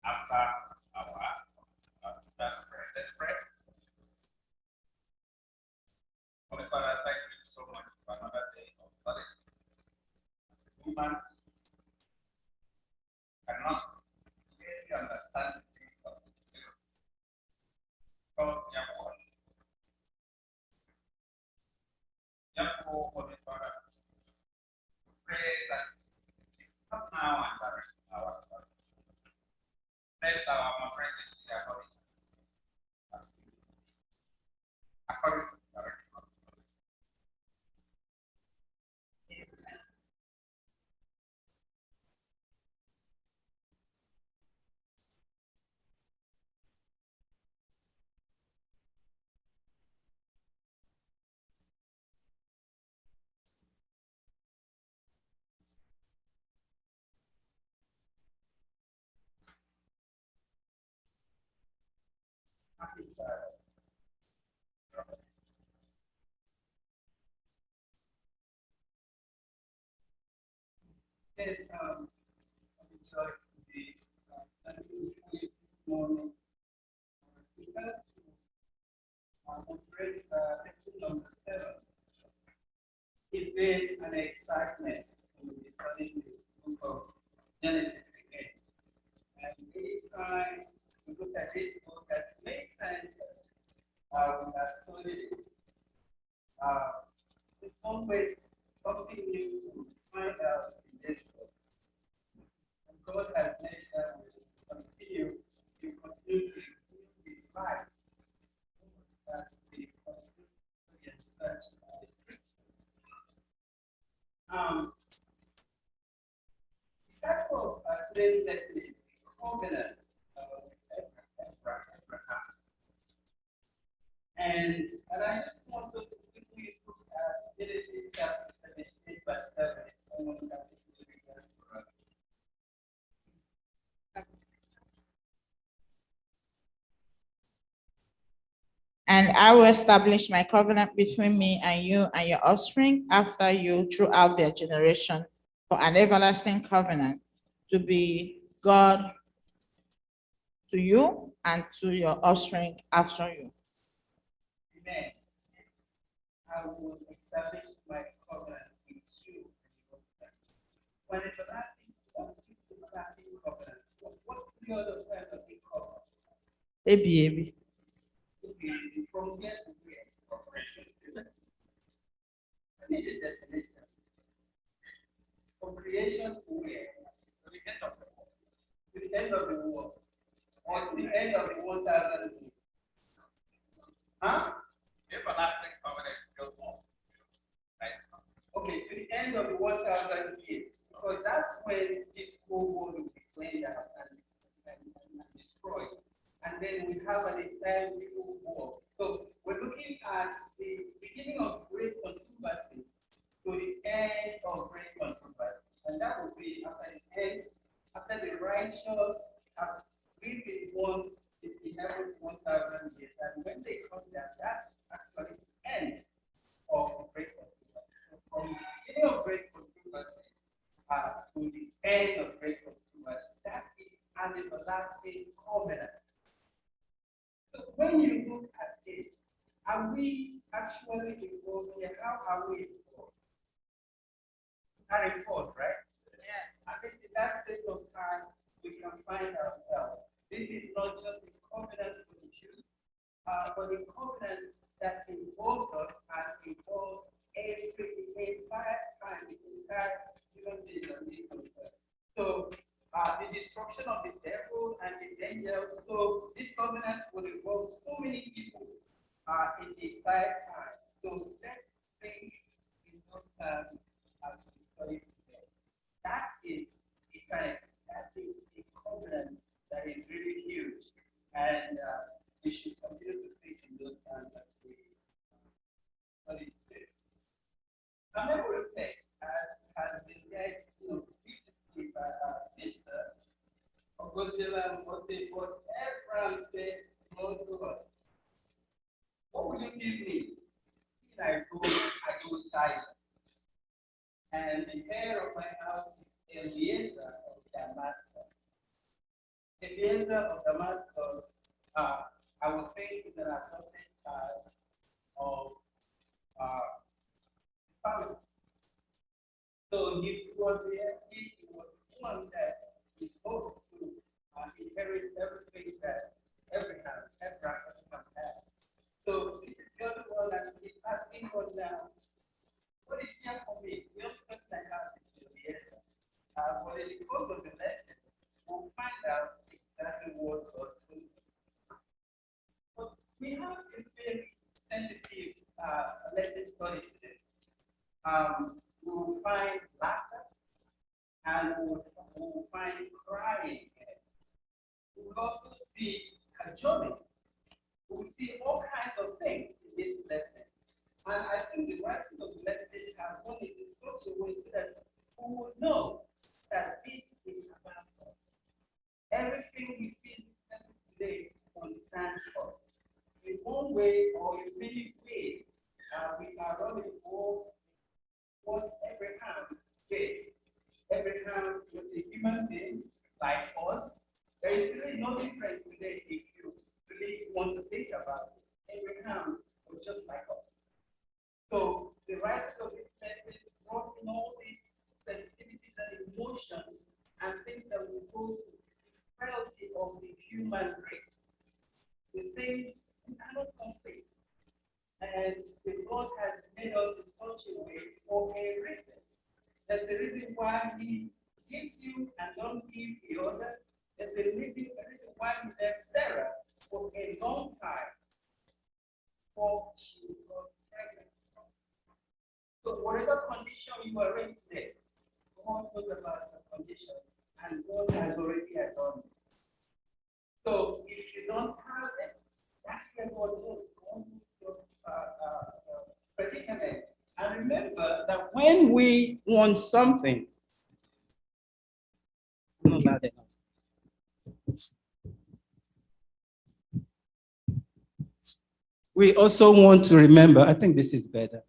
after our that's prayer. Let's pray. Holy Father, thank you so much for another day of study. Human cannot clearly understand the things of the Spirit. God, therefore, Holy Father, we pray that you come now and direct our thoughts. Bless our moderators here, Holy according to the direction of the Holy Spirit. Happy Sabbath. Yes, I'm enjoying the morning. I'm afraid lesson number 7. It is an excitement to be studying this book of Genesis again. And each time we look at this book, as many times we have studied it, it's always something new to find out in this book. And God has made that we continue to this life. That we continue to get such a description. The type of today's lesson is covenant of Abraham. And I just want us to quickly look at Genesis chapter 17, verse 7. If someone can read that for us. And I will establish my covenant between me and you and your offspring after you throughout their generation for an everlasting covenant to be God to you and to your offspring after you. Amen. I will establish my covenant with you. When it's everlasting, what is the everlasting covenant? What's the other kind of the covenant? Ebi. From here to here, operation, isn't it? I need a destination. From creation to where? To the end of the world. To the end of the world. Or to the end of the 1,000 years. Huh? Everlasting covenant is still on. Right? Okay, to the end of the 1,000 years. Because that's when this whole world will be cleaned out and destroyed. And then we have an entire new war. So we're looking at the beginning of great controversy to the end of great controversy. And that will be after the end, after the righteous have lived in one, the 1,000 years. And when they come down, that's actually the end of the great controversy. So from the beginning of great controversy to the end of great controversy, that is an everlasting covenant. So when you look at this, are we actually involved here? How are we involved? Are involved, right? Yeah. At least in that space of time, we can find ourselves. This is not just a covenant for the Jews, but a covenant that involves us and involves the entire time, the entire human being on this earth. So the destruction of the devil and the angels. So this covenant will involve so many people in the entire time. So let's think in those terms as we study today. That is a time. That is a covenant that is really huge, and we should continue to think in those terms as we study today. The memory text has been read, previously by our sister, Godzilla and Moses, but Abraham said, Lord God, what will you give me? I go child. And the heir of my house is Eliezer of Damascus. Eliezer of Damascus, I would say, is an adopted child of family. So he was the one that is supposed to inherit everything that Abraham had. So this is the other one that is asking God now, what is here for me? The only question I have is the answer. But in the course of the lesson, we'll find out exactly what God told us. But we have a very sensitive lesson study today. We will find laughter and we will find crying. We will also see cajoling. We will see all kinds of things in this lesson. And I think the writing of the message has done it in such a way so that we will know that this is about us. Everything we see in this lesson today concerns us. In one way or in many ways, we are running for what Abraham did. Abraham was a human being like us. There is really no difference today if you really want to think about it. Abraham was just like us. So the writers of this message brought in all these sensitivities and emotions and things that will go to the frailty of the human race. The things we cannot complete. And God has made us in such a way for a reason. That's the reason why He gives you and don't give the other. That's the reason why He left Sarah for a long time before she got pregnant. So whatever condition you are in today, God knows about the condition, and God has already done it. So if you don't have it, that's where God knows. Predicament. And remember that when we want something, not loud enough. We also want to remember, I think this is better.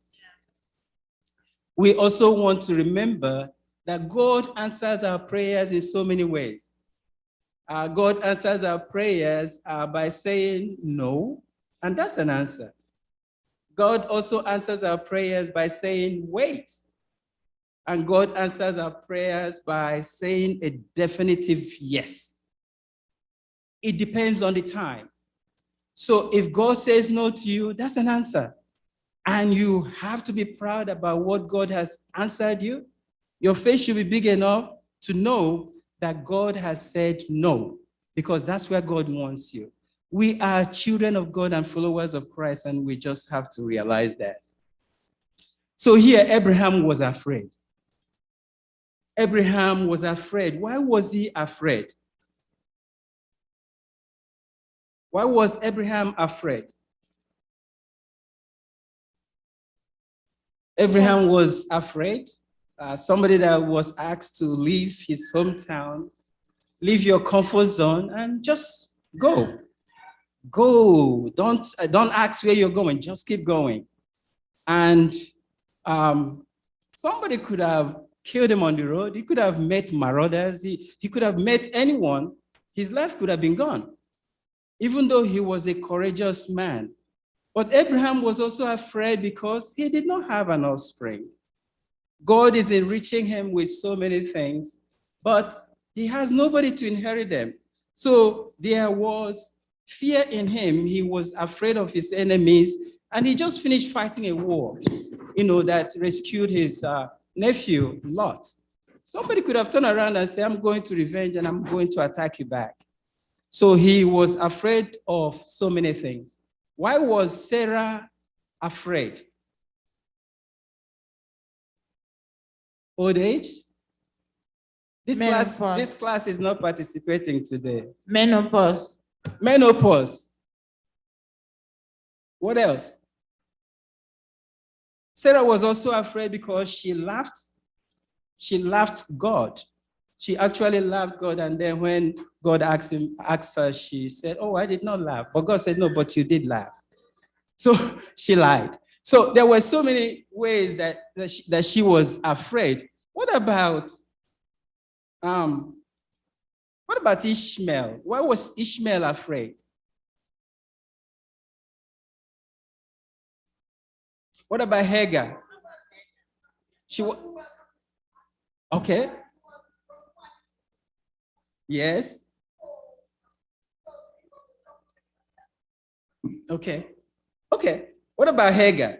We also want to remember that God answers our prayers in so many ways. God answers our prayers by saying no, and that's an answer. God also answers our prayers by saying wait. And God answers our prayers by saying a definitive yes. It depends on the time. So if God says no to you, that's an answer. And you have to be proud about what God has answered you. Your faith should be big enough to know that God has said no, because that's where God wants you. We are children of God and followers of Christ, and we just have to realize that. So here, Abraham was afraid. Abraham was afraid. Why was he afraid? Why was Abraham afraid? Abraham was afraid. Somebody that was asked to leave his hometown, leave your comfort zone, and just go. Go. Don't ask where you're going. Just keep going. And somebody could have killed him on the road. He could have met marauders. He could have met anyone. His life could have been gone, even though he was a courageous man. But Abraham was also afraid because he did not have an offspring. God is enriching him with so many things, but he has nobody to inherit them. So there was fear in him. He was afraid of his enemies, and he just finished fighting a war, that rescued his nephew, Lot. Somebody could have turned around and said, I'm going to revenge and I'm going to attack you back. So he was afraid of so many things. Why was Sarah afraid? Old age? This class is not participating today. Menopause. Menopause. What else? Sarah was also afraid because she laughed. She laughed God. She actually laughed God, and then when God asked her, she said, oh, I did not laugh. But God said, no, but you did laugh. So she lied. So there were so many ways that she was afraid. What about What about Ishmael? Why was Ishmael afraid? What about Hagar? She was okay. Yes. Okay. Okay. What about Hagar?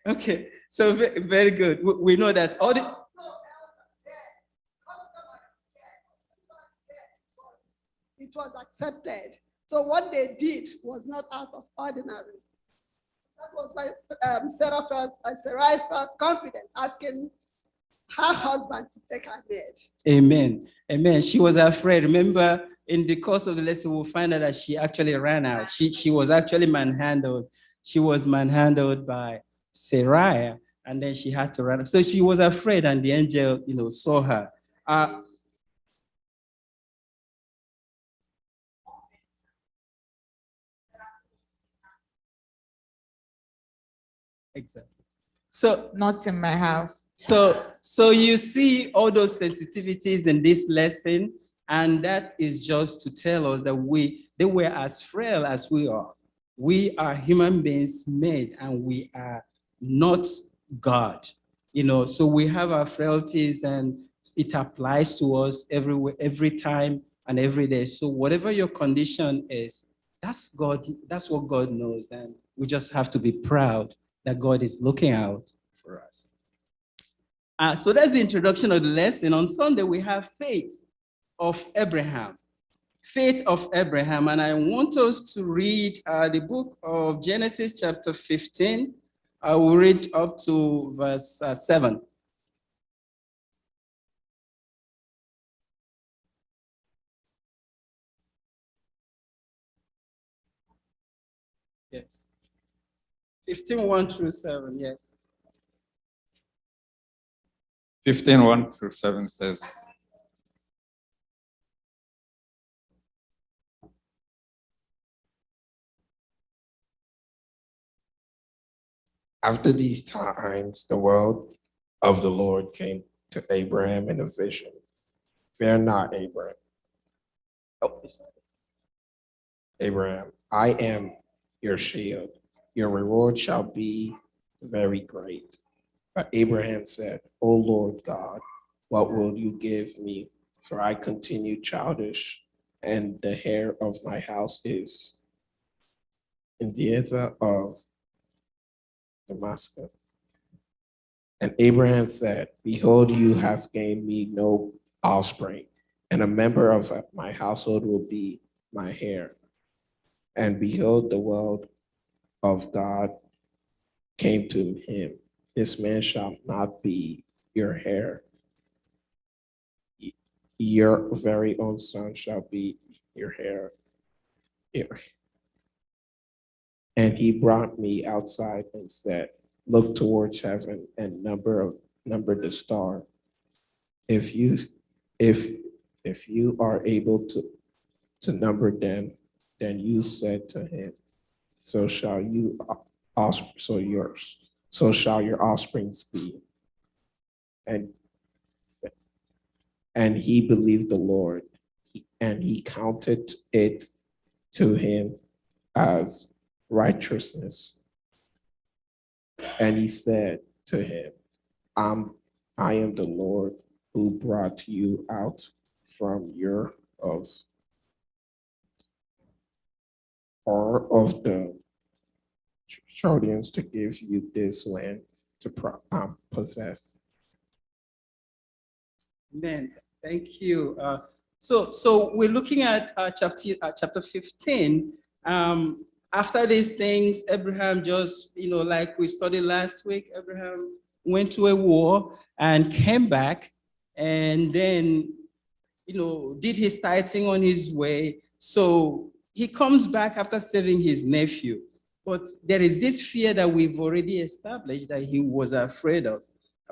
Okay. So very good. We know that all the it was accepted. So what they did was not out of ordinary. That was why Sarai felt confident asking her husband to take her bed. Amen. Amen. She was afraid. Remember, in the course of the lesson, we'll find out that she actually ran out. She was actually manhandled. She was manhandled by Sarai, and then she had to run. So she was afraid, and the angel, saw her. Exactly. So Not in my house. So you see all those sensitivities in this lesson, and that is just to tell us that they were as frail as we are. We are human beings made, and we are not God. So we have our frailties, and it applies to us every time and every day. So whatever your condition is, that's God. That's what God knows, and we just have to be proud that God is looking out for us. So that's the introduction of the lesson. On Sunday, we have faith of Abraham. Faith of Abraham. And I want us to read the book of Genesis chapter 15. I will read up to verse 7. Yes. 15:1 through 7, yes. 15:1 through 7 says, after these times, the word of the Lord came to Abraham in a vision. Fear not, Abraham. Abraham, I am your shield. Your reward shall be very great. But Abraham said, O Lord God, what will you give me? For I continue childish, and the heir of my house is in the Eliezer of Damascus. And Abraham said, behold, you have gained me no offspring, and a member of my household will be my heir. And behold, the word of God came to him. This man shall not be your heir. Your very own son shall be your heir. And he brought me outside and said, look towards heaven and number the star. If you are able to number them, then you said to him, so shall your offsprings be. And he believed the Lord, and he counted it to him as righteousness. And he said to him, I am the Lord who brought you out from Ur of the Chaldeans to give you this land to possess. Amen. Thank you. So we're looking at chapter 15. After these things, Abraham just, like we studied last week, Abraham went to a war and came back, and then, did his tithing on his way. So he comes back after saving his nephew. But there is this fear that we've already established that he was afraid of.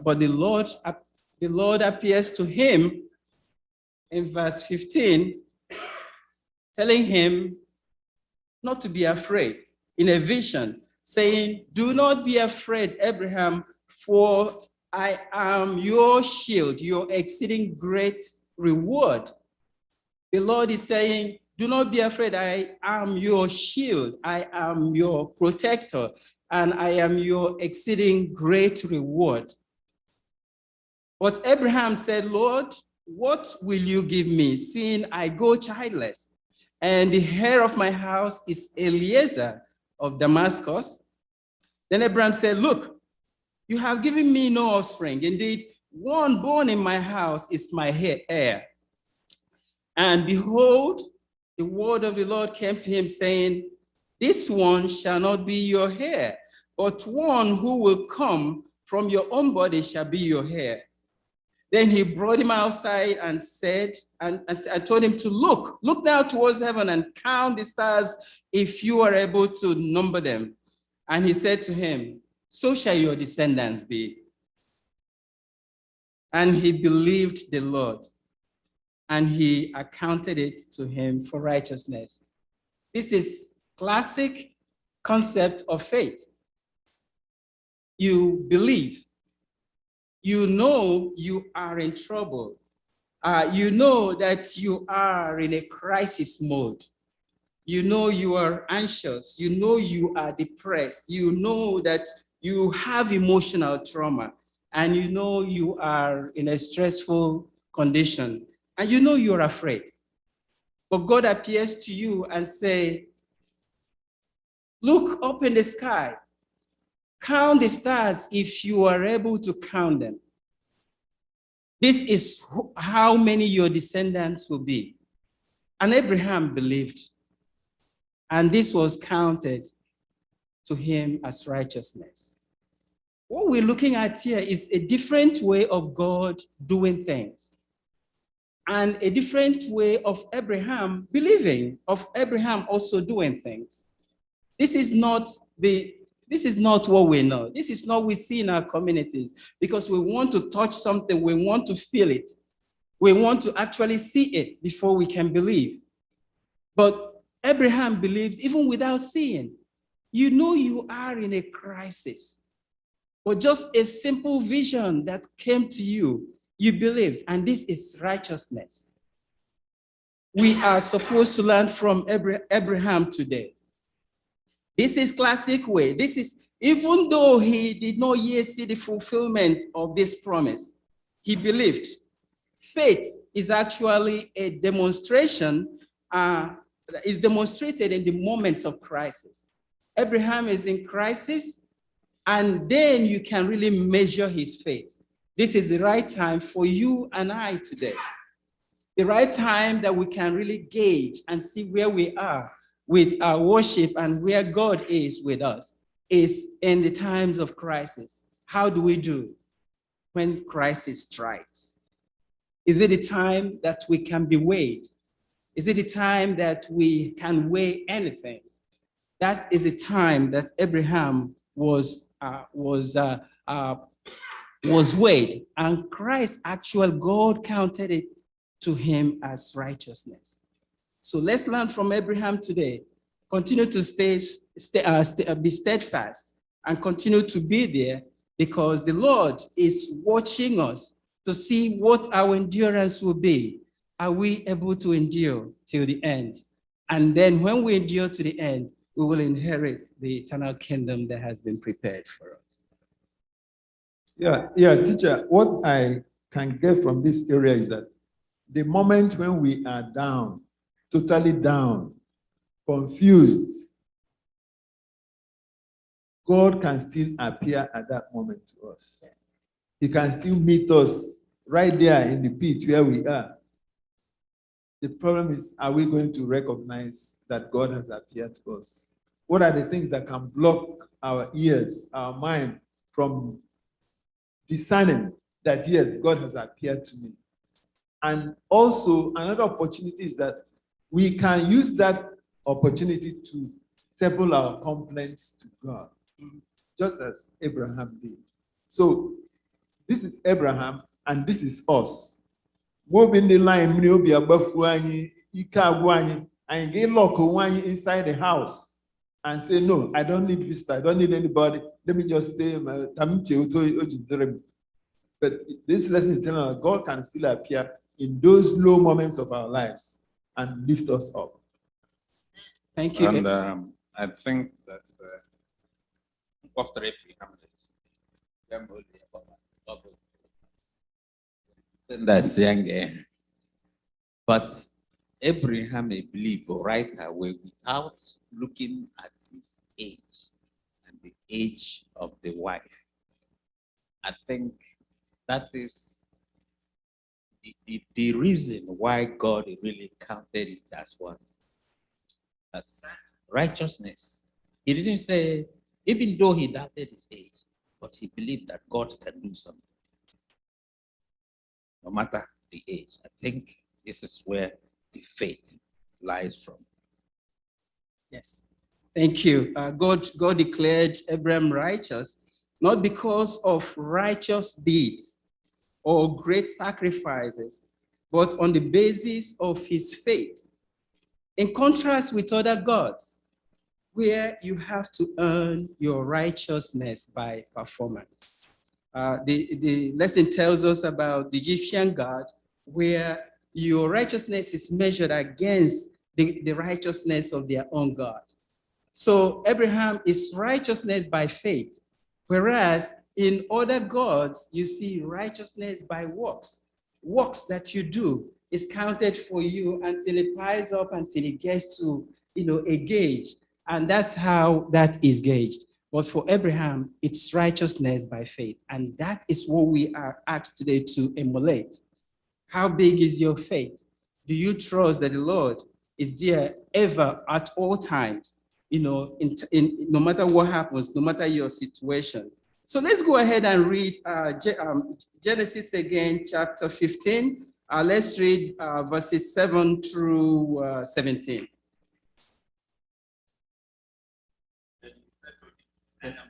But the Lord appears to him in verse 15, telling him not to be afraid in a vision, saying, "Do not be afraid, Abraham, for I am your shield, your exceeding great reward." The Lord is saying, "Do not be afraid, I am your shield, I am your protector, and I am your exceeding great reward." But Abraham said, "Lord, what will you give me, seeing I go childless? And the heir of my house is Eliezer of Damascus." Then Abraham said, "Look, you have given me no offspring. Indeed, one born in my house is my heir." And behold, the word of the Lord came to him, saying, "This one shall not be your heir, but one who will come from your own body shall be your heir." Then he brought him outside and said, and I told him to look now towards heaven and count the stars if you are able to number them. And he said to him, "So shall your descendants be." And he believed the Lord, and he accounted it to him for righteousness. This is classic concept of faith. You believe. You know you are in trouble. You know that you are in a crisis mode. You know you are anxious. You know you are depressed. You know that you have emotional trauma. And you know you are in a stressful condition. And you know you're afraid. But God appears to you and say, "Look up in the sky. Count the stars if you are able to count them. This is how many your descendants will be." And Abraham believed, and this was counted to him as righteousness. What we're looking at here is a different way of God doing things, and a different way of Abraham believing, of Abraham also doing things. This is not what we know. This is not what we see in our communities, because we want to touch something, we want to feel it. We want to actually see it before we can believe. But Abraham believed even without seeing. You know you are in a crisis, but just a simple vision that came to you, you believe, and this is righteousness. We are supposed to learn from Abraham today. This is classic way. This is, even though he did not yet see the fulfillment of this promise, he believed. Faith is actually a demonstration, is demonstrated in the moments of crisis. Abraham is in crisis, and then you can really measure his faith. This is the right time for you and I today. The right time that we can really gauge and see where we are with our worship and where God is with us is in the times of crisis. How do we do when crisis strikes? Is it a time that we can be weighed? Is it a time that we can weigh anything? That is a time that Abraham was weighed, and Christ, God counted it to him as righteousness. So let's learn from Abraham today. Continue to be steadfast and continue to be there, because the Lord is watching us to see what our endurance will be. Are we able to endure till the end? And then when we endure to the end, we will inherit the eternal kingdom that has been prepared for us. Yeah, teacher, what I can get from this area is that the moment when we are down, totally down, confused, God can still appear at that moment to us. He can still meet us right there in the pit where we are. The problem is, are we going to recognize that God has appeared to us? What are the things that can block our ears, our mind from discerning that, yes, God has appeared to me? And also, another opportunity is that we can use that opportunity to table our complaints to God, just as Abraham did. So, this is Abraham, and this is us. Moving the line, and get lock inside the house. and say, no, I don't need visitor, I don't need anybody. Let me just stay. But this lesson is telling us God can still appear in those low moments of our lives and lift us up. Thank you. And I think that after Abraham, that's young, but Abraham a believer right away without looking at his age and the age of the wife. I think that is the reason why God really counted it as what? As righteousness. He didn't say, even though he doubted his age, but he believed that God can do something. No matter the age. I think this is where the faith lies from. Yes. Thank you. God declared Abraham righteous, not because of righteous deeds or great sacrifices, but on the basis of his faith. In contrast with other gods, where you have to earn your righteousness by performance. The lesson tells us about the Egyptian God, where your righteousness is measured against the righteousness of their own God. So Abraham is righteousness by faith, whereas in other gods, you see righteousness by works. Works that you do is counted for you until it piles up, until it gets to a gauge. And that's how that is gauged. But for Abraham, it's righteousness by faith. And that is what we are asked today to emulate. How big is your faith? Do you trust that the Lord is there ever at all times, no matter what happens, no matter your situation? So let's go ahead and read Genesis again, chapter 15. Let's read verses 7 through 17. Yes.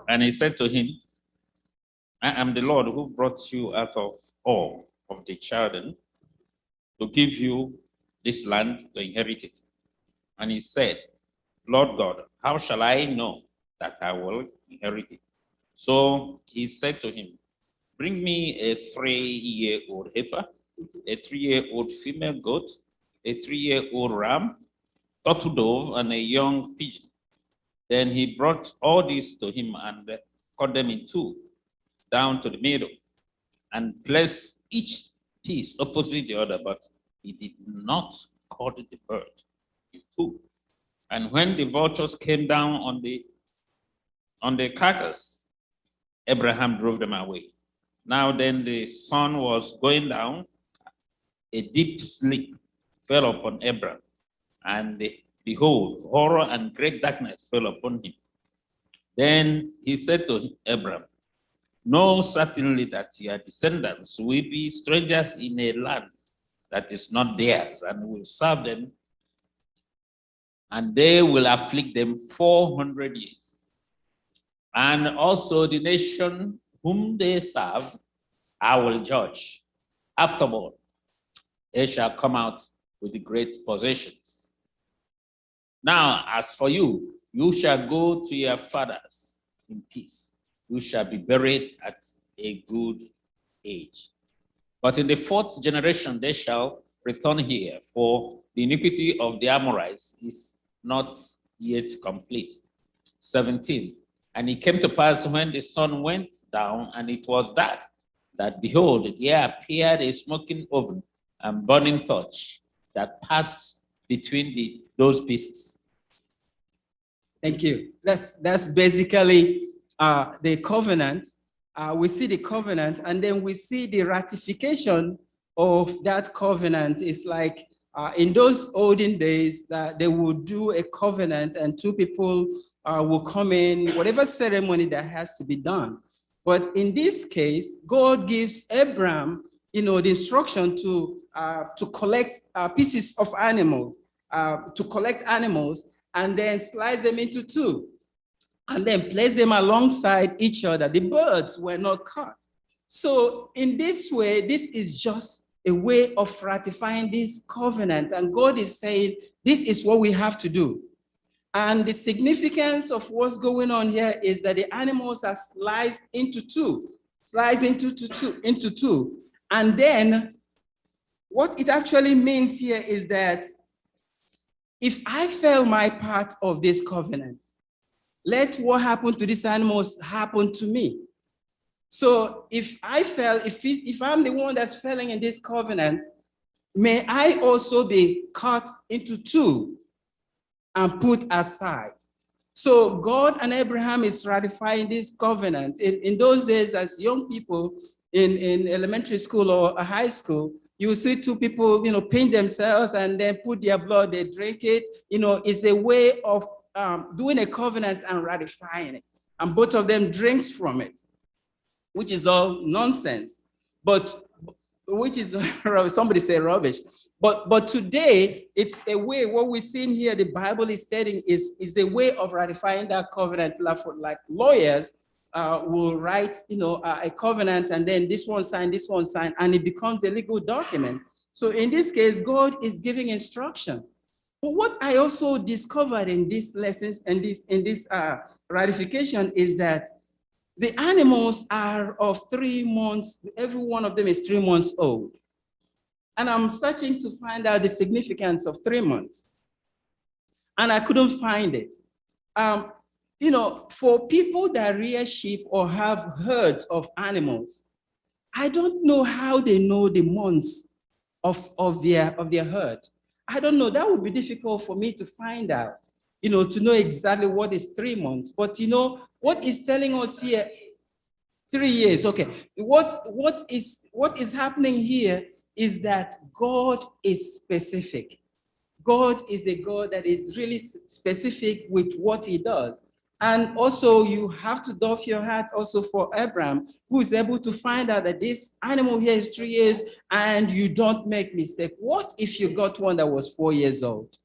And he said to him, I am the Lord who brought you out of Ur of the Chaldeans to give you this land to inherit it. And he said, Lord God, how shall I know that I will inherit it? So he said to him, bring me a 3-year-old heifer, a 3-year-old female goat, a 3-year-old ram, turtle dove, and a young pigeon. Then he brought all these to him and cut them in two, down to the middle, and placed each piece opposite the other, but he did not cut the bird in two. And when the vultures came down on the carcass, Abraham drove them away. Now then the sun was going down, a deep sleep fell upon Abraham, and behold, horror and great darkness fell upon him. Then he said to Abraham, know certainly that your descendants will be strangers in a land that is not theirs, and will serve them, and they will afflict them 400 years. And also the nation whom they serve, I will judge. Afterward, they shall come out with the great possessions. Now, as for you, you shall go to your fathers in peace. You shall be buried at a good age. But in the 4th generation, they shall return here, for the iniquity of the Amorites is not yet complete. 17. And it came to pass when the sun went down and it was dark, that behold, there appeared a smoking oven and burning torch that passed between those pieces. Thank you. That's basically the covenant. We see the covenant, and then we see the ratification of that covenant. It's like in those olden days that they would do a covenant, and two people will come in, whatever ceremony that has to be done. But in this case, God gives Abraham, the instruction to collect pieces of animals, to collect animals, and then slice them into two, and then place them alongside each other. The birds were not cut. So in this way, this is just a way of ratifying this covenant. And God is saying, this is what we have to do. And the significance of what's going on here is that the animals are sliced into two. And then what it actually means here is that if I fail my part of this covenant, let what happened to these animals happen to me. So if I fail, if I'm the one that's failing in this covenant, may I also be cut into two and put aside. So God and Abraham is ratifying this covenant. In those days, as young people in elementary school or a high school, you will see two people, paint themselves and then put their blood, they drink it. It's a way of doing a covenant and ratifying it. And both of them drinks from it, which is all nonsense, but which is, somebody say rubbish. But today, it's a way, what we're seeing here, the Bible is stating is a way of ratifying that covenant. Like lawyers will write, a covenant, and then this one sign, and it becomes a legal document. So in this case, God is giving instruction. But what I also discovered in these lessons and in this ratification is that the animals are of 3 months, every one of them is 3 months old. And I'm searching to find out the significance of 3 months. And I couldn't find it. For people that rear sheep or have herds of animals, I don't know how they know the months of their herd. I don't know, that would be difficult for me to find out, to know exactly what is 3 months. But what is telling us here, 3 years, okay. What is happening here is that God is specific. God is a God that is really specific with what he does. And also you have to doff your hat also for Abraham, who is able to find out that this animal here is 3 years and you don't make mistake. What if you got one that was 4 years old?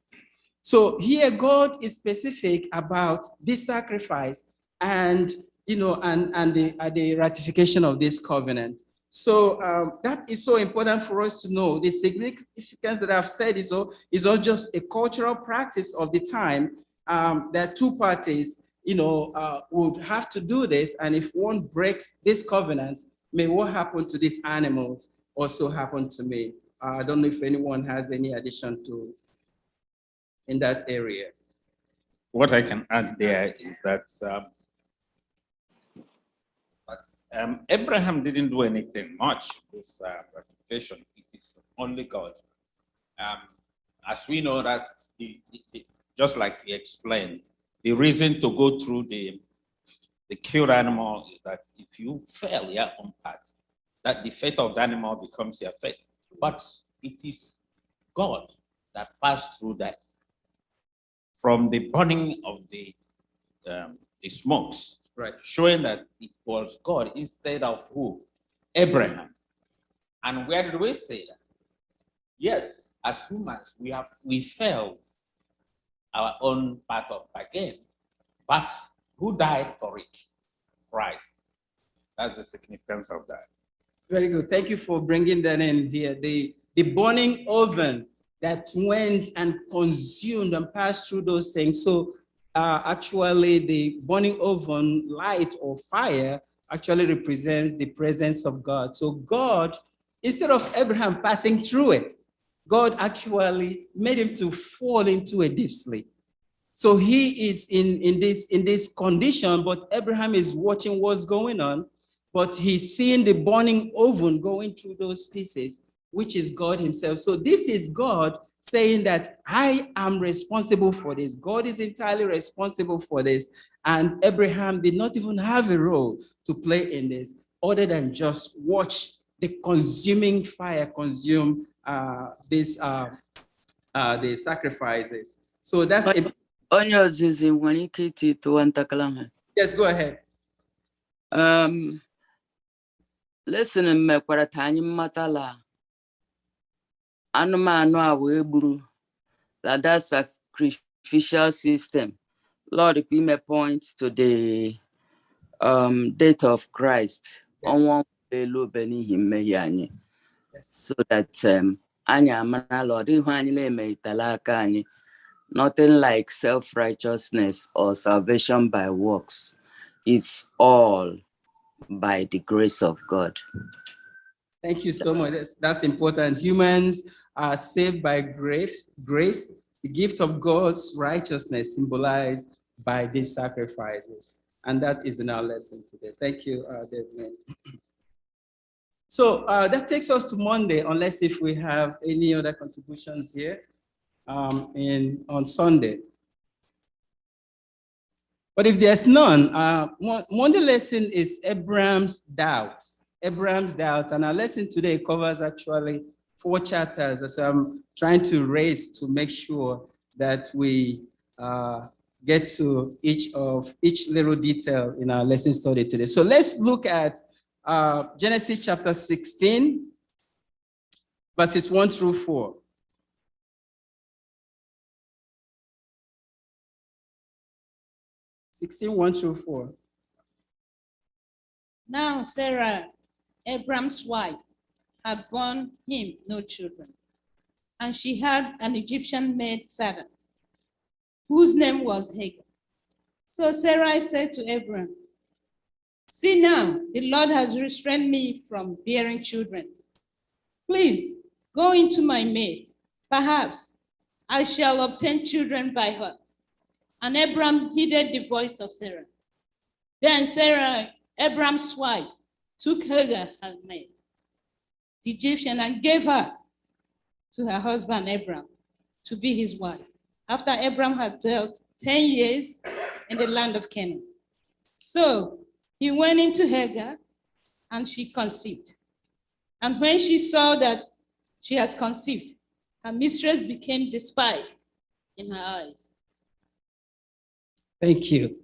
So here God is specific about this sacrifice and the ratification of this covenant. So that is so important for us to know. The significance that I've said is all just a cultural practice of the time, that two parties, would have to do this. And if one breaks this covenant, may what happened to these animals also happen to me. I don't know if anyone has any addition to in that area. What I can add there is that Abraham didn't do anything much with this ratification. It is only God. As we know that, just like we explained, the reason to go through the killed animal is that if you fail your own part, that the fate of the animal becomes your fate. But it is God that passed through that. From the burning of the smokes, right, showing that it was God instead of who? Abraham. And where did we say that? Yes, as humans, we failed our own part of bargain, but who died for it? Christ. That's the significance of that. Very good. Thank you for bringing that in here. The burning oven that went and consumed and passed through those things. So actually the burning oven, light or fire, actually represents the presence of God. So God, instead of Abraham passing through it, God actually made him to fall into a deep sleep. So he is in this condition, but Abraham is watching what's going on, but he's seeing the burning oven going through those pieces, which is God himself. So this is God saying that I am responsible for this. God is entirely responsible for this. And Abraham did not even have a role to play in this, other than just watch the consuming fire consume the sacrifices. So that's yes, go ahead. Listen, me kwaratani matala. Anumanu awe buru. That sacrificial system. Lord, we may point to the death of Christ. Yes. On one elu obe n'ihi mmehie anyị. Yes. So that anyị amarala ọ dịghị anyị na-emeghitela aka anyị. Nothing like self-righteousness or salvation by works. It's all by the grace of God. Thank you so much. That's important. Humans are saved by grace, the gift of God's righteousness symbolized by these sacrifices. And that is in our lesson today. Thank you, David. So that takes us to Monday, unless if we have any other contributions here on Sunday. But if there's none, Monday lesson is Abraham's doubt. Abraham's doubt, and our lesson today covers actually 4 chapters. So I'm trying to race to make sure that we get to each little detail in our lesson study today. So let's look at Genesis chapter 16, verses 1 through 4. (16, 1 through 4). Now Sarah, Abram's wife, had borne him no children, and she had an Egyptian maid servant, whose name was Hagar. So Sarai said to Abram, "See now, the Lord has restrained me from bearing children. Please go into my maid. Perhaps I shall obtain children by her." And Abram heeded the voice of Sarah. Then Sarah, Abram's wife, took Hagar, her maid, the Egyptian, and gave her to her husband Abram to be his wife, after Abram had dwelt 10 years in the land of Canaan. So he went into Hagar, and she conceived. And when she saw that she has conceived, her mistress became despised in her eyes. Thank you.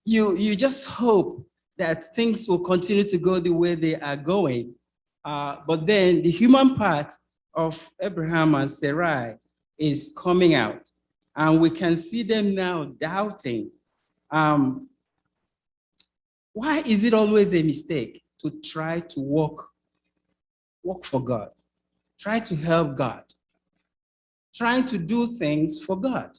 You just hope that things will continue to go the way they are going. But then the human part of Abraham and Sarai is coming out, and we can see them now doubting. Why is it always a mistake to try to work for God, try to help God, trying to do things for God?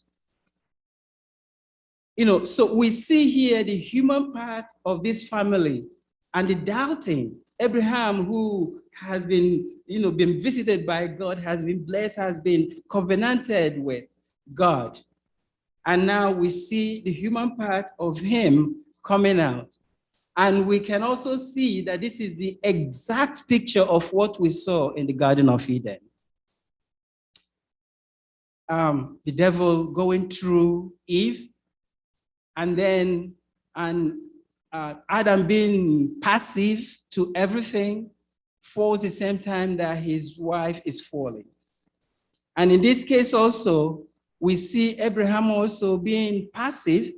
So we see here the human part of this family and the doubting. Abraham, who has been visited by God, has been blessed, has been covenanted with God. And now we see the human part of him coming out. And we can also see that this is the exact picture of what we saw in the Garden of Eden. The devil going through Eve, and then Adam being passive to everything, falls the same time that his wife is falling. And in this case also, we see Abraham also being passive,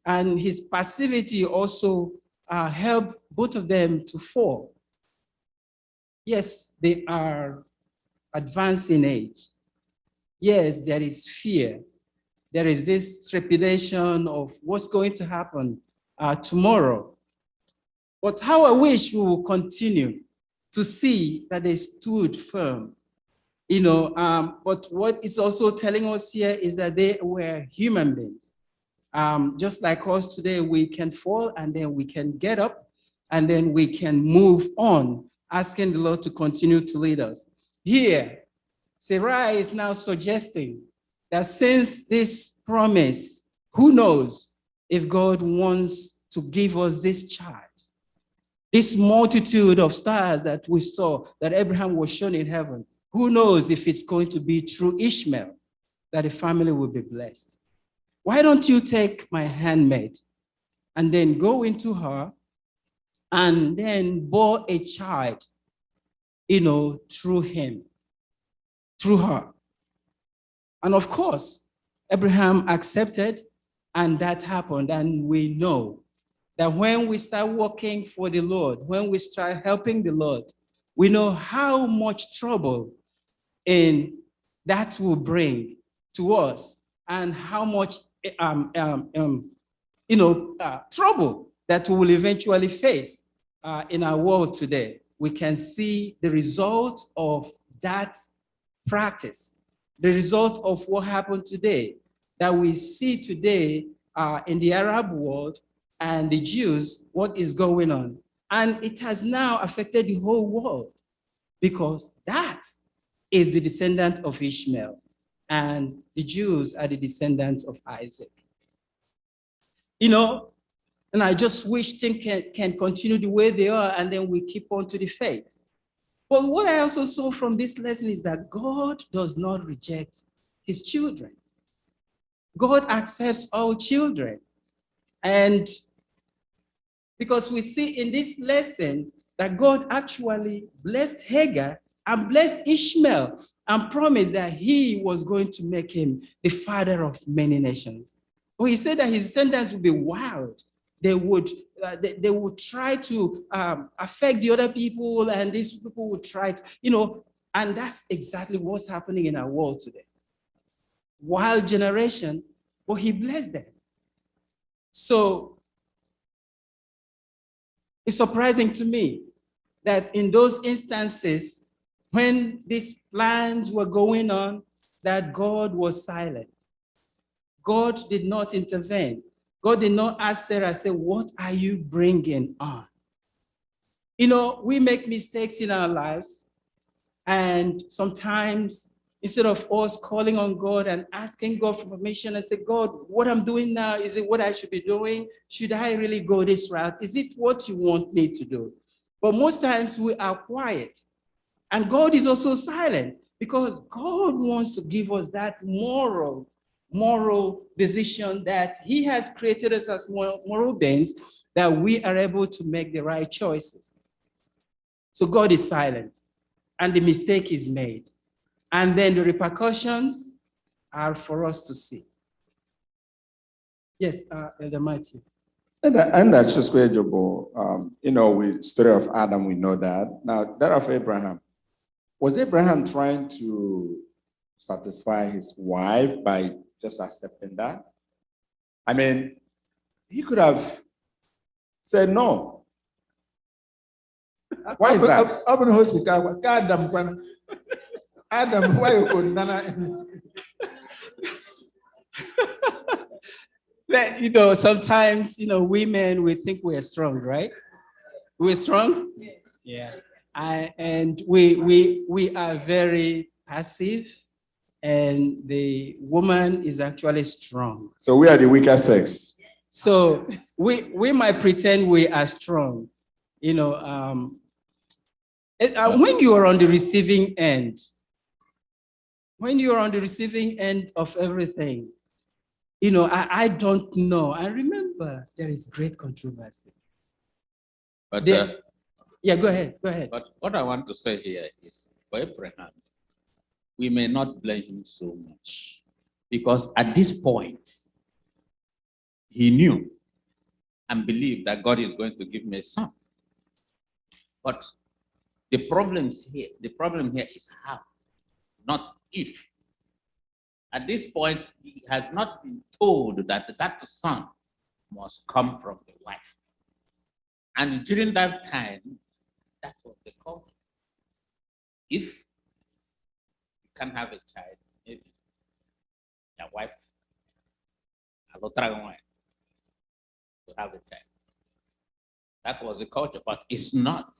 and his passivity also helped both of them to fall. Yes, they are advanced in age. Yes, there is fear. There is this trepidation of what's going to happen tomorrow. But how I wish we will continue to see that they stood firm. But what is also telling us here is that they were human beings. Just like us today, we can fall and then we can get up and then we can move on, asking the Lord to continue to lead us. Here, Sarai is now suggesting that since this promise, who knows if God wants to give us this child, this multitude of stars that we saw, that Abraham was shown in heaven, who knows if it's going to be through Ishmael that the family will be blessed. Why don't you take my handmaid and then go into her and then bore a child, through him, through her. And of course, Abraham accepted, and that happened. And we know that when we start working for the Lord, when we start helping the Lord, we know how much trouble that will bring to us, and how much trouble that we will eventually face in our world today. We can see the result of that practice, the result of what happened today, that we see today in the Arab world and the Jews, what is going on. And it has now affected the whole world because that is the descendant of Ishmael and the Jews are the descendants of Isaac. And I just wish things can continue the way they are and then we keep on to the faith. But what I also saw from this lesson is that God does not reject his children. God accepts all children. And because we see in this lesson that God actually blessed Hagar and blessed Ishmael and promised that he was going to make him the father of many nations. But he said that his descendants would be wild. They would try to affect the other people, and these people would try to, and that's exactly what's happening in our world today. Wild generation, but he blessed them. So it's surprising to me that in those instances, when these plans were going on, that God was silent. God did not intervene. God did not ask Sarah, say, what are you bringing on? We make mistakes in our lives. And sometimes, instead of us calling on God and asking God for permission and say, God, what I'm doing now, is it what I should be doing? Should I really go this route? Is it what you want me to do? But most times we are quiet. And God is also silent because God wants to give us that moral decision that he has created us as moral beings, that we are able to make the right choices. So God is silent and the mistake is made. And then the repercussions are for us to see. Yes, Elder Matthew. And that's just where with story of Adam, we know that. Now, that of Abraham. Was Abraham trying to satisfy his wife by just accepting that? I mean, he could have said no. Why is that? Adam, why you could sometimes, women, we think we're strong, right? We're strong? Yeah. And we are very passive, and the woman is actually strong. So we are the weaker sex. So we might pretend we are strong. When you are on the receiving end, of everything, I don't know. I remember there is great controversy. But yeah, go ahead. But what I want to say here is, for Abraham, we may not blame him so much, because at this point, he knew and believed that God is going to give me a son. But the problem here is how, not if. At this point, he has not been told that that son must come from the wife. And during that time, that's what they called it. If you can't have a child, maybe your wife will have a child. That was the culture, but it's not.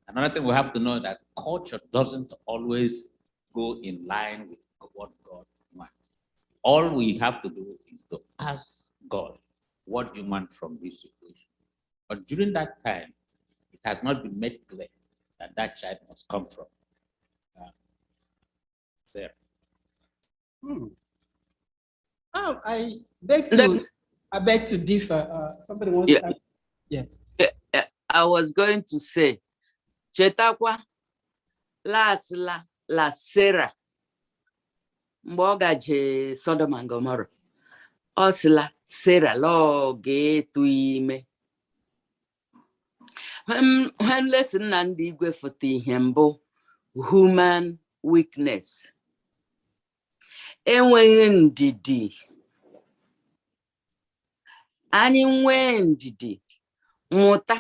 Another thing we have to know that culture doesn't always go in line with what God wants. All we have to do is to ask God, what do you want from this situation? But during that time, it has not been made clear that that child must come from there. I beg to differ. Somebody wants to. Yeah. I was going to say, Chetakwa la Sarah mbogaje Sodom and Gomorrah. Osla Sarah loge tuime. When lesson and igwe foti hembo human weakness. Enweghị ndidi anyị nwee ndidi mụta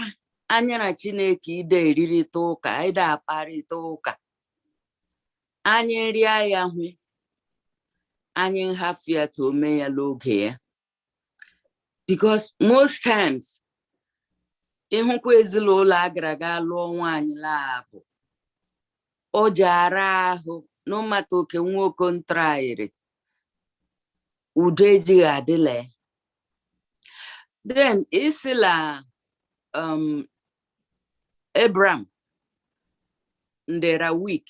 anya na Chineke ide erirịta ụka ide akparịta ụka anyị rịa ya hụ anyị nhafụ ya ka o mee ya n'oge ya because most times ịhụkwa ezinụlọ agara aga lụọ nwaanyị labụ o ji ara ahụ n'ụmata oke nwoke ntraịrị udo ejighị adịla. Then isila Abraham ndera week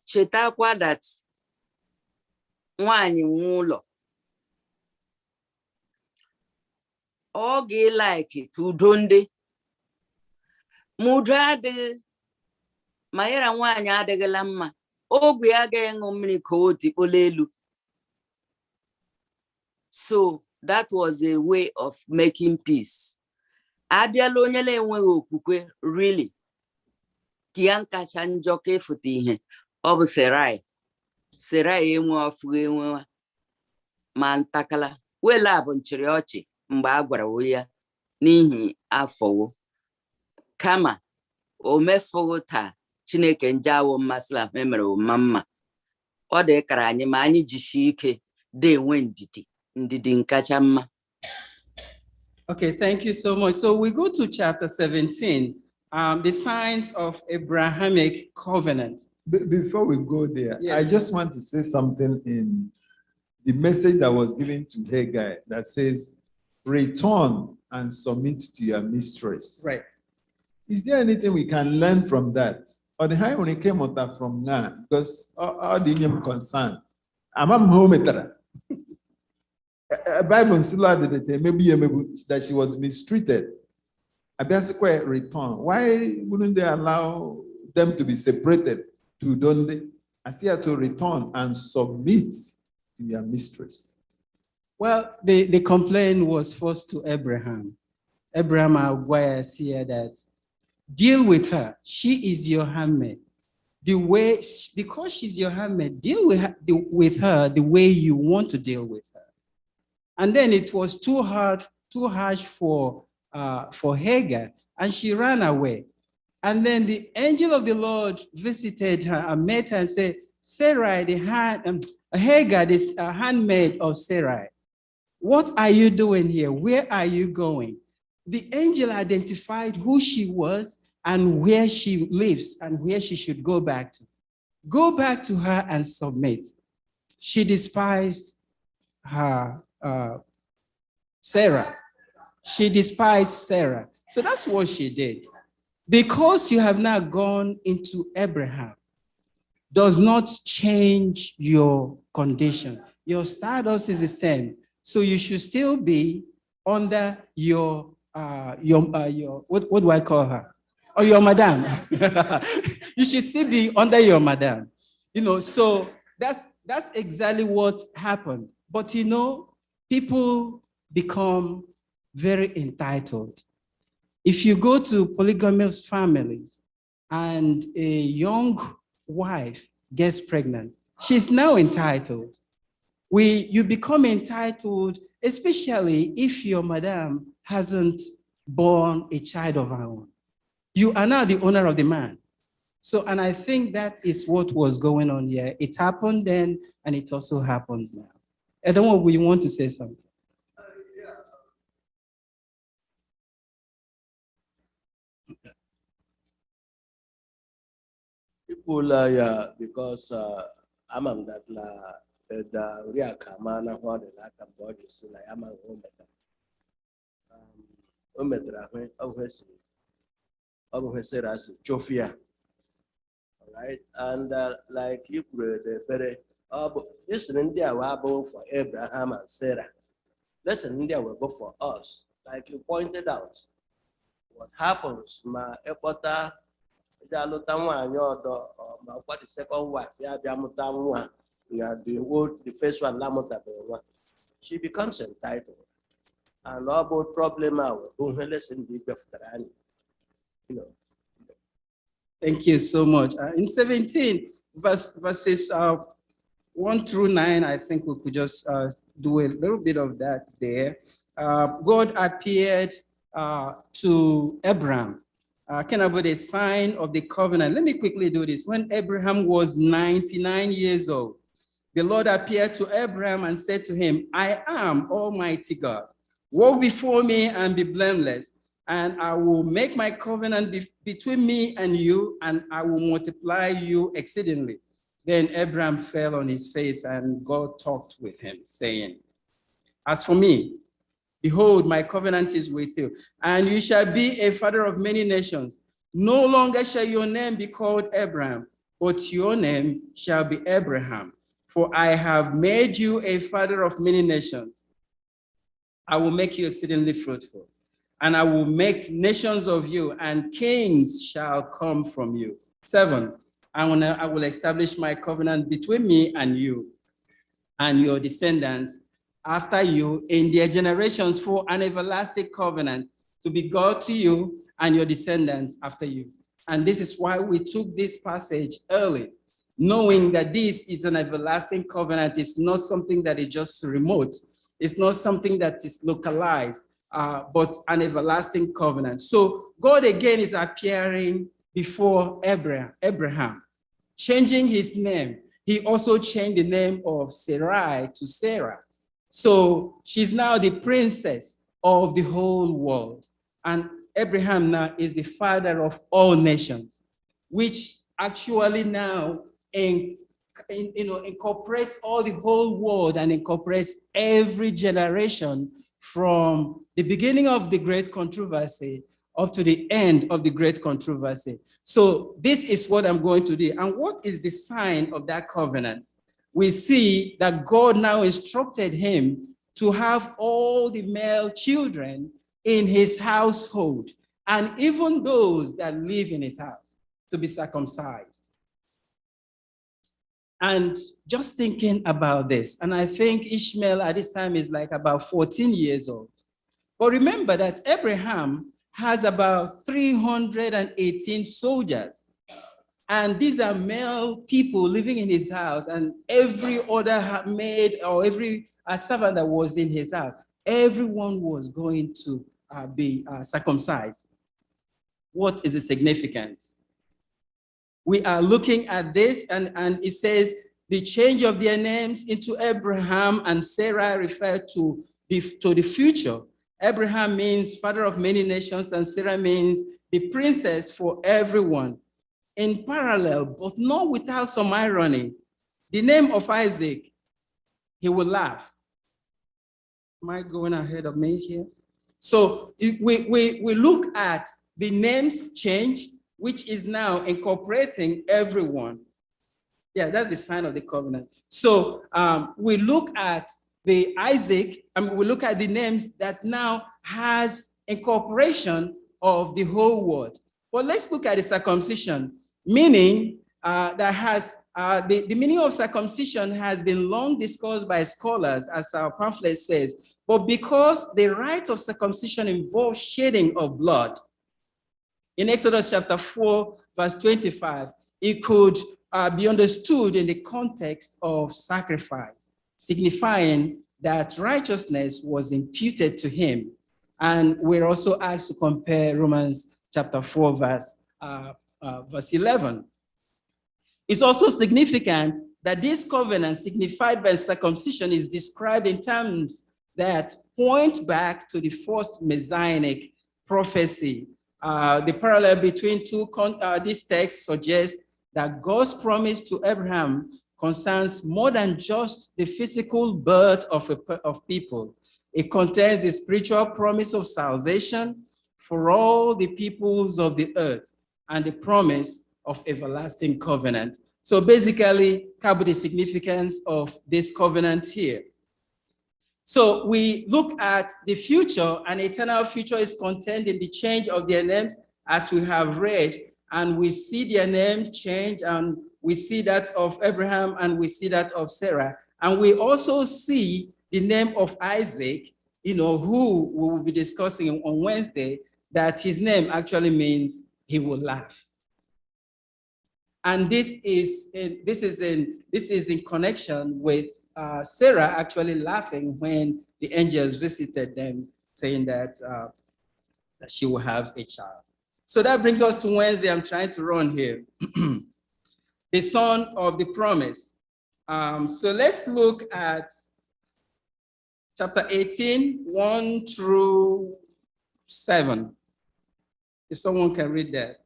chetakwa that nwaanyị nwe ụlọ ọ ga-like udo ndị ma udo adịghị ma yara nwaanyị adịghịla mma ogwe ya ga-ịṅụ mmiri ka o tikpola elu. So that was a way of making peace. Abịala onye na-enweghị okwukwe really ka ya nkacha njọ ka ịfụta ihe ọ bụ Sarai enwe ọfụ enwewa ma ntakala wele abụ nchịrị ọchị mgbe a gwara ya n'ihi afọwo kama o mefụghị taa Chineke nje awụ mmasịla ahụ emere ụma mma ọ dị kara anyị ma anyị jisie ike dị enwe ndidi nkacha mma. Okay, thank you so much. So we go to chapter 17, the signs of Abrahamic covenant. Before we go there, Yes. I just want to say something in the message that was given to Haggai that says, return and submit to your mistress. Right. Is there anything we can learn from that? Or the high when it came out from now, because all the Indian concerned, I'm home a Bible still maybe that she was mistreated. I basically return. Why wouldn't they allow them to be separated to Donde? I see her to return and submit to your mistress. Well, the complaint was first to Abraham. Abraham acquires here that deal with her. She is your handmaid. Because she's your handmaid, deal with her the way you want to deal with her. And then it was too harsh for Hagar, and she ran away. And then the angel of the Lord visited her and met her and said, Sarai, Hagar, this handmaid of Sarai, what are you doing here? Where are you going? The angel identified who she was and where she lives and where she should go back to. Go back to her and submit. She despised her Sarah. She despised Sarah. So that's what she did. Because you have now gone into Abraham, does not change your condition. Your status is the same. So you should still be under your what do I call her? Or your madam. You should still be under your madam. So that's exactly what happened. But people become very entitled. If you go to polygamous families and a young wife gets pregnant, she's now entitled. You become entitled, especially if your madam hasn't born a child of her own. You are now the owner of the man. And I think that is what was going on here. It happened then, and it also happens now. I don't know if we want to say something. People because I'm that the real Kamana what the lack body is like I'm a woman. Of as Jofia. All right, and like you the very this in India were both for Abraham and Sarah. This in India were both for us. Like you pointed out, what happens, my epota, what the second wife, the first one, she becomes entitled. And all about problem out, listen, Thank you so much. In 17, verses 1 through 9, I think we could just do a little bit of that there. God appeared to Abraham. Can I put a sign of the covenant? Let me quickly do this. When Abraham was 99 years old, the Lord appeared to Abraham and said to him, I am Almighty God. Walk before me and be blameless, and I will make my covenant between me and you, and I will multiply you exceedingly. Then Abraham fell on his face, and God talked with him, saying, as for me, behold, my covenant is with you, and you shall be a father of many nations. No longer shall your name be called Abraham, but your name shall be Abraham, for I have made you a father of many nations. I will make you exceedingly fruitful, and I will make nations of you, and kings shall come from you. 7, I will establish my covenant between me and you and your descendants after you in their generations for an everlasting covenant to be God to you and your descendants after you. And this is why we took this passage early, knowing that this is an everlasting covenant. It's not something that is just remote. It's not something that is localized, but an everlasting covenant. So God again is appearing before Abraham, changing his name. He also changed the name of Sarai to Sarah. So she's now the princess of the whole world. And Abraham now is the father of all nations, which actually now incorporates all the whole world and incorporates every generation from the beginning of the great controversy up to the end of the great controversy. So this is what I'm going to do. And what is the sign of that covenant? We see that God now instructed him to have all the male children in his household, and even those that live in his house, to be circumcised. And just thinking about this, and I think Ishmael at this time is like about 14 years old. But remember that Abraham has about 318 soldiers. And these are male people living in his house, and every other maid or every servant that was in his house, everyone was going to be circumcised. What is the significance? We are looking at this, and it says the change of their names into Abraham and Sarah refer to the future. Abraham means father of many nations, and Sarah means the princess for everyone. In parallel, but not without some irony, the name of Isaac, he will laugh. Am I going ahead of me here? So we look at the names change, which is now incorporating everyone. Yeah, that's the sign of the covenant. So we look at the Isaac, and we look at the names that now has incorporation of the whole world. But let's look at the circumcision, meaning that has, the meaning of circumcision has been long discussed by scholars, as our pamphlet says, but because the rite of circumcision involves shedding of blood, in Exodus chapter 4, verse 25, it could be understood in the context of sacrifice, signifying that righteousness was imputed to him. And we're also asked to compare Romans chapter 4, verse 11. It's also significant that this covenant signified by circumcision is described in terms that point back to the first messianic prophecy. The parallel between these texts suggests that God's promise to Abraham concerns more than just the physical birth of people. It contains the spiritual promise of salvation for all the peoples of the earth and the promise of everlasting covenant. So basically, the significance of this covenant here. So we look at the future, and eternal future is contained in the change of their names, as we have read, and we see their name change, and we see that of Abraham, and we see that of Sarah. And we also see the name of Isaac, who we will be discussing on Wednesday, that his name actually means he will laugh. And this is in connection with Sarah actually laughing when the angels visited them, saying that she will have a child. So that brings us to Wednesday. I'm trying to run here. The son of the promise. So let's look at chapter 18, 1 through 7. If someone can read that.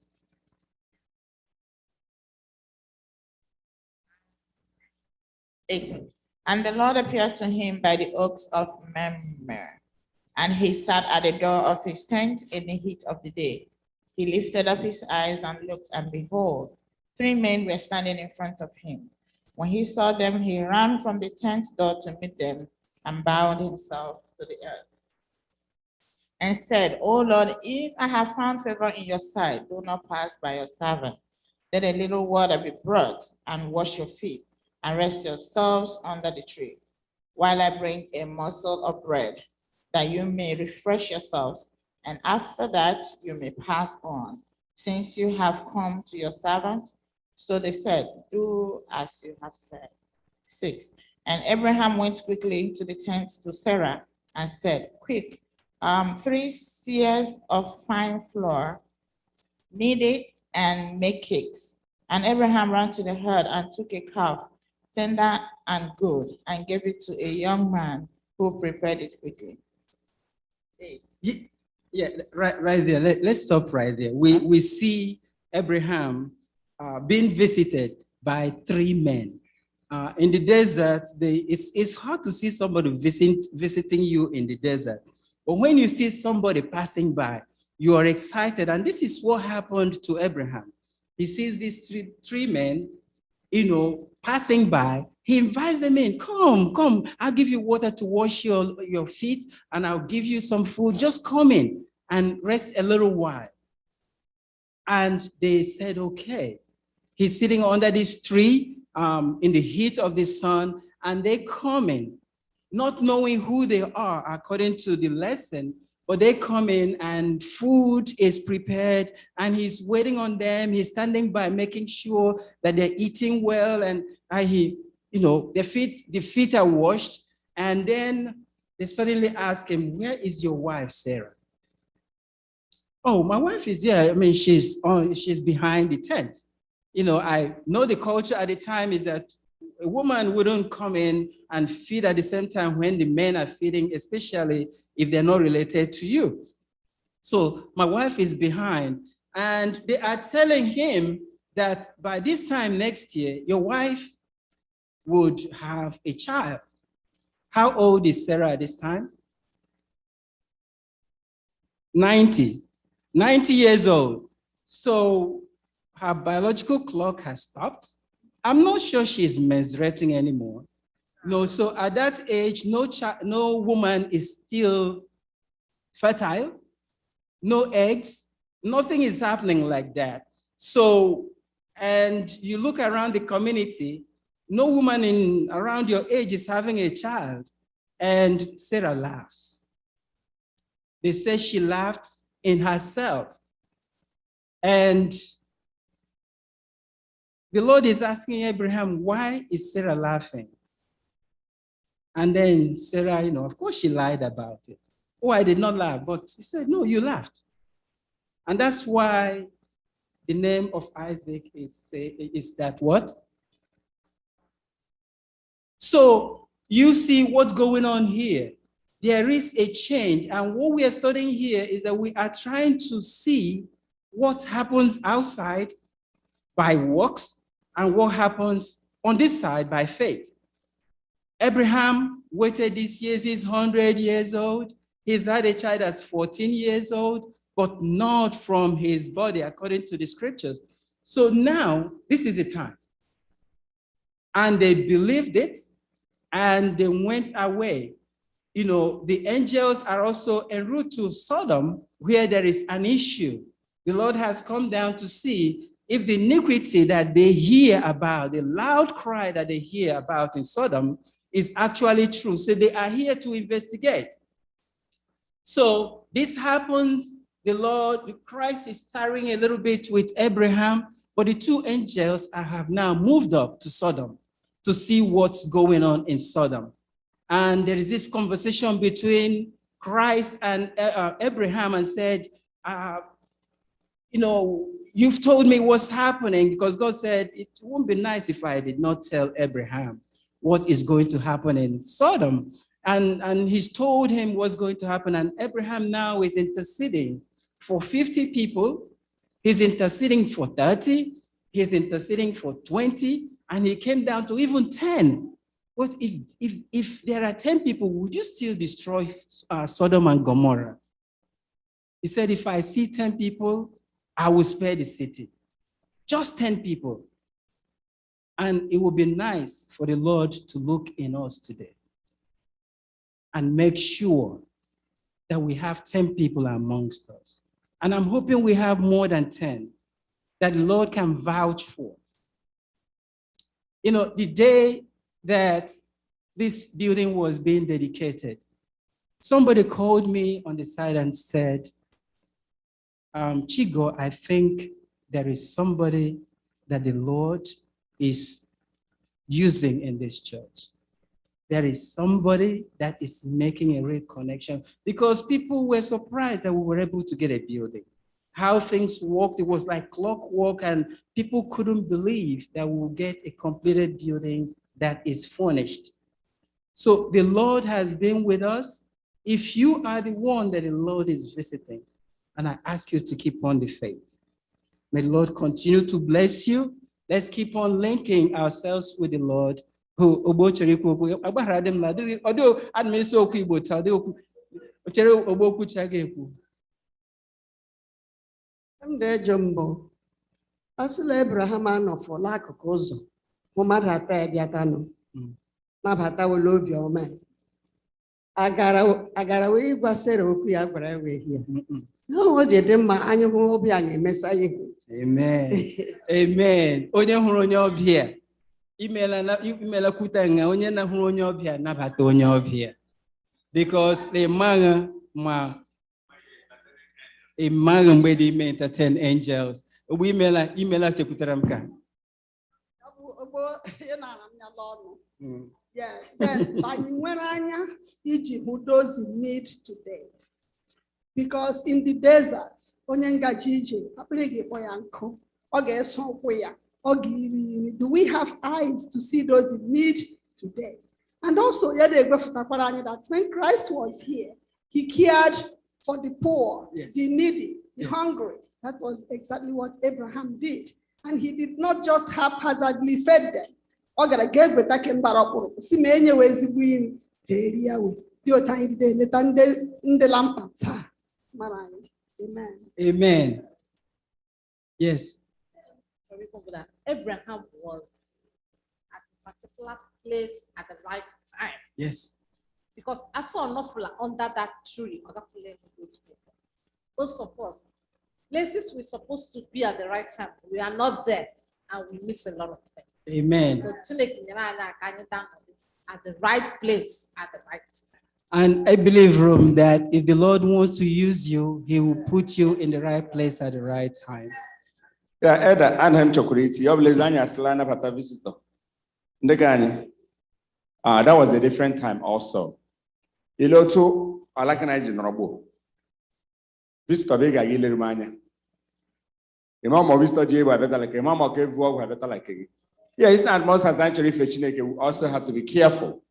And the Lord appeared to him by the oaks of Mamre, and he sat at the door of his tent in the heat of the day. He lifted up his eyes and looked, and behold, 3 men were standing in front of him. When he saw them, he ran from the tent door to meet them and bowed himself to the earth and said, O Lord, if I have found favor in your sight, do not pass by your servant. Let a little water be brought, and wash your feet, and rest yourselves under the tree, while I bring a morsel of bread, that you may refresh yourselves, and after that you may pass on, since you have come to your servant. So they said, do as you have said. 6. And Abraham went quickly into the tent to Sarah and said, quick, 3 seahs of fine flour, knead it and make cakes. And Abraham ran to the herd and took a calf, tender and good, and gave it to a young man who prepared it quickly. 8. Yeah, right there. Let's stop right there. We see Abraham being visited by 3 men. In the desert, it's hard to see somebody visiting you in the desert. But when you see somebody passing by, you are excited. And this is what happened to Abraham. He sees these three men, passing by. He invites them in. Come, I'll give you water to wash your feet, and I'll give you some food. Just come in and rest a little while. And they said, okay. He's sitting under this tree in the heat of the sun, and they come in, not knowing who they are according to the lesson, but they come in and food is prepared and he's waiting on them. He's standing by, making sure that they're eating well, and their feet are washed. And then they suddenly ask him, where is your wife, Sarah? Oh, my wife is here. I mean, she's behind the tent. I know the culture at the time is that a woman wouldn't come in and feed at the same time when the men are feeding, especially if they're not related to you. So my wife is behind, and they are telling him that by this time next year, your wife would have a child. How old is Sarah at this time? 90 years old. So her biological clock has stopped. I'm not sure she's menstruating anymore. No, so at that age, no woman is still fertile, no eggs, nothing is happening like that. So, and you look around the community, no woman around your age is having a child, and Sarah laughs. They say she laughed in herself. And the Lord is asking Abraham, why is Sarah laughing? And then Sarah, of course she lied about it. Oh, I did not laugh, but he said, no, you laughed. And that's why the name of Isaac is that what? So you see what's going on here. There is a change, and what we are studying here is that we are trying to see what happens outside by works and what happens on this side by faith. Abraham waited these years, he's 100 years old. He's had a child that's 14 years old, but not from his body, according to the scriptures. So now, this is the time. And they believed it, and they went away. The angels are also en route to Sodom, where there is an issue. The Lord has come down to see if the iniquity that they hear about, the loud cry that they hear about in Sodom, is actually true. So they are here to investigate. So this happens, Christ is tarrying a little bit with Abraham, But the two angels have now moved up to Sodom to see what's going on in Sodom. And there is this conversation between Christ and Abraham and said, you've told me what's happening, because God said, it won't be nice if I did not tell Abraham what is going to happen in Sodom. And he's told him what's going to happen. And Abraham now is interceding for 50 people. He's interceding for 30. He's interceding for 20. And he came down to even 10. But if there are 10 people, would you still destroy Sodom and Gomorrah? He said, if I see 10 people, I will spare the city. Just 10 people. And it would be nice for the Lord to look in us today and make sure that we have 10 people amongst us. And I'm hoping we have more than 10 that the Lord can vouch for. The day that this building was being dedicated, somebody called me on the side and said, Chigo, I think there is somebody that the Lord is using in this church. There is somebody that is making a real connection, because people were surprised that we were able to get a building. How things worked, it was like clockwork, and people couldn't believe that we will get a completed building that is furnished. So the Lord has been with us. If you are the one that the Lord is visiting, and I ask you to keep on the faith. May the Lord continue to bless you. Let's keep on linking ourselves with the Lord. Jumbo. Asịla Abraham anọfọla akụkụ ụzọ bụ mmadụ atọ bịatanụ nabatawala obi ọma agara wee gwa Sera okwu ya gwara wee hie o ji dị mma anyị hụ obi anyị emesa ihu. Amen. Amen. Onye hụrụ onye ọbịa imela kwuta nga onye na hụrụ onye ọbịa nabata onye ọbịa, because the man mgbe dị ime entertain angels. Ogbu imela chekwutara m ka. Yeah, then anyị nwere anya iji hụ those in need today. Because in the desert, onye ngaji ije akpịrị ga-ekpọ ya nkụ, ọ ga-eso ụkwụ ya, ọ ga-iri iri. Do we have eyes to see those in need today? And also, that when Christ was here, he cared for the poor, yes, the needy, the yes, hungry. That was exactly what Abraham did. And he did not just haphazardly fed them. Amen. Amen. Yes. Abraham was at a particular place at the right time. Yes. Because I saw enough under that tree, other places those people. Most of us, places we're supposed to be at the right time, we are not there, and we miss a lot of things. Amen. So at the right place at the right time. And I believe, Rome, that if the Lord wants to use you, he will put you in the right place at the right time. Yeah, Eda, Anhem Chokuriti, Yoblezania Slana Pata visitor. Ndegani. That was a different time also. Iloto, Alakana Generabo. Visitor Vega Yilermania. Imam of Visitor J. Better like a mama gave work better like a. Yeah, it's not most actually fetching. We also have to be careful.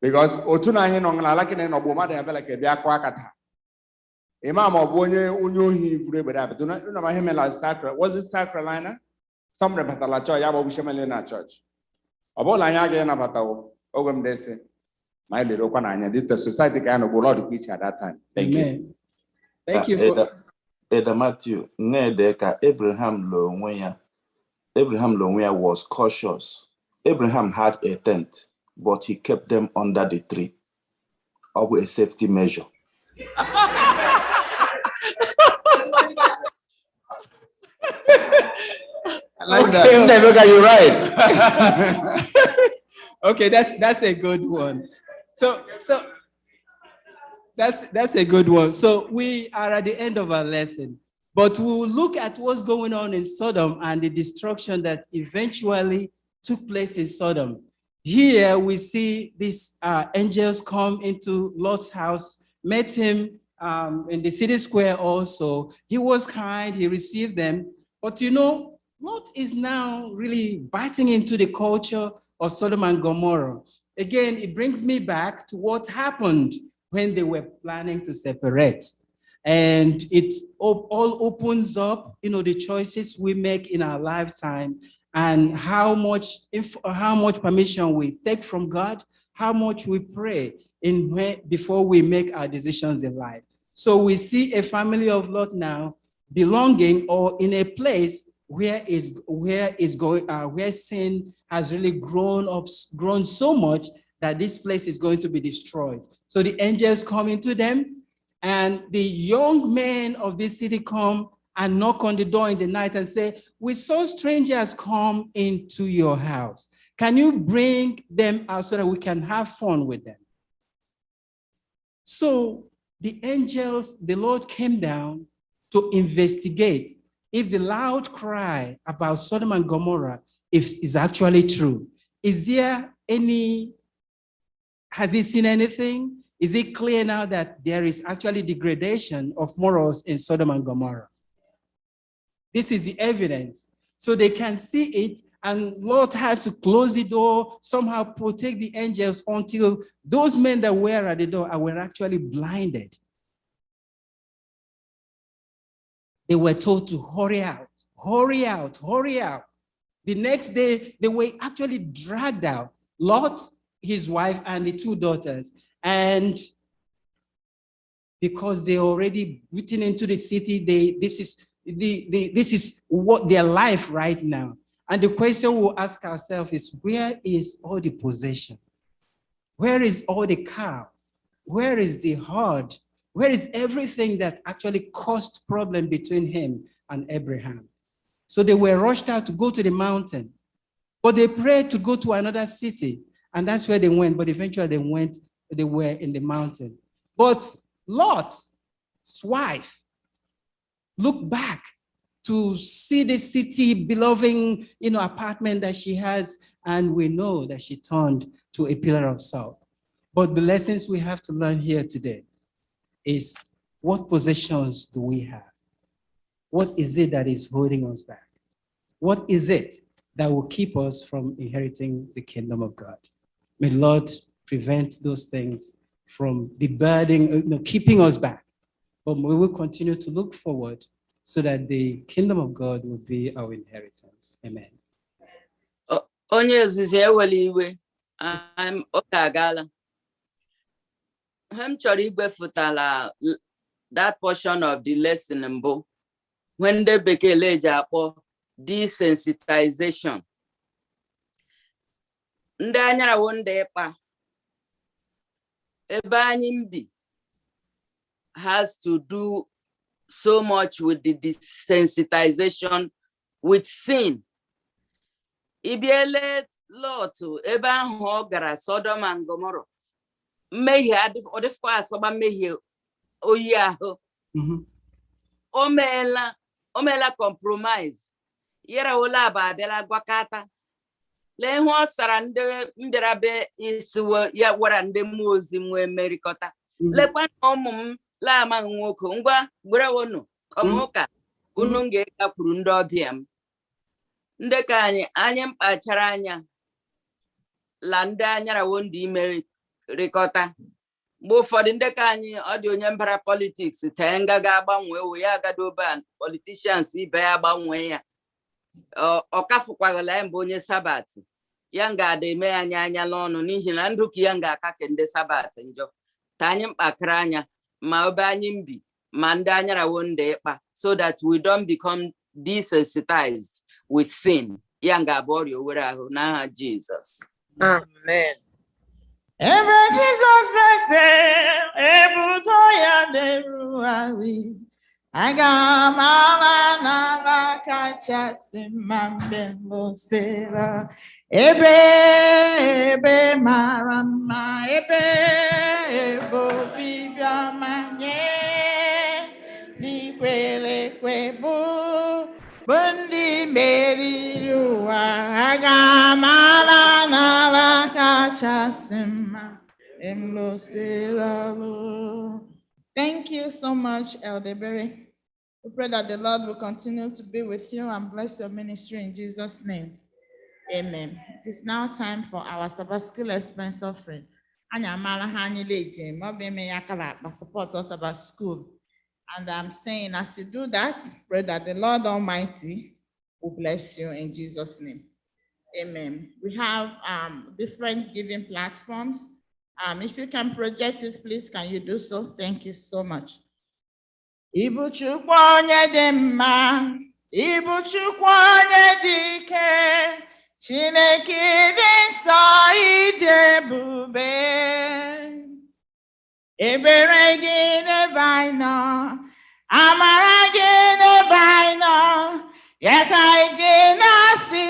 Because Otunani on Alakan and Obama, they have like a Biaquakata. Imam of Unyo but do not know him like Sacra. Was it South Carolina? Some Repatalacho, Yabo Bishamalina Church. About Lanyaga and Abatao, Ogam Desi, my little Pananya, did the society kind of lot of preach at that time. Thank you. Thank you for Eda Matthew, Nedeka, Abraham Longwea was cautious. Abraham had a tent, but he kept them under the tree. Of a safety measure. I like that. Never got you right. Okay, that's a good one. So that's a good one. So we are at the end of our lesson. But we'll look at what's going on in Sodom and the destruction that eventually took place in Sodom. Here we see these angels come into Lot's house, met him in the city square also. He was kind, he received them. But you know, Lot is now really biting into the culture of Sodom and Gomorrah. Again, it brings me back to what happened when they were planning to separate. And it all opens up, you know, the choices we make in our lifetime and how much permission we take from God, how much we pray before we make our decisions in life. So we see a family of Lot now belonging or in a place where sin has really grown so much that this place is going to be destroyed. So the angels come into them, and the young men of this city come and knock on the door in the night and say, "We saw strangers come into your house. Can you bring them out so that we can have fun with them?" So the angels, the Lord came down to investigate if the loud cry about Sodom and Gomorrah is actually true. Has he seen anything? Is it clear now that there is actually degradation of morals in Sodom and Gomorrah? This is the evidence. So they can see it, and Lot has to close the door, somehow protect the angels until those men that were at the door were actually blinded. They were told to hurry out, hurry out, hurry out. The next day, they were actually dragged out. Lot, his wife, and the two daughters. And because they already written into the city, this is what their life right now. And the question we'll ask ourselves is, where is all the possession? Where is all the cow? Where is the herd? Where is everything that actually caused problem between him and Abraham? So they were rushed out to go to the mountain, but they prayed to go to another city, and that's where they went. But eventually they were in the mountain. But Lot's wife looked back to see the city, beloved, apartment that she has, and we know that she turned to a pillar of salt. But the lessons we have to learn here today is, what possessions do we have? What is it that is holding us back? What is it that will keep us from inheriting the kingdom of God? May the Lord prevent those things from the burden, keeping us back. But we will continue to look forward so that the kingdom of God will be our inheritance. Amen. Onye ozizi ewele iwe, I'm Okagala. I'm chọrọ igwefutala that portion of the lesson mbụ, when the bekele ji akpọ desensitization. Ndị anyara wo ndị ịkpa ebe anyị mbi has to do so much with the desensitization with sin. Ibiele Lot ebe ahụ ọ gara Sodom and Gomorrah. Mmehie ọdịfọ asọba mmehie oyi ahụ. O meela compromise. Yere ola abadela gwakata. Lee hụ ọ sara ndị mbịarabe isiwo ya wara ndị mmụọ ozi nwe merikọta. Lekwa na ụmụ m laa amaghị nwoke ngwa gbere wonu kọmụka unu ga-egakwuru ndị ọbịa m. Ndị ka anyị mkpachara anya la ndị anyara wo ndị imerikọta. Mgbe ụfọdụ ndị ka anyị ọ dị onye mbara politiks tee ngaga agbanwe we ya agadobe politicians ibe ya agbanwe ya. Ọ kafụkwagala ya mbụ onye sabat ya ga-ada eme anya n'ọnụ n'ihi na ndụ ka ya ga-aka ke ndị sabat njọ. Ta anyị mkpakara anya ma obe anyị mbi ma ndị anyara wo ndị ịkpa, so that we don't become desensitized with sin. Ya ga-abụ ọrịa owere ahụ n'aha Jizọs. Amen. Ebe Jesus blessed, ebudo ya neruari. Aga mama na kachasị mma mbembosera. Ebe mara mma, ebe bibia manye. Nikwele ekwebu bundi meriri ụwa aga mara n'ala kachasị mma emlosiri ọlụ. Thank you so much, Elder Berry. We pray that the Lord will continue to be with you and bless your ministry in Jesus' name. Amen. It is now time for our sabbatical expense offering. Anya mara ha anyị leje ma ọ bụ eme ya akara akpa support us about school. And I'm saying as you do that, pray that the Lord Almighty will bless you in Jesus' name. Amen. We have different giving platforms. If you can project it, please, can you do so? Thank you so much. Ibu Chukwu onye dị mma, Ibu Chukwu onye dị ike, Chineke dị nsọ ịdị ebube. Ebere gị n'ebe anyị nọ, amara gị n'ebe anyị nọ, ya ka anyị ji na-asị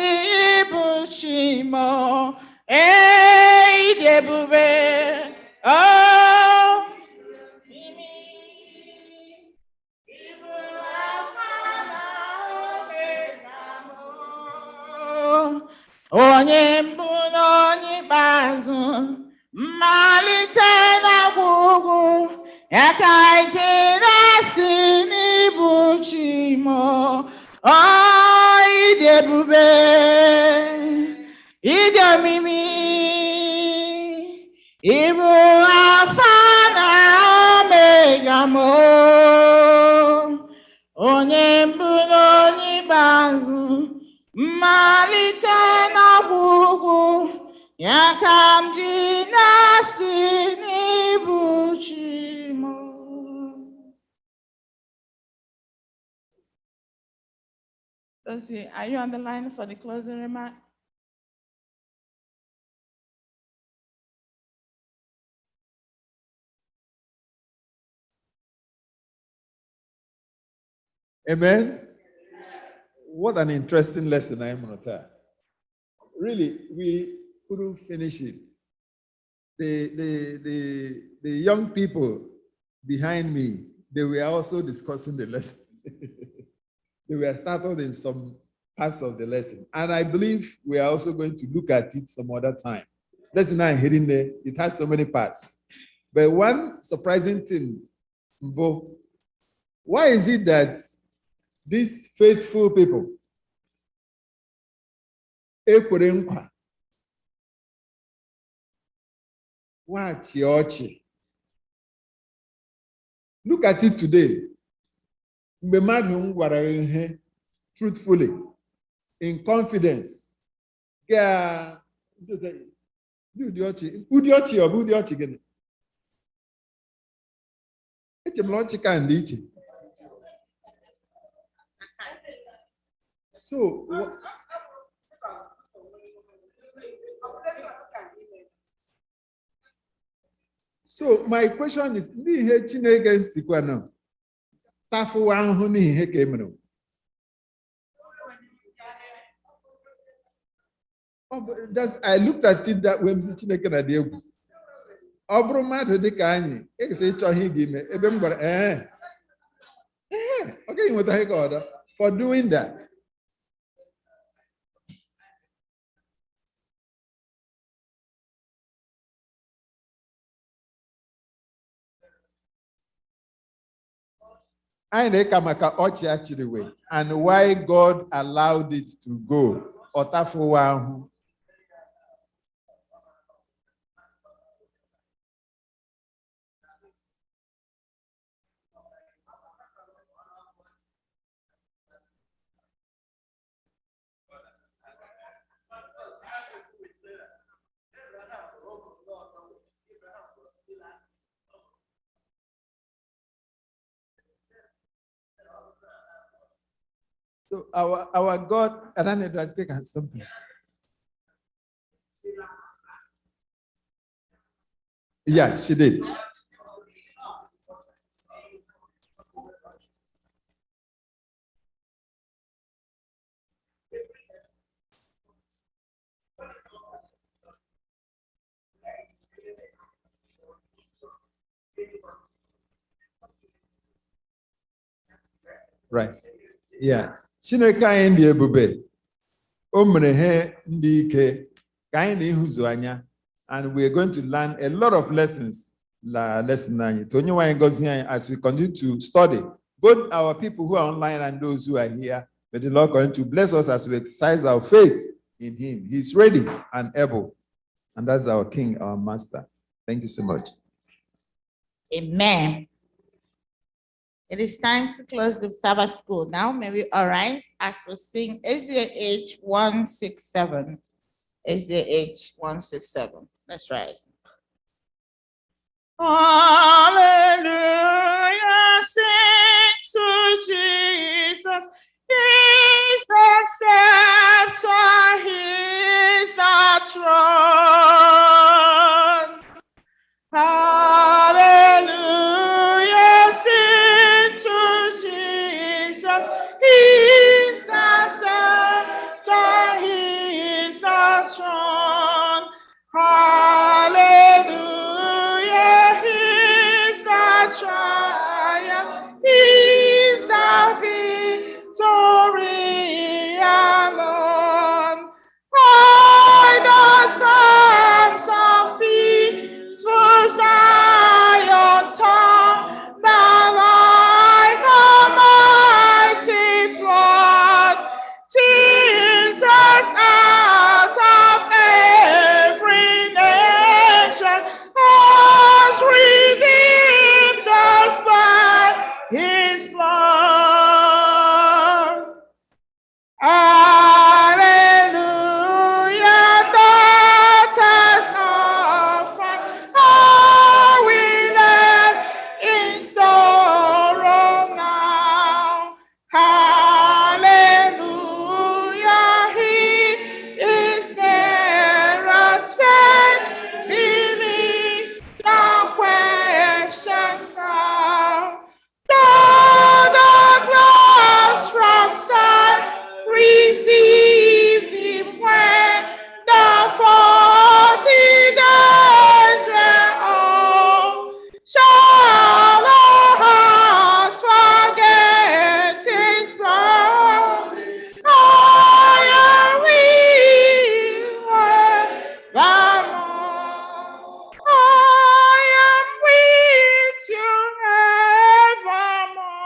Ibu Chimo, ịdị ebube. Oh, onye mbụ na onye ikpeazụ, mmalite na ọgwụgwụ, ya ka anyị ji na-asị n'Ibu Chimo, ịdị ebube, ịdị omimi, ịbụ Alfa na Omega mo, onye mbụ na onye ikpeazụ, mmalite na ọgwụgwụ, ya ka m ji na-asị n'Ibu Chimo. Let's see, are you on the line for the closing remark? Amen. What an interesting lesson, I'm going to tell. Really, we couldn't finish it. The young people behind me, they were also discussing the lesson. They were startled in some parts of the lesson. And I believe we are also going to look at it some other time. Lesson 9 hidden there, it has so many parts. But one surprising thing, Mbo, why is it that these faithful people, ekwere nkwa, wachi ọchị? Look at it today. Mgbe mmadụ gwara ihe truthfully, in confidence, ga ụdị ọchị ọ bụ ụdị ọchị gịnị? Eche m na ọchị ka ndị iche. So my question is, n'ihe Chineke sikwa na tafuwa ahụhụ n'ihe ka emere. I looked at it that way, Mr. Chineke na dị egwu. Ọ bụrụ mmadụ dị ka anyị, esi ịchọ ihe gị ime, ebe m gwara, ọ gaghị nweta ihe ka ọdọ for doing that. Anyị na-eka maka ọchị achịrị wee and why God allowed it to go. Ọtafuwa ahụ. So our God, I don't know if I take something. Yeah, she did. Right. Yeah. Chineke anyị dị ebube. O mere ihe ndị ike ka anyị na-ehụzụ anya, and we are going to learn a lot of lessons. Lesson anyị. Onye nwe anyị gọzie anyị as we continue to study. Both our people who are online and those who are here, may the Lord continue to bless us as we exercise our faith in Him. He's ready and able, and that's our King, our Master. Thank you so much. Amen. It is time to close the Sabbath school. Now may we arise as we sing SDA 167. SDA 167. Let's rise. Hallelujah, sing to Jesus. He's the scepter, he's the throne. Hallelujah, sing to Jesus. He's the scepter, he's the throne. Hallelujah, he's the triumph, he's the victory alone. By the songs of peaceful Zion tongue, the light of mighty flood, Jesus out of every nation has redeemed us by his blood. Hallelujah, that has offered all we live in sorrow now. Hallelujah, he is there as faith believes, no questions now. Though the clouds from sight receive him when the 40 days were all. Shall our hearts forget his promise? I am with evermore. I am with you evermore.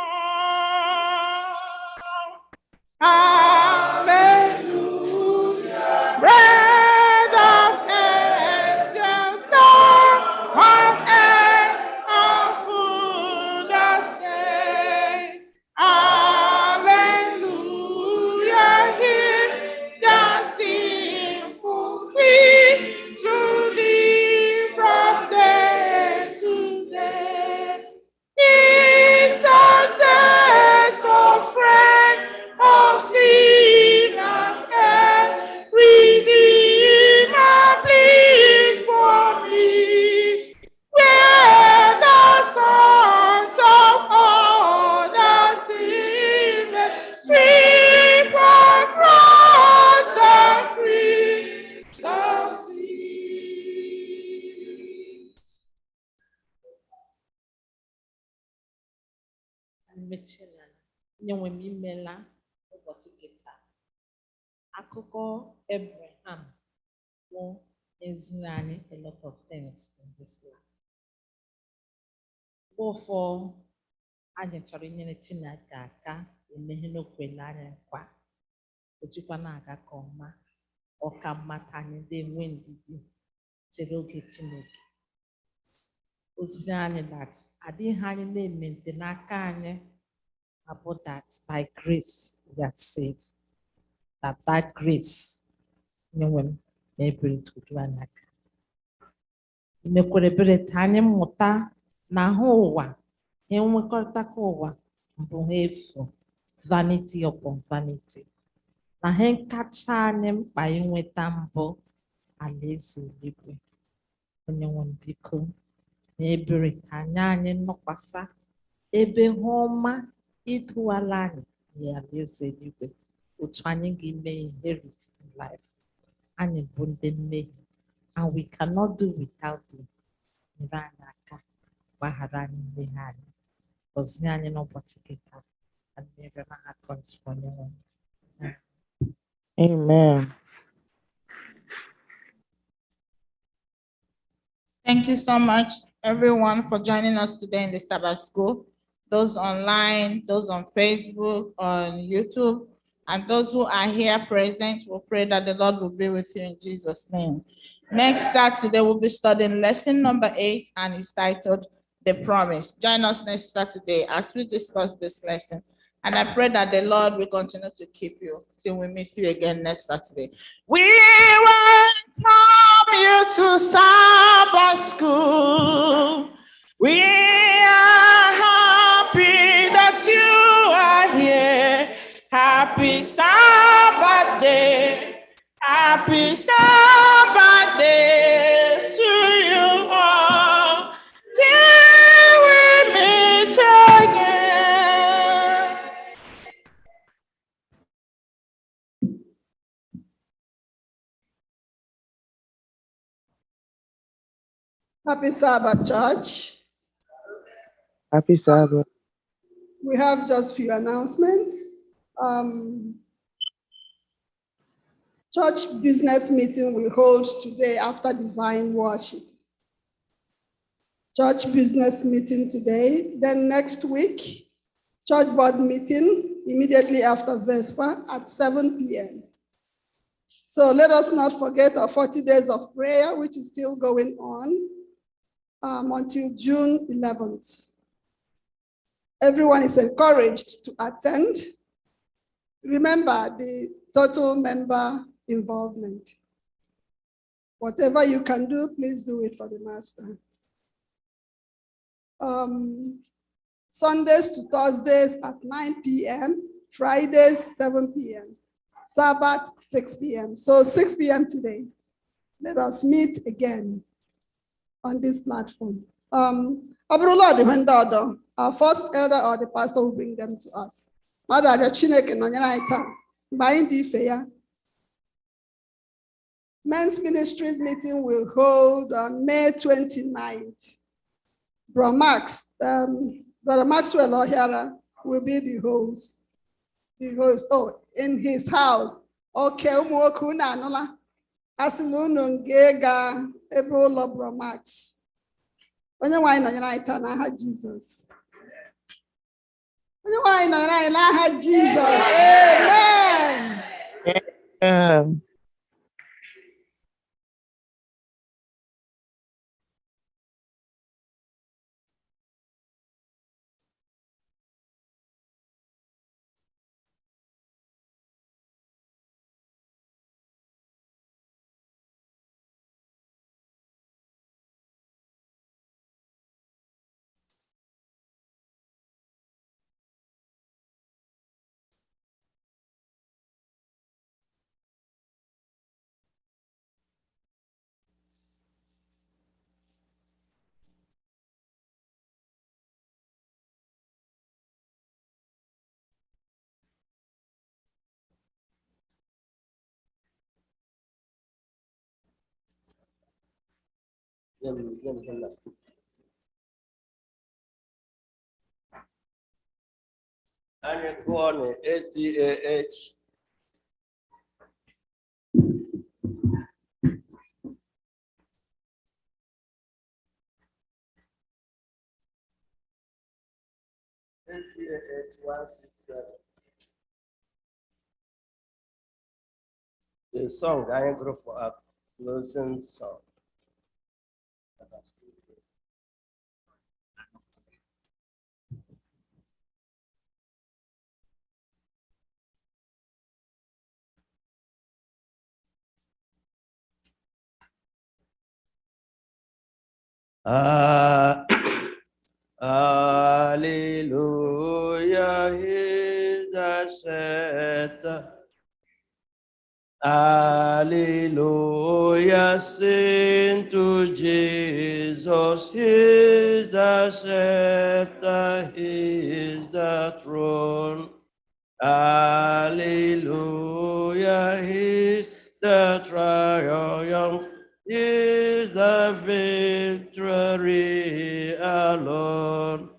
Hallelujah. Bread of angels, Lord of air, of food of stay. Hallelujah. Hear the sinful plea to thee from day to day. Intercessor, friend of sinners, and Redeemer, plead for me. Where the sons of all the sinners sleep across the crystal sea. mechila nyenwe m imela ụbọchị nke taa. Akụkọ Abraham bụ eziri anyị a lot of things in this life. Mgbe ụfọdụ anyị chọrọ inyere Chineke aka emeghe n'okwele anyị nkwa, o jikwa na-aga ka ọma. Ọ ka mma ka anyị dị enwe ndidi chere oge Chineke. O ziri anyị that adịghị anyị na-emente n'aka anyị, about that by grace we are saved. That grace nyenwe m na-ebere tuju anyị aka. Imekwere ebere ka anyị mmụta na ahụ ụwa, enwekọrịta ka ụwa mbụ ha efu, vanity upon vanity, na ha nkacha anyị mkpa inweta mbụ alaeze eluigwe. Onyenwe m biko na-ebere ka anyị nọkwasa ebe ha ọma iduwala anyị na alaeze eluigwe, otu anyị ga-eme inherit in life. Anyị bụ ndị mmehie, and we cannot do without you. Nyere anyị aka, gbaghara anyị mmehie anyị, gọzie anyị n'ụbọchị nke taa. and never had corresponding. Amen. Thank you so much, everyone, for joining us today in the Sabbath School. Those online, those on Facebook, on YouTube, and those who are here present, we pray that the Lord will be with you in Jesus' name. Next Saturday, we'll be studying lesson number 8, and it's titled The Promise. Join us next Saturday as we discuss this lesson. And I pray that the Lord will continue to keep you till we meet you again next Saturday. We welcome you to Sabbath School. We are happy that you are here. Happy Sabbath day. Happy Sabbath day to you all. Till we meet again. Happy Sabbath, church. Happy Sabbath. We have just few announcements. Church business meeting will hold today after divine worship. Church business meeting today. Then next week, church board meeting immediately after Vesper at 7 p.m. So let us not forget our 40 days of prayer, which is still going on until June 11th. Everyone is encouraged to attend. Remember the total member involvement. Whatever you can do, please do it for the Master. Sundays to Thursdays at 9 p.m., Fridays 7 p.m., Sabbath 6 p.m. So 6 p.m. today. Let us meet again on this platform. Our first elder or the pastor will bring them to us. Men's ministries meeting will hold on May 29th. Brother Maxwell O'Hara will be the host. In his house. Okay, Umuokuna Asilunu Ngega Ebola Brother Max. Onye wine no nyana na Jesus. Onye wine no na Jesus. Amen. And go on SDA. SDA 167. The song I go for a closing song. Hallelujah, he's the scepter. Hallelujah, sing to Jesus, he's the scepter, he is the throne. Hallelujah, he's the triumph, is the victory alone.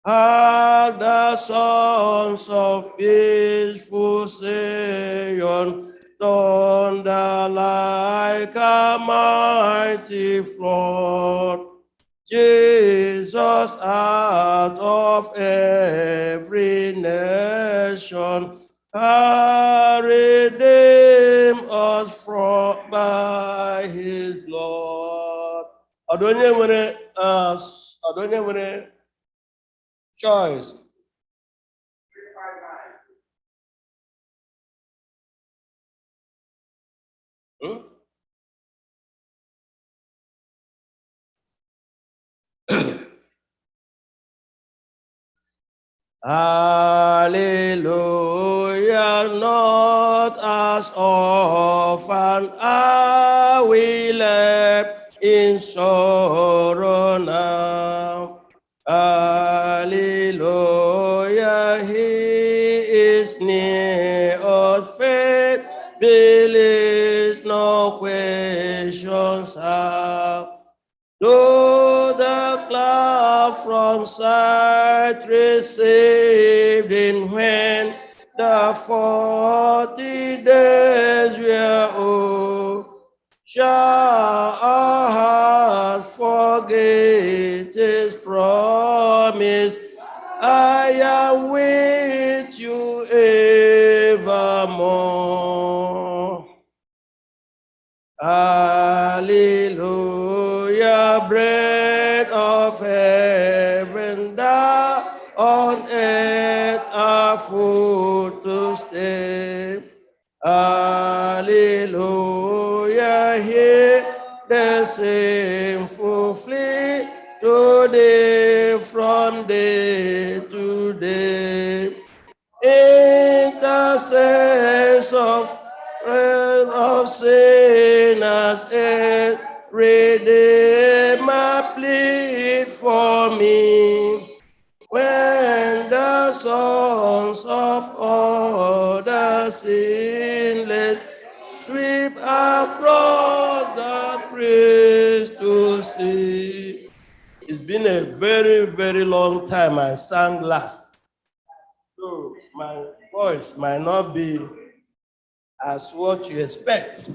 are the sons of peaceful Zion, thunder like a mighty flood. Jesus out of every nation, redeem us from by his blood. Adonye nwere choice. Hallelujah, not as often are we left in sorrow now. Hallelujah, he is near us, faith believes, no questions have. Though the cloud from sight received in when the 40 days were o'er, shall our heart forget his promise? I am with you evermore. Hallelujah, bread of heaven, thou on earth our food to stay. Hallelujah, hear the sinful flee today from day to day. Intercessors of sinners, Redeemer, plead for me. When the sons of all the sinless sweep across the crystal sea. It's been a very, very long time I sang last. So my voice might not be as what you expect.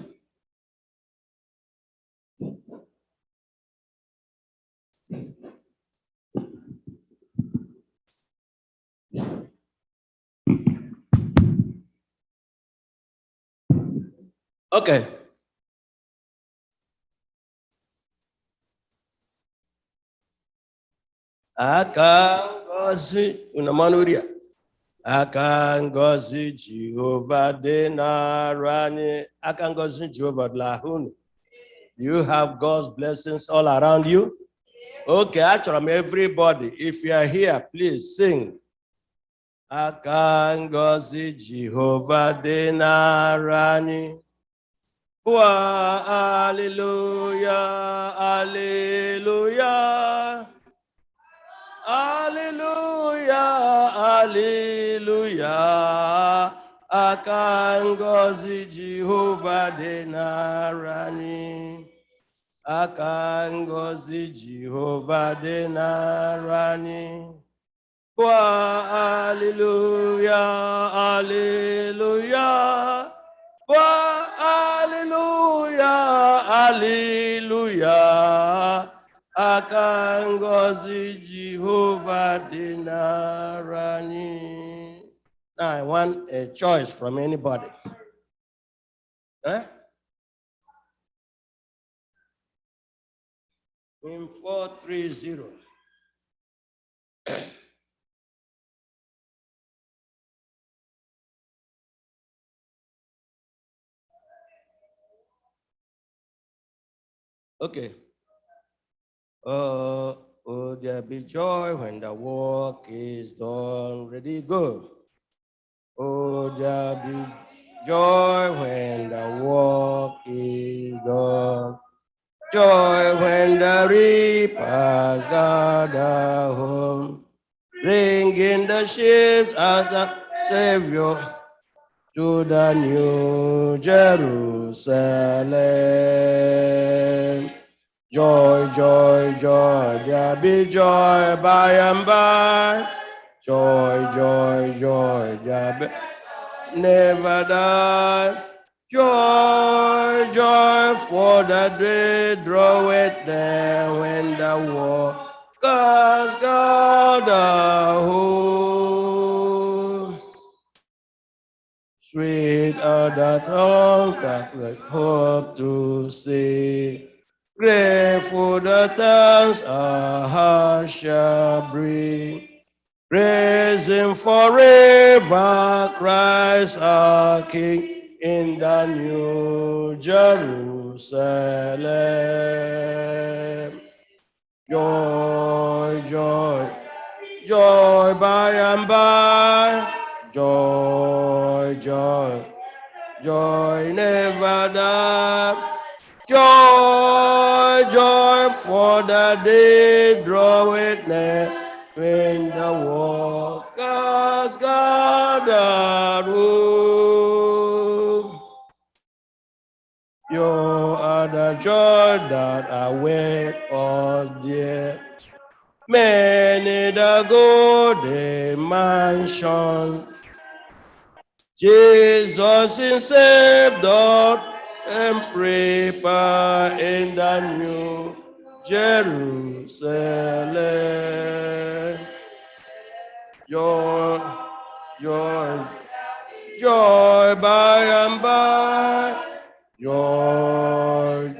Okay. Aka ngozi unamanuria. Aka ngozi Jehovah dị n'arụ anyị. Aka ngozi Jehovah dị n'ahụ unu. Do you have God's blessings all around you? Okay, achọrọ m everybody. If you are here, please sing. Aka ngozi Jehovah dị n'arụ anyị. Hallelujah, hallelujah. Hallelujah, hallelujah. Aka ngozi Jehovah dị n'arụ anyị. Aka ngozi Jehovah dị n'arụ anyị. Hallelujah, hallelujah. Hallelujah, hallelujah. Aka ngozi Jehovah dị n'arụ anyị. Now I want a choice from anybody. In 430. Okay. Oh, there be joy when the work is done. Ready, go. Oh, there be joy when the work is done. Joy when the reapers gather home. Bringing the sheep as the Savior to the new Jerusalem. Joy, joy, joy, there there be joy by and by. Joy, joy, joy, never die. Joy, joy, for the day draweth near when the war goes God home. Sweet are the tongue that we hope to see. Grateful the tongues our heart shall bring. Praise him forever, Christ our King, in the new Jerusalem. Joy, joy, joy by and by. Joy, joy, joy never die. Joy, joy, for the day draweth near when the workers gather room. You are the joy that await us dear. Many the golden mansions Jesus is saved us and prepare in the new Jerusalem. Joy, joy, joy by and by. Joy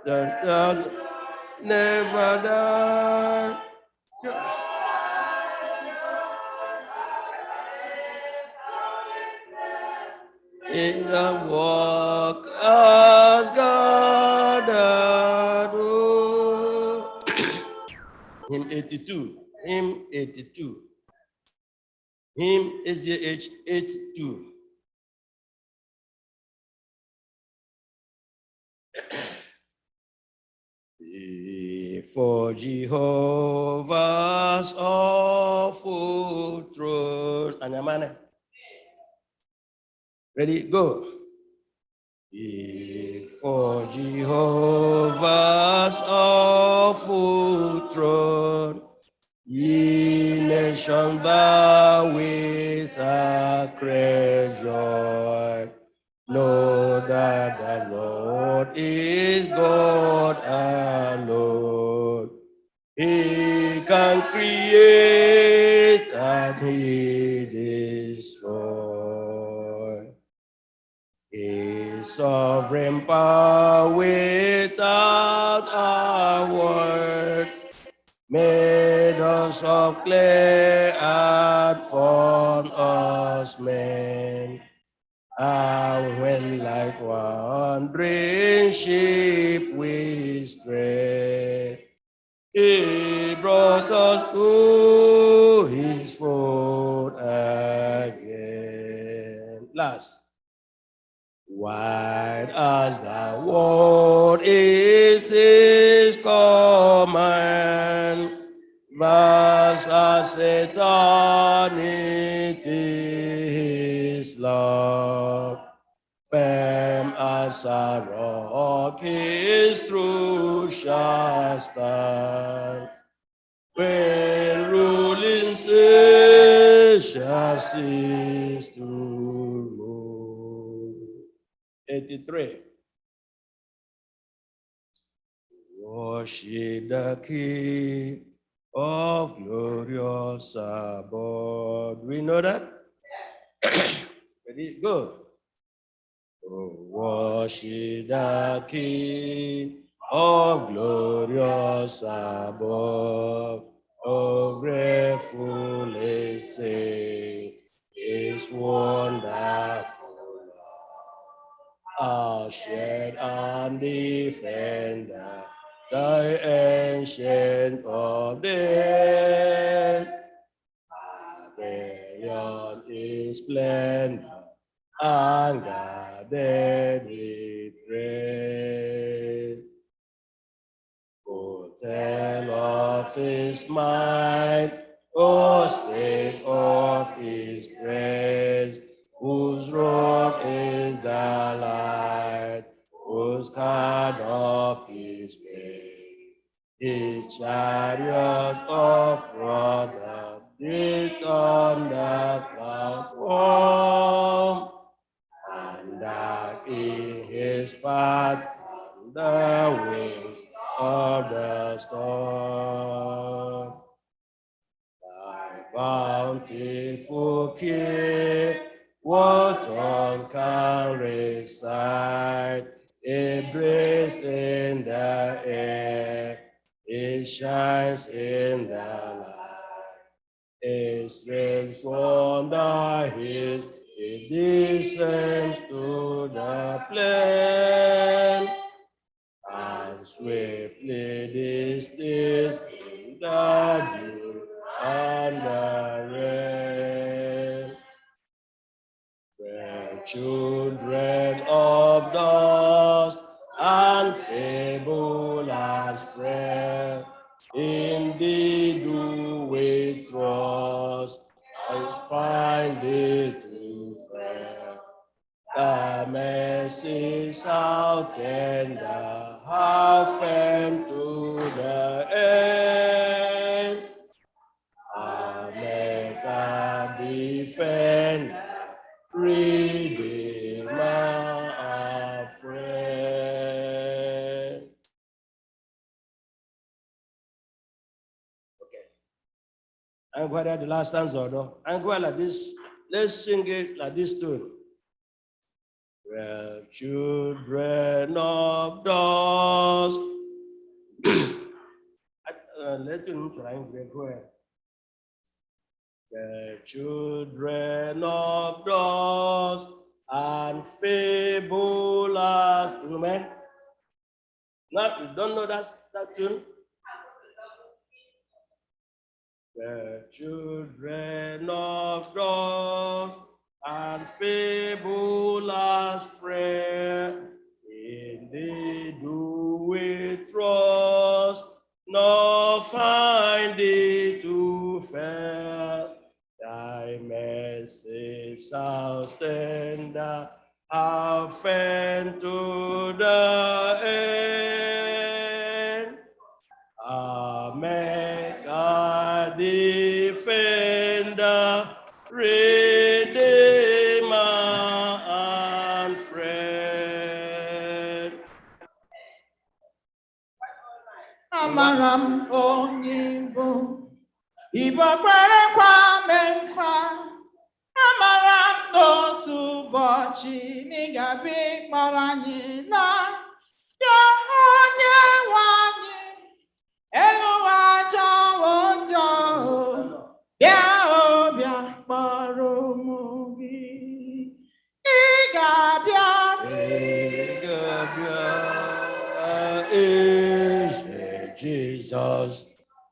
that shall never die. In the walk as God. Hymn 82. Hymn 82. Hymn SDA 82. For Jehovah's awful throne. Anyamane. Ready? Go. For Jehovah's awful throne, ye nations bow with a great joy. Know that the Lord is God alone. He can create and he destroy. His sovereign power without a word made us of clay and formed us men. And when like wandering sheep we stray, he brought us to his fold again. Last. Wide as the world is his command, vast as eternity his love, firm as a rock his truth shall stand. When ruling saints shall cease to rule. 83. Worship the King of glorious abode. We know that? Ready? Go. Oh, worship the King of glorious above. Oh, gratefully sing his wonderful our shed and defender, the ancient of days. Beyond his splendor and gathered with praise. Oh, tell of his might, oh, sing of his praise, whose robe is the light, whose card of his faith His chariot of rubber did on the platform, and dark in his path on the wings of the storm. Thy bountiful care, what all can recite, a breeze in the air, it shines in the light. It streams from the hills, it descends to the plain, and swiftly distills in the dew and the rain. Fair children of dust and fabulous frail, indeed do we trust and find it to fair. The mercies how tender, how firm to the end. Amen. God defend, Redeemer, our friend. Okay. I'm glad at the last stanza, though. I'm glad like this. Let's sing it like this tune. Well, children of dust. Let you try and go ahead. The children of dust and fabulous. You know, man? Not, you don't know that tune? The children of dust and fabulous frail, indeed do we trust, nor find it too fair. Thy mercies how tender, how fair to the end. Amen. God defender, redeemer, and friend. Amaram onyibo, Igbo kwere kwame nkwa. Amaram n'otu ụbọchị n'ịgabi kpọrọ anyị laa. Ya onye nwe anyị, elu ụwa jọwọ njọ, bịa o bịa kpọrọ ụmụ gị. Ị ga-abịa. Jesus,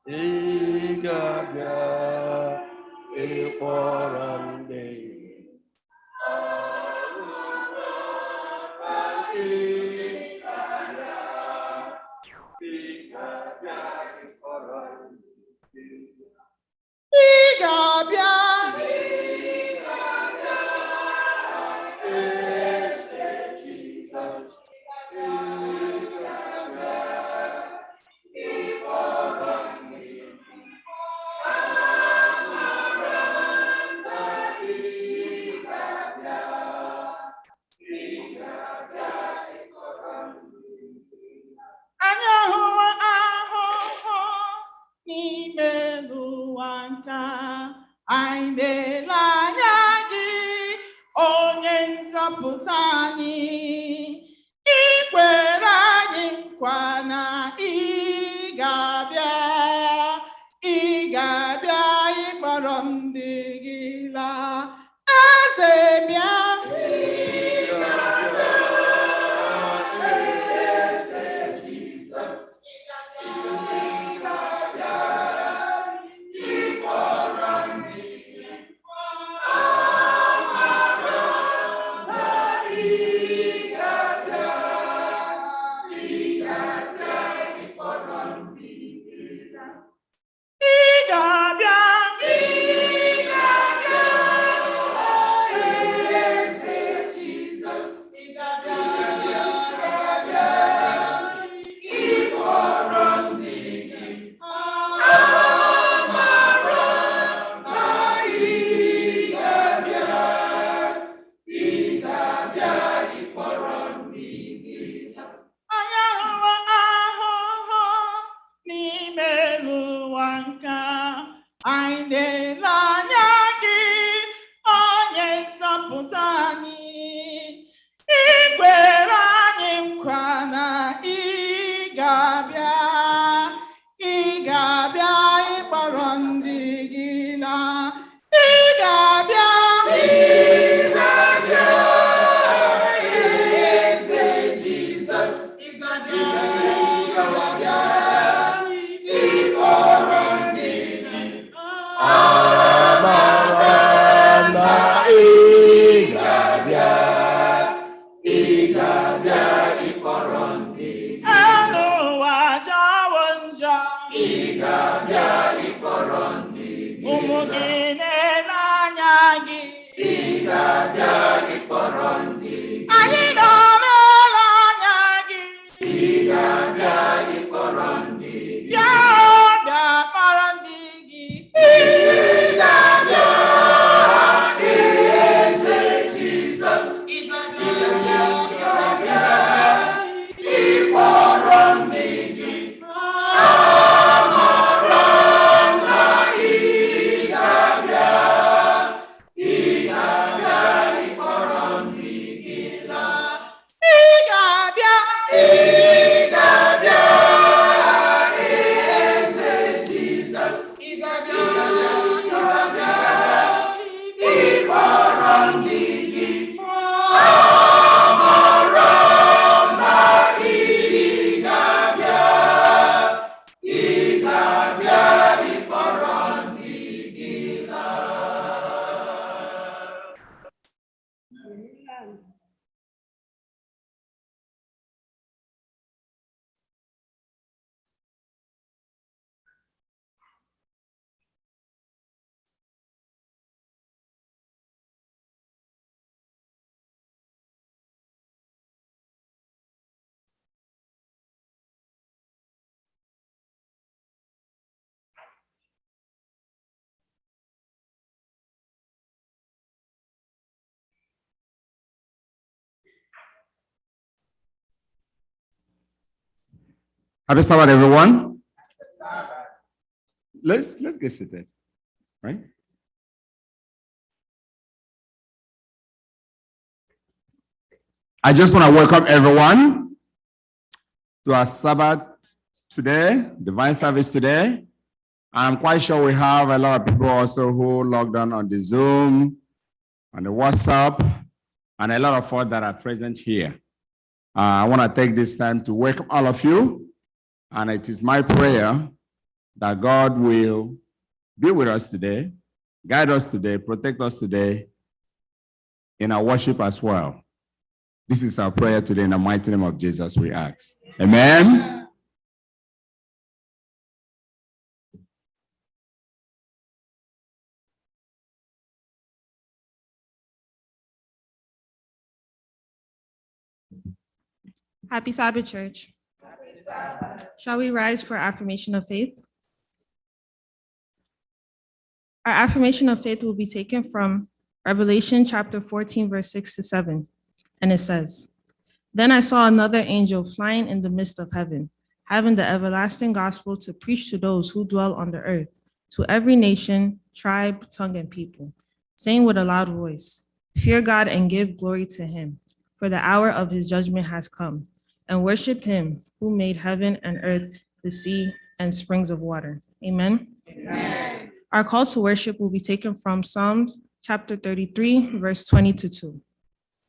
Igabia, Iporande, Igabia. Anyị hụrụ ahụhụ n'ime n'ụwa nka, anyị na-ele anya gị, onye nzọpụta anyị. I kwere anyị nkwa na ị ga-abịa ịkpọrọ ndị gị laa. Eze bịa. Igabia, Igabia, Ibarondina, Igabia, Igabia, Jesus, Igabia, Igabia, Ibarondina, Amaranda, Igabia, Igabia, Ibarondina, Anu wajawanja, Igabia, Ibarondina, Umugine nanyagi, Igabia, Ibarondina, Ayidome nanyagi, Igabia, Ibarondina, Yabia, Barondigi, Igabia, Jesus, Igabia, Ibarondigi, Amaranda, Igabia, Igabia, Ibarondigi, Igabia, Igabia, Jesus, Igabia, Igabia, Ibarondigi, Amaranda, Igabia, Igabia, Ibarondigi. Happy Sabbath, everyone. Let's get seated, right? I just want to welcome everyone to our Sabbath today, divine service today. I'm quite sure we have a lot of people also who logged on the Zoom, on the WhatsApp, and a lot of us that are present here. I want to take this time to welcome all of you. And it is my prayer that God will be with us today, guide us today, protect us today in our worship as well. This is our prayer today in the mighty name of Jesus we ask. Amen. Happy Sabbath, church. Shall we rise for affirmation of faith? Our affirmation of faith will be taken from Revelation chapter 14, verse 6-7. And it says, "Then I saw another angel flying in the midst of heaven, having the everlasting gospel to preach to those who dwell on the earth, to every nation, tribe, tongue, and people, saying with a loud voice, 'Fear God and give glory to him, for the hour of his judgment has come, and worship him who made heaven and earth, the sea, and springs of water.'" Amen. Amen. Our call to worship will be taken from Psalms chapter 33, verse 20-2.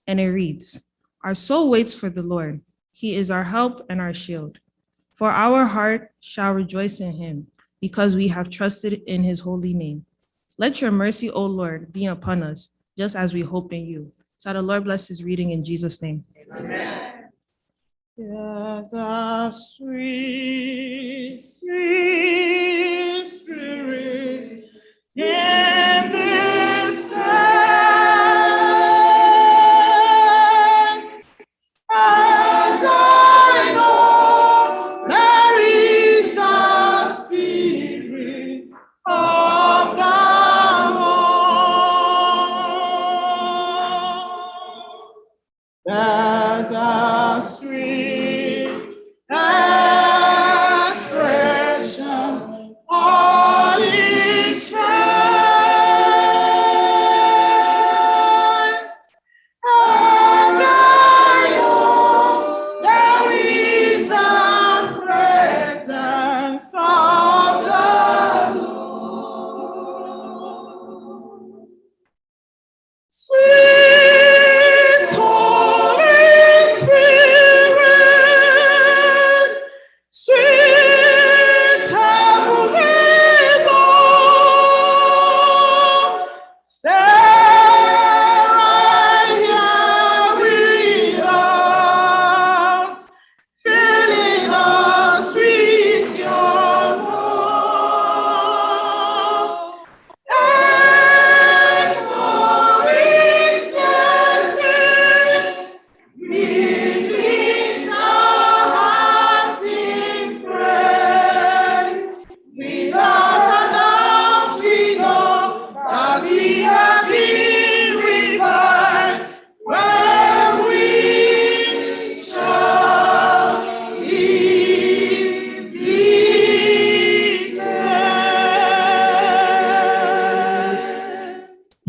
And it reads, "Our soul waits for the Lord. He is our help and our shield. For our heart shall rejoice in him, because we have trusted in his holy name. Let your mercy, O Lord, be upon us, just as we hope in you." Shall the Lord bless his reading in Jesus' name. Amen. There's a sweet, sweet spirit in this place, and I know there is the spirit of the Lord. There's a sweet expression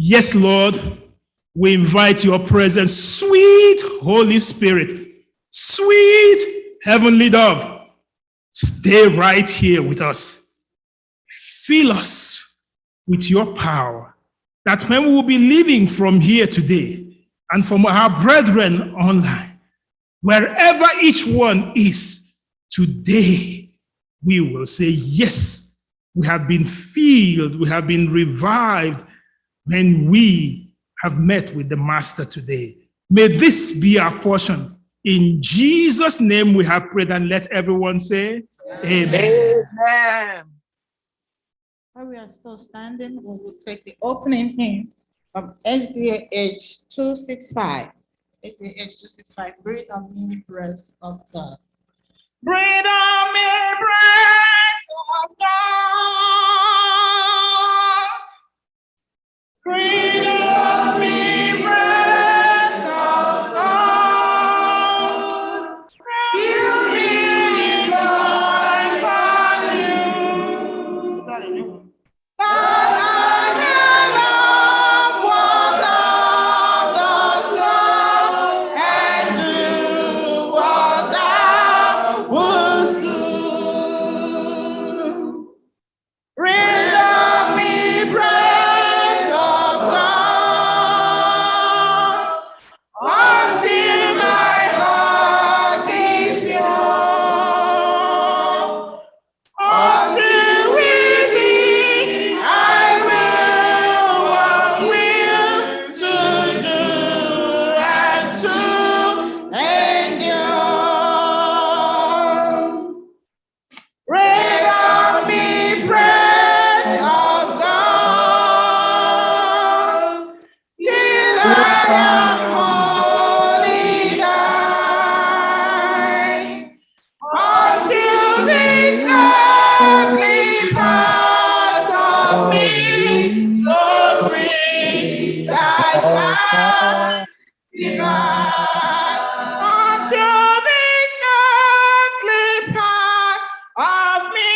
Yes, Lord, we invite your presence, sweet Holy Spirit, sweet heavenly dove, stay right here with us. Fill us with your power, that when we will be leaving from here today and from our brethren online, wherever each one is, today we will say, yes, we have been filled, we have been revived when we have met with the Master today. May this be our portion. In Jesus' name we have prayed, and let everyone say, amen. Amen. While we are still standing, we will take the opening hymn from SDA 265. SDA 265, breathe on me, breath of God. Breathe on me, breath of God. Breathe on me, breath of God. Fill me with life anew. That I may love what thou dost and do what thou wouldst do. Breathe on me, breath of God, until my heart is pure. Until with thee I will to do and to endure. Breathe on me, breath of God, till I am wholly thine. Until this earthly part of me goes free, thy fire divine. Until this earthly part of me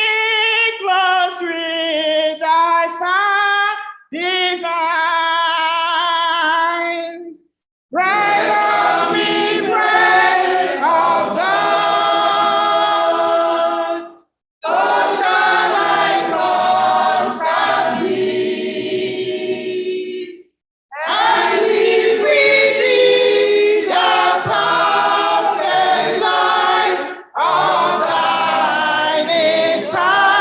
glows with thy fire divine. Breath on me, breath of God, so shall I constantly and live with thee the perfect life of thine eternity.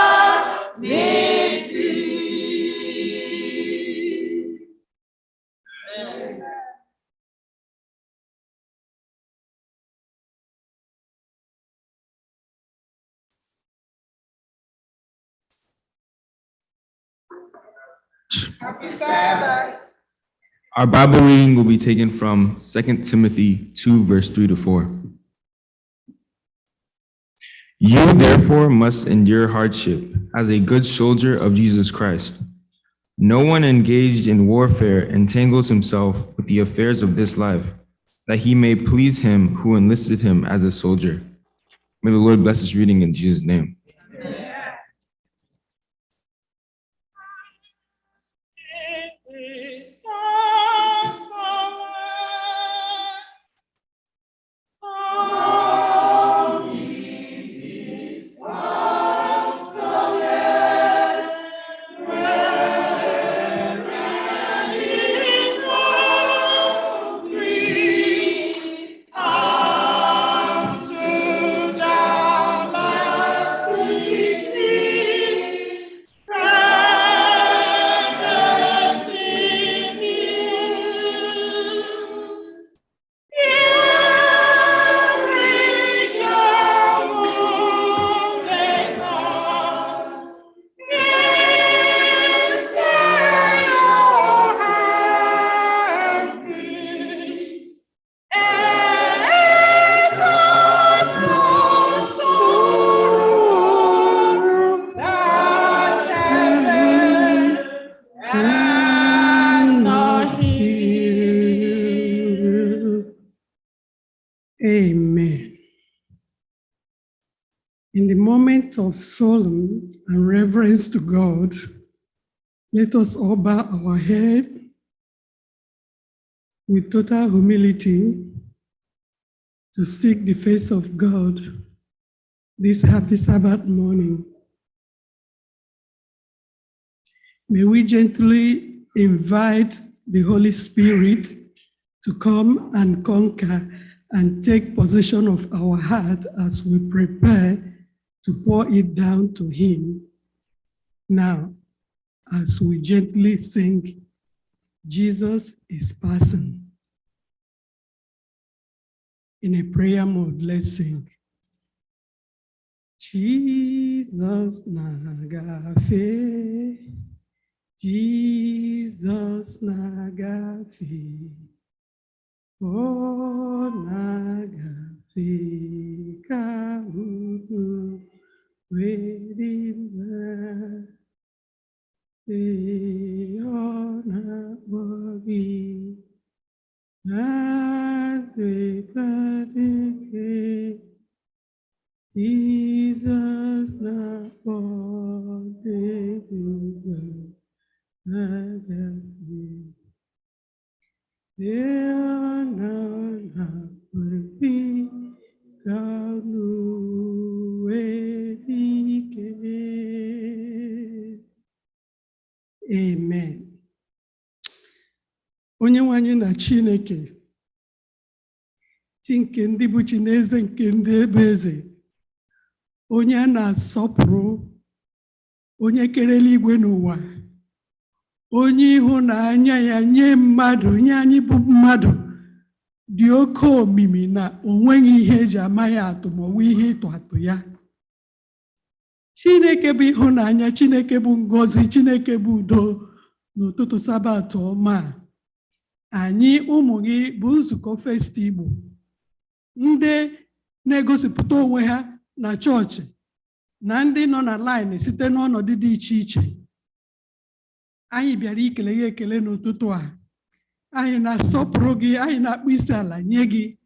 Happy Sabbath. Our Bible reading will be taken from 2 Timothy 2, verse 3 to 4. You therefore must endure hardship as a good soldier of Jesus Christ. No one engaged in warfare entangles himself with the affairs of this life, that he may please him who enlisted him as a soldier. May the Lord bless this reading in Jesus' name. Amen. In the moment of solemn and reverence to God, let us all bow our head with total humility to seek the face of God this happy Sabbath morning. May we gently invite the Holy Spirit to come and conquer and take possession of our heart as we prepare to pour it down to Him. Now, as we gently sing, Jesus is passing. In a prayer mode, let's sing. Jesus nagafe, Jesus nagafe, oh nagafe kahu wedima, oh nabogi, adekadeke. Jesus na bode nagafi, na bodi kanu wedike. Amen. Onye nwanyị na Chineke, chi nke ndị bụ chi na eze nke ndị ebe eze, onye a na-asọpụrụ, onye kere eluigwe n'ụwa, onye ịhụnanya ya nye mmadụ, nye anyị bụ mmadụ, dị oke omimi na onweghị ihe eji ama ya atụ ma ọwụ ihe ịtụ atụ ya. Chineke bụ ịhụnanya, Chineke bụ ngọzi, Chineke bụ udo. N'ụtụtụ Sabat ọma, anyị ụmụ gị bụ nzukọ FirstIgbo, ndị na-egosipụta onwe ha na chọọchị na ndị nọ na line site n'ọnọdụ dị iche iche. Anyị bịara ikele ya ekele n'ụtụtụ a. Anyị na-asọpụrụ gị, anyị na-akpụ isi ala nye gị,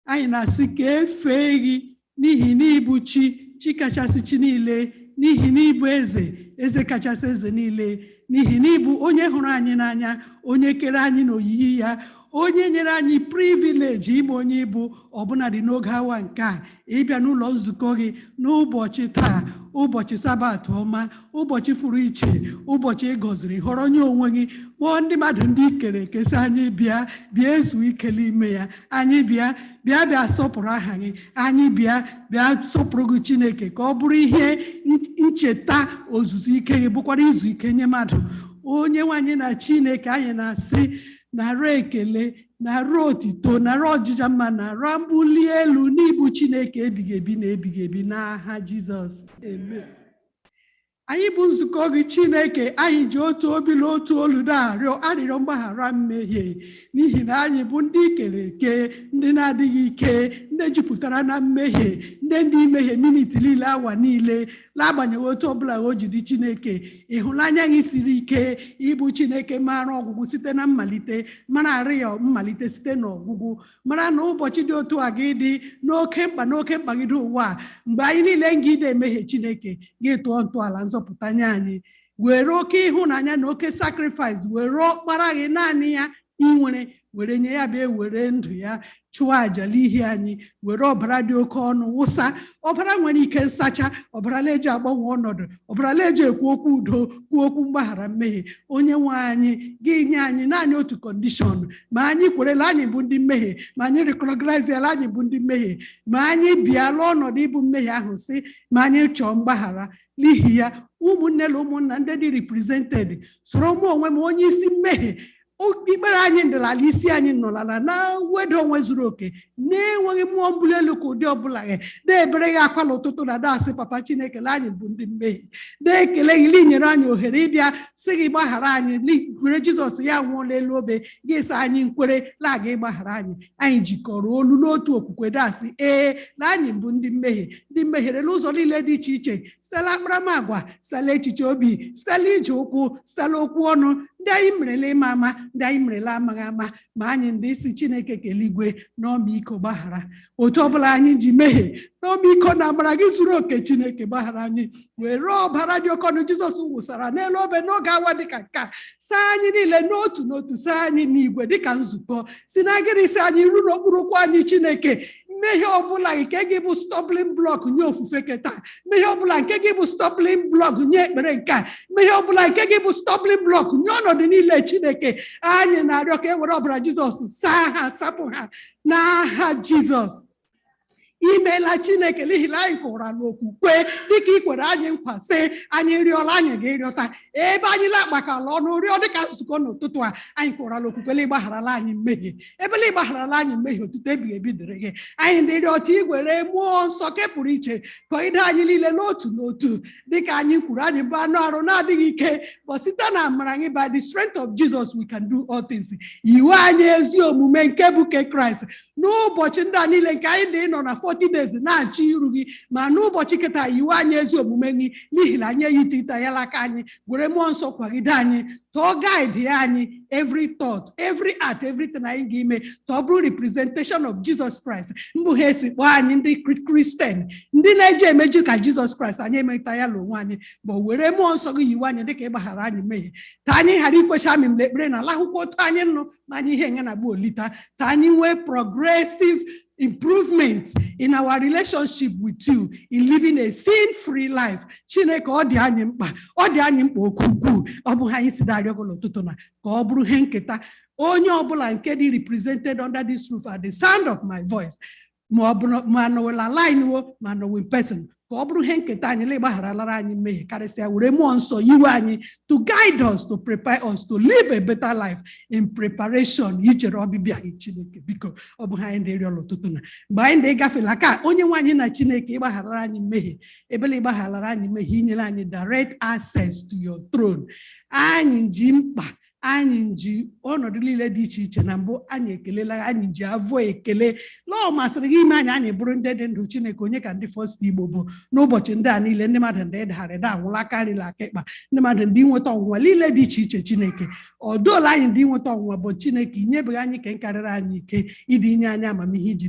anyị na-asị ka efee gị n'ihi na ịbụ chi, chi kachasị chi niile, n'ihi na ịbụ eze, eze kachasị eze niile, n'ihi na ịbụ onye hụrụ anyị n'anya, onye kere anyị n'oyiyi ya, onye nyere anyị privileji ịbụ onye ịbụ ọbụnadị n'oge awa nke a, ịbịa n'ụlọ nzukọ gị n'ụbọchị taa, ụbọchị Sabat ọma, ụbọchị furu iche, ụbọchị ịgọziri, họrọ nye onwe gị, kpọọ ndị mmadụ ndị ikere ekesa anyị bịa ezu ike n'ime ya. Anyị bịa sọpụrụ aha gị, anyị bịa sọpụrụ gị Chineke, ka ọ bụrụ ihe ncheta ozuzu ike gị, bụkwara izu ike nye mmadụ. Onye nwanyị na Chineke, anyị na-asị nara ekele, nara otito, nara ọjịja mma, nara mbuli elu n'ibu Chineke ebighị ebi na ebighị ebi n'aha Jizọs. Amen. Anyị bụ nzukọ gị Chineke, anyị ji otu obi na otu olu na-arịọ arịrịọ mgbaghara mmehie, n'ihi na anyị bụ ndị ikere eke, ndị na-adịghị ike, ndị jupụtara na mmehie, ndị mmehie miniti niile, awa niile, n'agbanyeghị otu ọbụla o jiri Chineke. Ịhụnanya gị siri ike, ịbụ Chineke mara ọgwụgwụ site na mmalite, mara arịọ mmalite site n'ọgwụgwụ, mara na ụbọchị dị otu a gị dị n'oke mkpa, n'oke mkpagide ụwa, mgbe anyị niile ngide emehie Chineke, gị tụọ ntọala nzọpụta nye anyị. Were oke ịhụnanya na oke sacrifice, were ọkpara gị naanị ya inwere, were nye ya bịa, were ndụ ya chụọ aja n'ihi anyị, were ọbara dị oke ọnụ wụsa. Ọbara nwere ike nsacha, ọbara leji agbanwe ọnọdụ, ọbara leji ekwu okwu udo, kwuo okwu mgbaghara mmehie. Onye nwe anyị, gị nye anyị naanị otu kọndishọn: ma anyị kwerela anyị bụ ndị mmehie, ma anyị recognizeela anyị bụ ndị mmehie, ma anyị bịala ọnọdụ ịbụ mmehie ahụ si, ma anyị chọọ mgbaghara. N'ihi ya, ụmụnne na ụmụnna ndị dị represented, soro mụ onwe m onye isi mmehie, ikpere anyị ndịlala, isi anyị nọlala na wedo onwe zuru oke, na-enweghị mmụọ mbuli elu ka ụdị ọbụla gị, na-ebere gị akwa n'ụtụtụ na dasị papa Chineke la anyị bụ ndị mmehie, na-ekele gị nyere anyị ohere ịbịa sị gị gbaghara anyị, kwere Jizọs ya nwụọ n'elu obe, gị sị anyị nkwere la gị gbaghara anyị. Anyị jikọrọ olu n'otu okwukwe dasị na anyị bụ ndị mmehie, ndị mmehiere n'ụzọ niile dị iche iche, sitela akparamagwa, sitela echiche obi, sitela ije ụkwụ, sitela okwu ọnụ, ndị anyị merela ịma ama ndị anyị merela amaghị ama ma anyị ndị isi Chineke keligwe n'ọmịiko gbaghara otu ọbụla anyị ji mehie n'ọmịiko na amara gị zuru oke Chineke gbaghara anyị were ọbara dị oke ọnụ Jizọs wụsara n'elu obe n'oge awa dịka nke a saa anyị niile n'otu n'otu saa anyị n'igwe dịka nzukọ si na gịnị si anyị ru n'okpuru ụkwụ anyị Chineke mmehie ọbụla nke gị bụ stumbling block nye ofufe keta mmehie ọbụla nke gị bụ stumbling block nye ekpere nke a mmehie ọbụla nke gị bụ stumbling block nye ọnọdụ niile Chineke anyị na-arịọ ka e were ọbara Jizọs saa ha sapụ ha n'aha Jizọs. Imeela Chineke n'ihi na anyị kwụra n'okwukwe dịka i kwere anyị nkwa sị anyị rịọla anyị ga-erịọta ebe anyị lakpakala ọnụ rịọ dịka nzukọ n'ụtụtụ a anyị kwụra n'okwukwe ịgbagharala anyị mmehie ebe ịgbagharala anyị mmehie otuto ebighị ebi dịrị gị anyị ndị rịọta igwere mmụọ nsọ kepụrụ iche ka ide anyị niile n'otu n'otu dịka anyị kwuru anyị bụ anụ arụ na-adịghị ike but site na amara anyị by the strength of Jesus we can do all things. Iwe anyị ezi omume nke bụ ke Kraịst n'ụbọchị ndị a niile nke anyị dị nọ na 40 days na-achị iru gị ma n'ụbọchị keta iwe anyị ezi omume gị n'ihi na anyị eyitita ya laka anyị were mmụọ nsọ kwagide anyị tọọ guide ya anyị every thought every act everything anyị ga-ime tọọ bụrụ representation of Jesus Christ mbụ ha esi kpọọ anyị ndị Christian ndị na-eji emeju ka Jesus Christ anyị emetụta ya n'onwe anyị ma were mmụọ nsọ gị yiwe anyị dịka ịgbaghara anyị mmehie ka anyị ghara ikwecha amị mgbe ekpere na ala akwụkwọ otu anyị nụ ma anyị ihe nga na gbu olita ka anyị nwee progressive improvement in our relationship with you in living a sin-free life. Chineke ọ dị anyị mkpa okwu ukwuu ọ bụ anyị si darịọ gị n'ụtụtụ na ka ọ bụrụ ihe nketa onye ọbụla nke dị represented under this roof at the sound of my voice ma ọ bụ ma nọwela line wo ma nọwe in person ka ọ bụrụ ihe nketa anyị ịgbagharala anyị mmehie karịsịa were mmụọ nsọ yiwe anyị to guide us to prepare us to live a better life in preparation ichere ọbịbịa gị Chineke biko ọ bụ anyị ndị rịọ n'ụtụtụ na mgbe anyị ndị gafela ka onye nwaanyị na Chineke ịgbagharala anyị mmehie ebele ịgbagharala anyị mmehie inyere anyị direct access to your throne anyị ji mkpa anyị ji ọnọdụ niile dị iche iche na mbụ anyị ekelela anyị ji avọ ekele lọọ masịrị gị ime anyị bụrụ ndị dị ndụ Chineke onye ka ndị FirstIgbo bụ n'ụbọchị ndị a niile ndị mmadụ ndị dagharịda anwụla karịla aka ịkpa ndị mmadụ ndị nweta ọnwụnwa niile dị iche iche Chineke ọdụọla anyị ndị nweta ọnwụnwa bụ Chineke inyebeghị anyị ke nkarịrị anyị ike ịdị inye anyị amamihe iji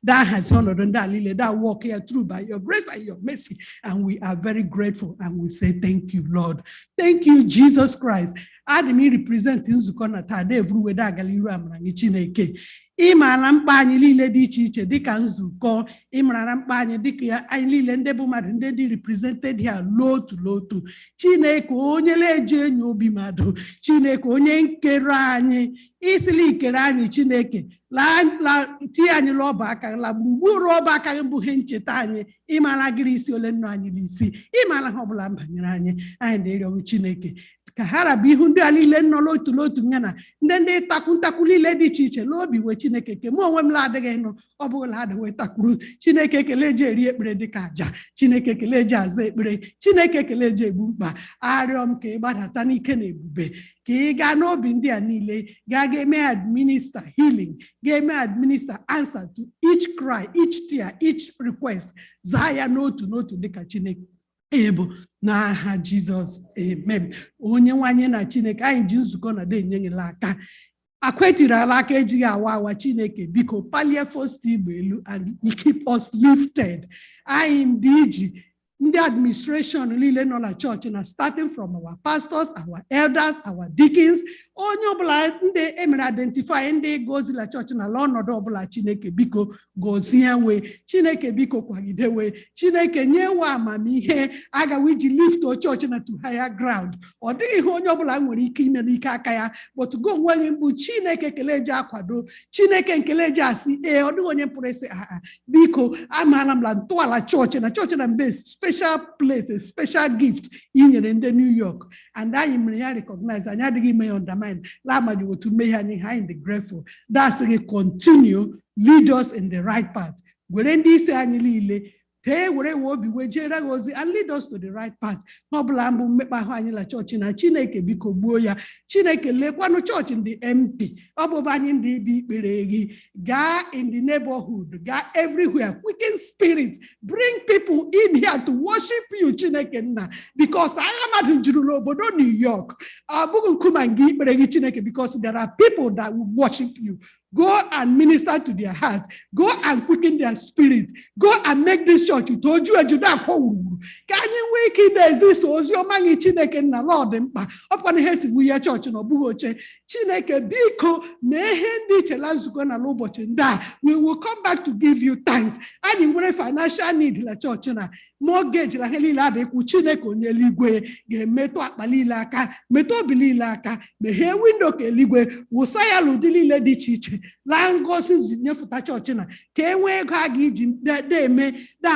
daa hazi ọnọdụ ndị a niile da walk ya through by your grace and your mercy and we are very grateful and we say thank you Lord. Thank you Jesus Christ. Adị m represent nzukọ na taa devruwede agala iru amara gị Chineke ịmara mkpa anyị niile dị iche iche dịka nzukọ ịmara mkpa anyị dịka anyị niile ndị bụ mmadụ ndị dị represented here n'otu Chineke onye na-eji enyi obi mmadụ Chineke onye nkere anyị isili ikere anyị Chineke tie anyị n'ọba aka la gburugburu ọba aka gị bụ ihe ncheta anyị ịmara gịrị isi ole nọ anyị n'isi ịmara ha ọbụla banyere anyị na-erịọ Chineke ka ha rabụ ihu ndị a niile nọ n'otu ya na ndị ntakwu niile dị iche iche n'obi wee Chineke ke mụ onwe m na-adịghị nụ ọ bụghịla adịwe takwuru Chineke ekele eji eri ekpere dịka aja Chineke ekele eji aza ekpere Chineke ekele eji egbu mkpa arịọ m ka ị gbadata n'ike na ebube ka ị gaa n'obi ndị a niile ga-eme administer healing ga-eme administer answer to each cry each tear each request zaa ya n'otu dịka Chineke ebo n'aha Jizọs amen. Onye nwanyị na Chineke anyị ji nzukọ na de enyenyela aka akwetirala aka ejighị awa Chineke biko palie FirstIgbo elu and keep us lifted. Anyị ndị iji ndị administration niile nọ na chọọchị na starting from our pastors, our elders, our deacons onye ọbụla ndị emere identify ndị gozila chọọchị na ala ọnọdụ ọbụla Chineke biko gozie wee Chineke biko kwagide wee Chineke nyewe amamihe agawa iji lift chọọchị na to higher ground ọ dịghị ihe onye ọbụla nwere ike ime n'ike aka ya but go onweghị mgbu Chineke keleji akwado Chineke nkeleji asị ọ dịghị onye pụrụ isi biko amaala m la ntọala chọọchị na mbe special place, a special gift in the New York. And I am recognize and I didn't undermine Lamadi to me and the grateful. That's a continue, lead us in the right path. Gwerendi se anilile tee were obi wee jere gị ozi and lead us to the right path. N'ọbụla mbụ mmekpa ahụ anyị la chọọchị na Chineke biko gbuo ya. Chineke lekwanụ chọọchị ndị empty. Ọ bụ anyị ndị ibe ikpere gị. Gaa in the neighborhood, gaa everywhere, quicken spirit, bring people in here to worship you, Chineke nna, because I am at Obodo, New York. Because there are people that will worship you. Go and minister to their heart. Go and quicken their spirit. Go and make this church. You told you a Judah. Can you wake in this? Ozio mangi Chineke na Lord mpa. Upon hesi we are church no bugoche. Chineke biko mehendi chelanzuko na lobo chenda. We will come back to give you thanks. And in whatever financial need la church na mortgage la heli la de kuchineke onye ligwe ge meto akpalila aka meto bilila aka mehe window ke ligwe wusaya ludili le di chiche. Langosi nyefuta church na kewe ga giji de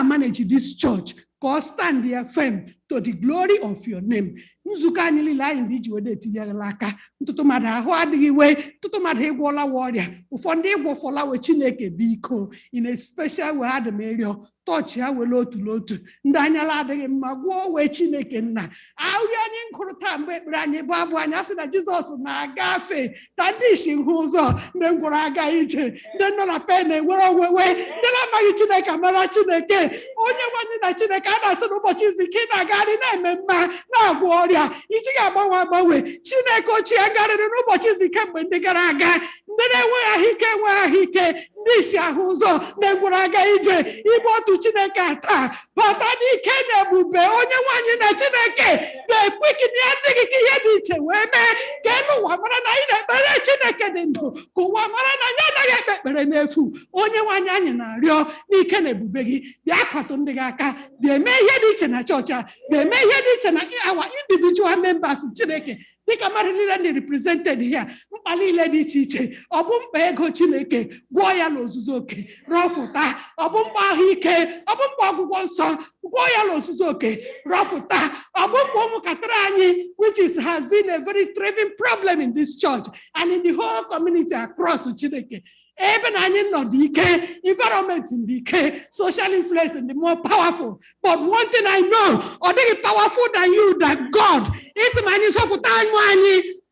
manage this church. God stand there firm to the glory of your name. Nzuka nilila indiji wede tiyalaka. Ntutu mada ho adigi we. Ntutu mada egwola warrior. Ufonde egwo fola we Chineke biko. In a special way adamerio. Touch ya we lotu. Ndanyala adigi magwo we Chineke na. Auya nyinkruta mbe branye babu anyasina Jesus na agafe. Tandishi huzo. Nengura aga ije. Neno la pene wewe. Nela magi Chineke mara Chineke. Onye wani na Chineke ada sunu bochizi kina gari na memma na gloria. Ichiga bawe Chineke ochi agari n'ụbọchị zikemgbe ndị gara aga ndị na-enweghị ahike ndị isi ahụ ụzọ na-egwuru aga ije ibe otu Chineke ata pata n'ike na ebube onye nwanyị na Chineke ga-ekwekiri ya ndị gị ihe dị iche wee mee ka elu ụwa mara na anyị na-ekpere Chineke dị ndụ ka ụwa mara na anyị anaghị ekpe ekpere n'efu onye nwanyị anyị na-arịọ n'ike na ebube gị bịa kwatụ ndị gị aka bịa eme ihe dị iche na chọọchị a bịa eme ihe dị iche na our individual members Chineke dịka mmadụ niile dị represented here mkpa niile dị iche iche ọ bụ mkpa ego Chineke gwọọ ya n'ozuzu oke rọfụta ọ bụ mkpa ahụike ọ bụ mkpa ọgwụgwọ nsọ gwọọ ya n'ozuzu oke rọfụta ọ bụ mkpa ụmụntakịrị anyị which has been a very thriving problem in this church and in the whole community across Chineke. Even I ike, environment in decay, social influence and the more powerful. But one thing I know, already powerful than you, that God is man is of time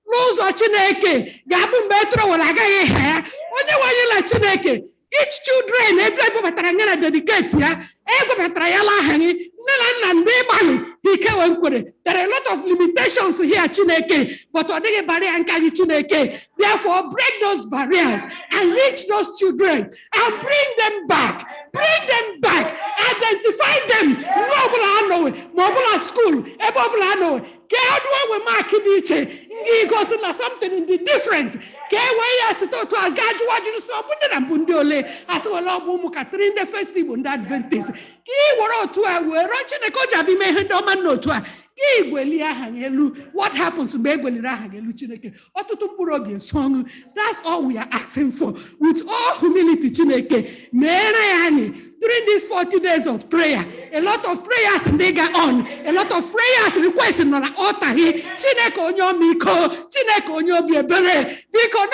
lose or Chineke, Gabum Betro will again hair, only one you like Chineke. Each children, every Patrangana dedicate here, every Patrayala hanging, Nalan and Nebali, there are a lot of limitations here, Chineke, but Odege barrier and Kagi Chineke. Therefore, break those barriers and reach those children and bring them back. Bring them back. Identify them. Mobile school, Ebobulano. We mark it goes in something in the different. As well Catherine the festival in that Adventist. What happens to that's all we are asking for. With all humility, during these 40 days of prayer, a lot of prayers they got on, a lot of prayers requesting on the altar here. Chineke onyo miko, Chineke onyo be bere, biko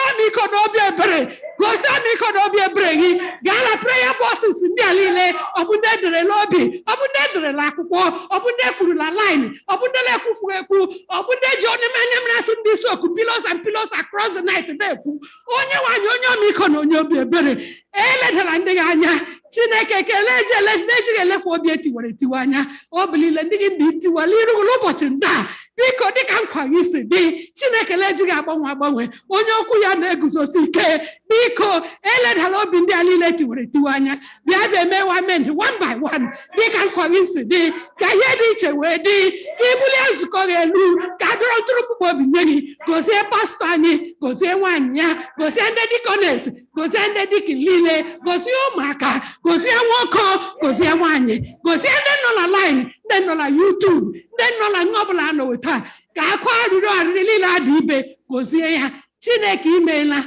no be bere, gosa miko no be bere. Gala prayer bosses in the alile, obunde de lobby, obunde de la kuko, obunde kuru la line, obunde le kufueku, obunde Johnny Manem nasun diso, pillows and pillows across the night. Onyo miko no be bere. Ele anya. Chineke kele for beauty tiwanya obili ndigi waliru lobochinda biko dika nkwa yisi di Chineke leji agbanwe onye okwu ya na-eguzosi ike biko eledala obi ndị alile tiwanya bịa be mewa men one by one dika nkwa yisi di ka ihe dị iche wee di ka ibuli ezukọ elu ka dọrọ tụrụ obi nyegi gozie pastor anyị gozie nwanyị ya gozie ndị deaconess gozie ndị deacon lile gozie ụmụaka gozie nwoke gozie nwanyị gozie ndị nọ na line ndị nọ na YouTube ndị nọ na ngọbụla nọ weta ka akwa arịrị niile adị ibe gozie ya Chineke imeela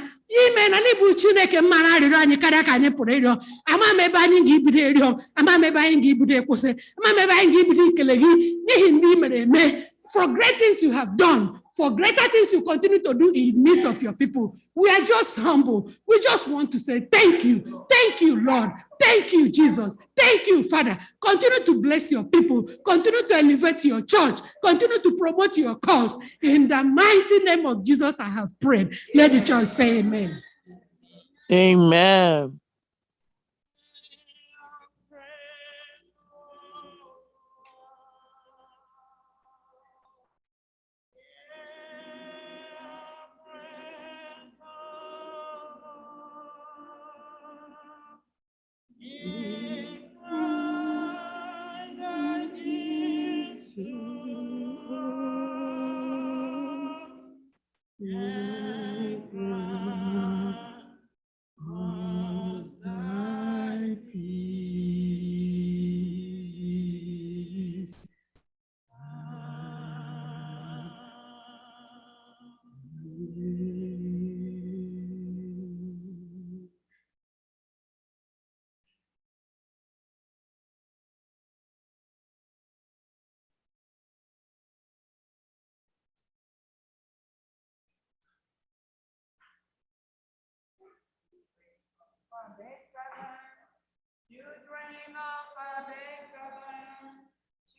n'ibu Chineke mara arịrịọ anyị karịa ka anyị pụrụ ịrịọ ama m ebe anyị ga-ibido ịrịọ ama m ebe anyị ga-ebido ịkwụsị ama m ebe anyị ga-ebido ikele gị n'ihi ndị mere eme for great things you have done, for greater things you continue to do in the midst of your people. We are just humble. We just want to say thank you. Thank you, Lord. Thank you, Jesus. Thank you, Father. Continue to bless your people. Continue to elevate your church. Continue to promote your cause. In the mighty name of Jesus, I have prayed. Let the church say amen. Amen.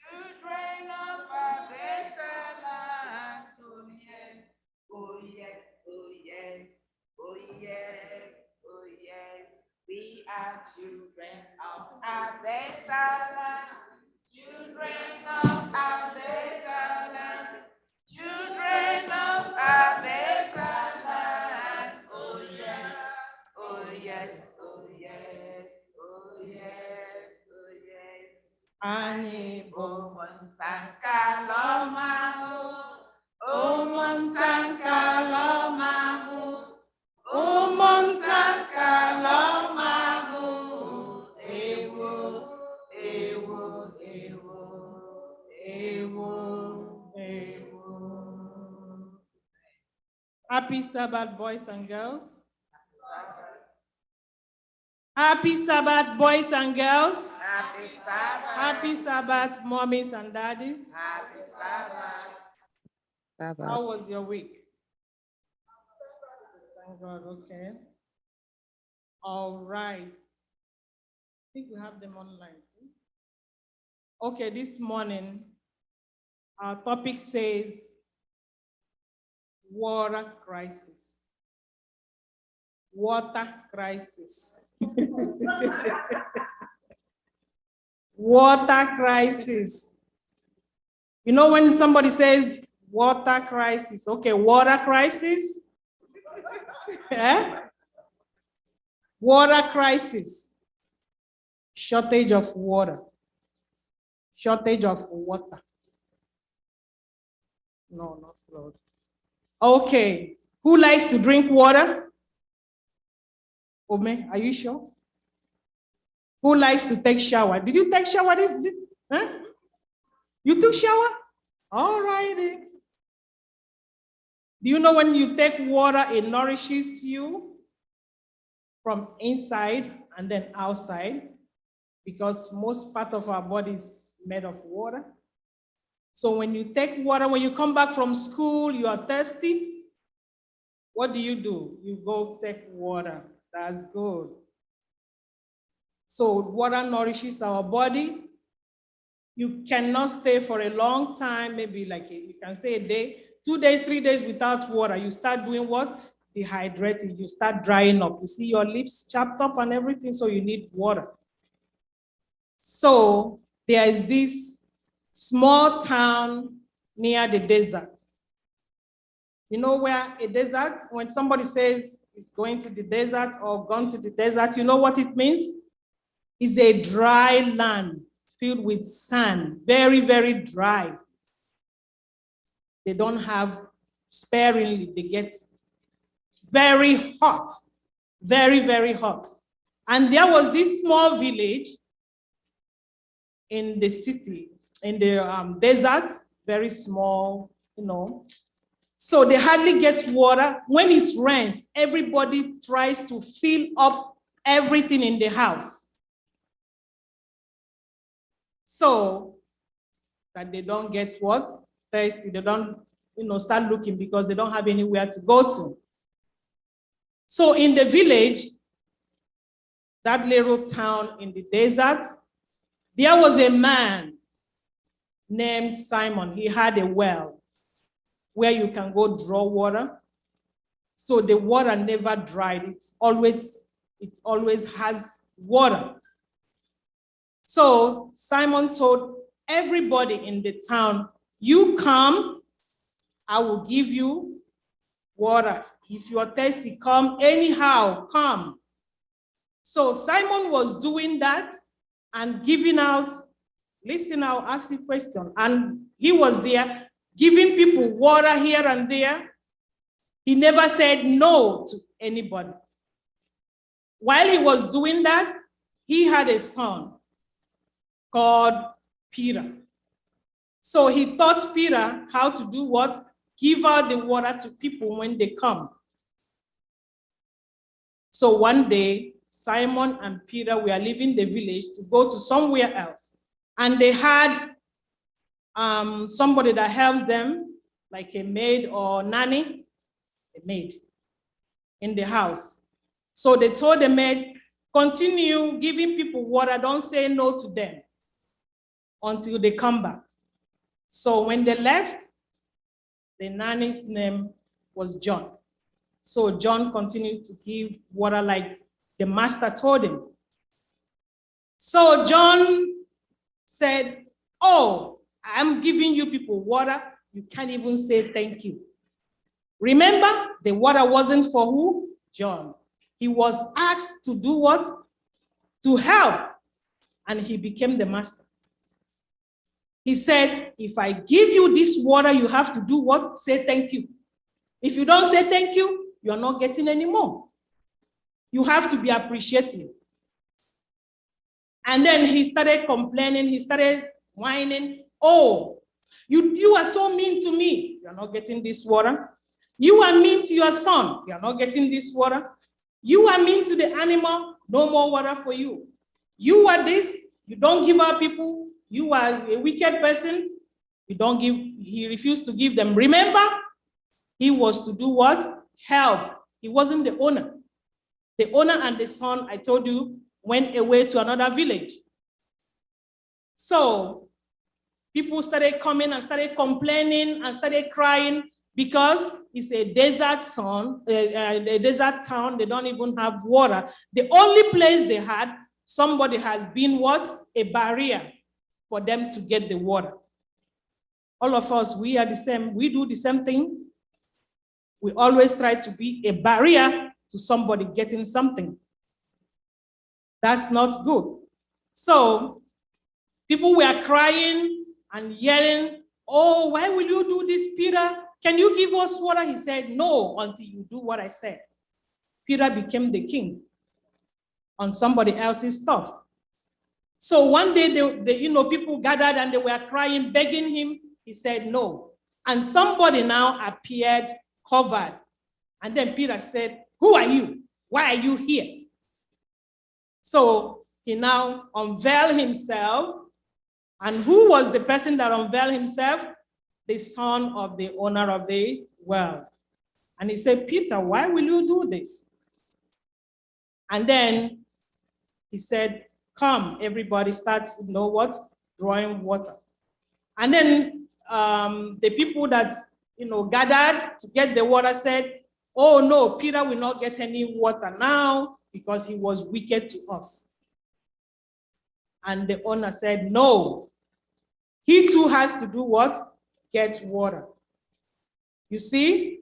Children of our excellence, oh yes, oh yes, oh yes, oh yes, oh yes. We are children of our excellence, children of our excellence, children of our excellence, oh yes, oh yes, oh yes, oh yes, oh yes. Anyị bụ ụmụnta nke ala ọma ahụ, ụmụnta nke ala ọma ahụ, ụmụnta nke ala ọma ahụ. Ewo, ewo, ewo, ewo, ewo. Happy Sabbath, boys and girls. Happy Sabbath, boys and girls. Happy Sabbath. Happy Sabbath, mommies and daddies. Happy Sabbath. How was your week? Thank God, okay. All right. I think we have them online too. Okay, this morning, our topic says water crisis. Water crisis. Water crisis. You know when somebody says water crisis, okay, water crisis? Water crisis. Shortage of water. Shortage of water. No, not flood. Okay, who likes to drink water? Ome, are you sure? Who likes to take shower? Did you take shower huh? You took shower? All righty. Do you know when you take water, it nourishes you from inside and then outside? Because most part of our body is made of water. So when you take water, when you come back from school, you are thirsty. What do? You go take water. That's good. So water nourishes our body. You cannot stay for a long time, maybe like you can stay a day, 2 days, 3 days without water. You start doing what? Dehydrating. You start drying up. You see your lips chapped up and everything, so you need water. So there is this small town near the desert. You know where a desert, when somebody says it's going to the desert or gone to the desert, you know what it means? It's a dry land filled with sand, very, very dry. They don't have sparingly, they get very hot, very, very hot. And there was this small village in the city, in the desert, very small, you know. So they hardly get water. When it rains, everybody tries to fill up everything in the house, so that they don't get what? thirsty, they don't, start looking because they don't have anywhere to go to. So in the village, that little town in the desert, there was a man named Simon. He had a well where you can go draw water. So the water never dried. It always has water. So Simon told everybody in the town, you come, I will give you water. If you are thirsty, come anyhow, come. So Simon was doing that and giving out, listen, I'll ask you a question. And he was there giving people water here and there. He never said no to anybody. While he was doing that, he had a son called Peter. So he taught Peter how to do what? Give out the water to people when they come. So one day, Simon and Peter were leaving the village to go to somewhere else. And they had somebody that helps them, like a maid or nanny, a maid in the house. So they told the maid, continue giving people water, don't say no to them until they come back. So when they left, the nanny's name was John. So John continued to give water like the master told him. So John said, oh, I'm giving you people water. You can't even say thank you. Remember, the water wasn't for who? John. He was asked to do what? To help. And he became the master. He said, if I give you this water, you have to do what? Say thank you. If you don't say thank you, you're not getting any more. You have to be appreciative. And then he started complaining, he started whining. Oh, you are so mean to me. You're not getting this water. You are mean to your son. You're not getting this water. You are mean to the animal. No more water for you. You are this. You don't give our people. You are a wicked person. You don't give. He refused to give them. Remember, he was to do what? Help. He wasn't the owner. The owner and the son, I told you, went away to another village. So people started coming and started complaining and started crying because it's a desert a desert town. They don't even have water. The only place they had, somebody has been what? A barrier for them to get the water. All of us, we are the same. We do the same thing. We always try to be a barrier to somebody getting something. That's not good. So people were crying and yelling, oh, why will you do this, Peter? Can you give us water? He said, no, until you do what I said. Peter became the king on somebody else's stuff. So one day, people gathered and they were crying, begging him. He said, no. And somebody now appeared covered. And then Peter said, who are you? Why are you here? So he now unveiled himself. And who was the person that unveiled himself? The son of the owner of the well. And he said, Peter, why will you do this? And then he said, come, everybody starts, drawing water. And then the people that, gathered to get the water said, oh no, Peter will not get any water now because he was wicked to us. And the owner said, no, he too has to do what? Get water. You see,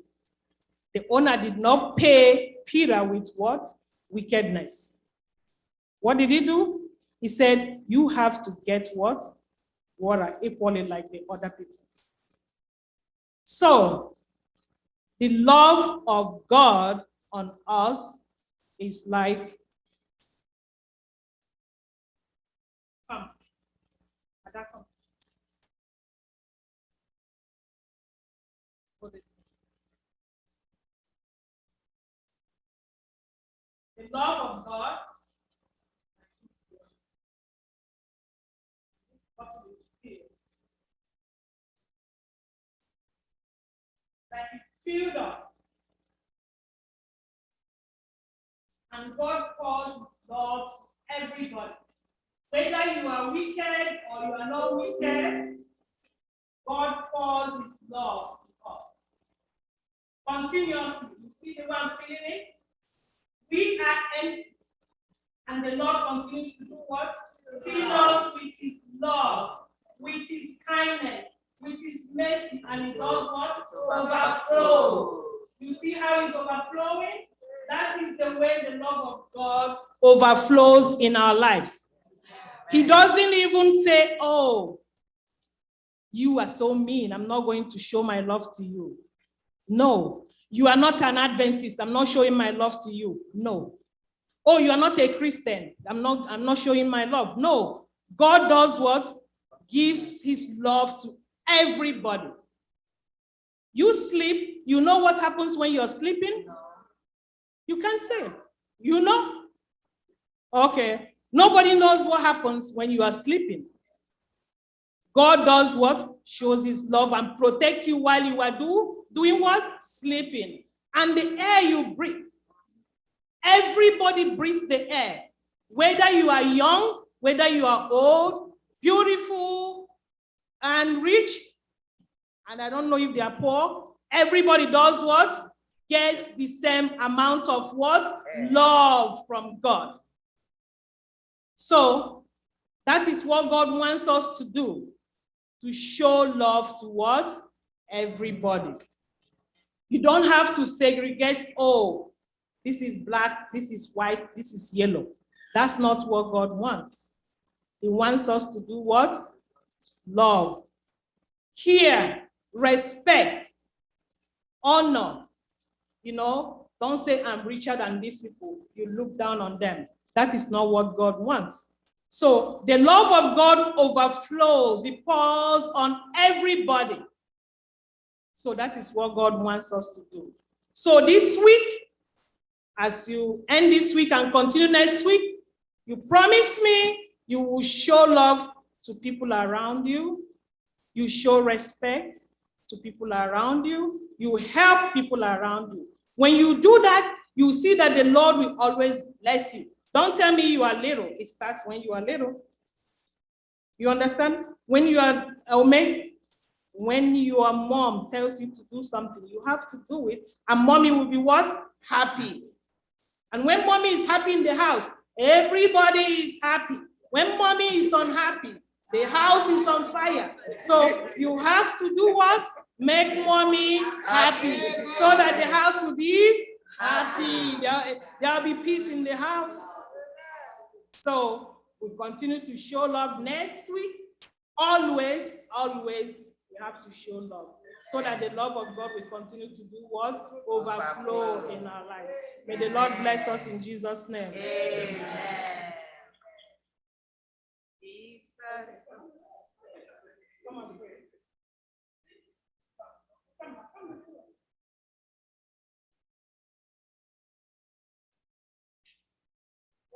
the owner did not pay Peter with what? Wickedness. What did he do? He said, you have to get what? Water equally like the other people. So, the love of God on us is like, the love of God that is filled up. And God pours his love to everybody. Whether you are wicked or you are not wicked, God pours his love to us. Continuously. You see the way I'm feeling it? We are empty. And the Lord continues to do what? Fill us with his love, with his kindness, with his mercy, and it does what? Overflows. You see how it's overflowing? That is the way the love of God overflows in our lives. He doesn't even say, oh, you are so mean, I'm not going to show my love to you. No. You are not an Adventist, I'm not showing my love to you. No. Oh, you are not a Christian, I'm not showing my love. No. God does what? Gives his love to everybody. You sleep, you know what happens when you're sleeping? You can say, you know? Okay. Nobody knows what happens when you are sleeping. God does what? Shows his love and protect you while you are doing what? Sleeping. And the air you breathe. Everybody breathes the air. Whether you are young, whether you are old, beautiful, and rich, and I don't know if they are poor, everybody does what? Gets the same amount of what? Love from God. So, that is what God wants us to do. To show love to what? Everybody. You don't have to segregate, oh, this is black, this is white, this is yellow. That's not what God wants. He wants us to do what? Love. Care, respect, honor. You know, don't say I'm richer than these people. You look down on them. That is not what God wants. So the love of God overflows. It pours on everybody. So that is what God wants us to do. So this week, as you end this week and continue next week, you promise me you will show love to people around you. You show respect to people around you. You help people around you. When you do that, you see that the Lord will always bless you. Don't tell me you are little. It starts when you are little. You understand? When you are, when your mom tells you to do something, you have to do it. And mommy will be what? Happy. And when mommy is happy in the house, everybody is happy. When mommy is unhappy, the house is on fire. So you have to do what? Make mommy happy so that the house will be happy. There'll be peace in the house. So we continue to show love next week. Always, always, we have to show love so that the love of God will continue to do what? Overflow in our lives. May the Lord bless us in Jesus' name. Amen. Come on, pray.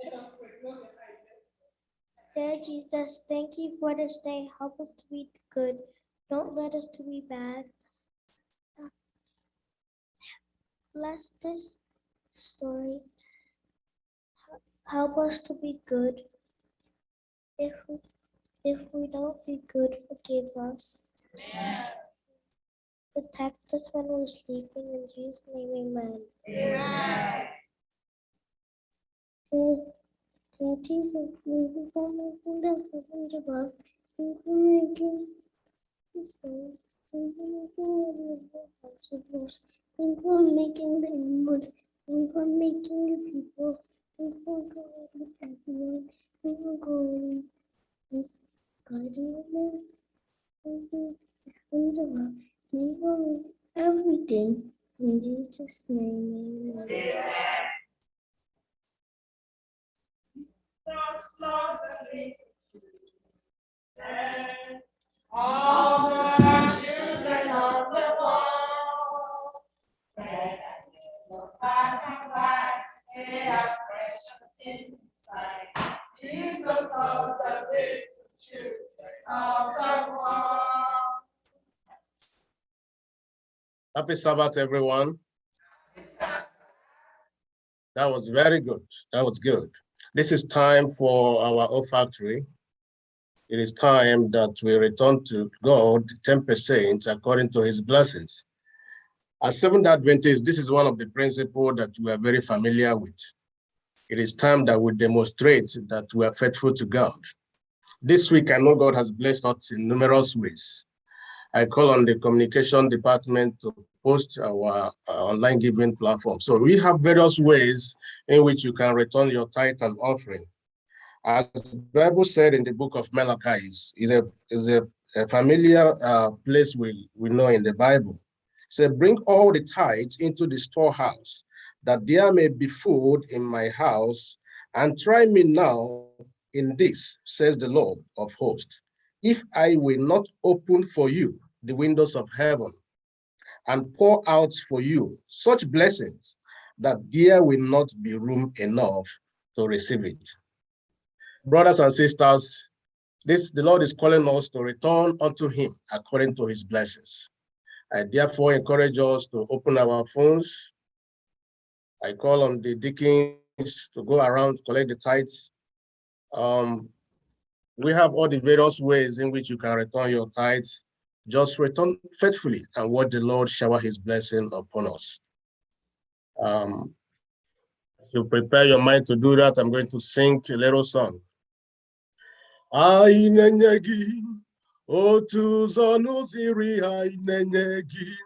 Let us pray. Close your eyes. Dear Jesus, thank you for this day. Help us to be good. Don't let us to be bad. Bless this story. Help us to be good. If we don't be good, forgive us. Amen. Protect us when we're sleeping. In Jesus' name, amen. Amen. Jesus, we become making the heavens above. We can making the sun. We can making the possibles. We can making the animals. We can making the people. We can go with everyone. We can go with God in the heavens above. We can make everything in Jesus' name. Amen. All the children of the world, back and back, they are precious inside. Jesus loves the little children of the world. Happy Sabbath, everyone. That was very good. That was good. This is time for our olfactory. It is time that we return to God 10% according to his blessings. As Seventh Adventists, this is one of the principles that we are very familiar with. It is time that we demonstrate that we are faithful to God. This week, I know God has blessed us in numerous ways. I call on the communication department to post our online giving platform. So we have various ways in which you can return your tithe and offering. As the Bible said in the book of Malachi, is a familiar place we know in the Bible. It said, bring all the tithes into the storehouse, that there may be food in my house, and try me now in this, says the Lord of hosts, if I will not open for you the windows of heaven and pour out for you such blessings that there will not be room enough to receive it. Brothers and sisters, the Lord is calling us to return unto him according to his blessings. I therefore encourage us to open our phones. I call on the deacons to go around, collect the tithes. We have all the various ways in which you can return your tithes. Just return faithfully and watch the Lord shower his blessing upon us. As you prepare your mind to do that, I'm going to sing a little song. Ainenye gị, otu ụzọ n'ụzọ iri ainenye gị,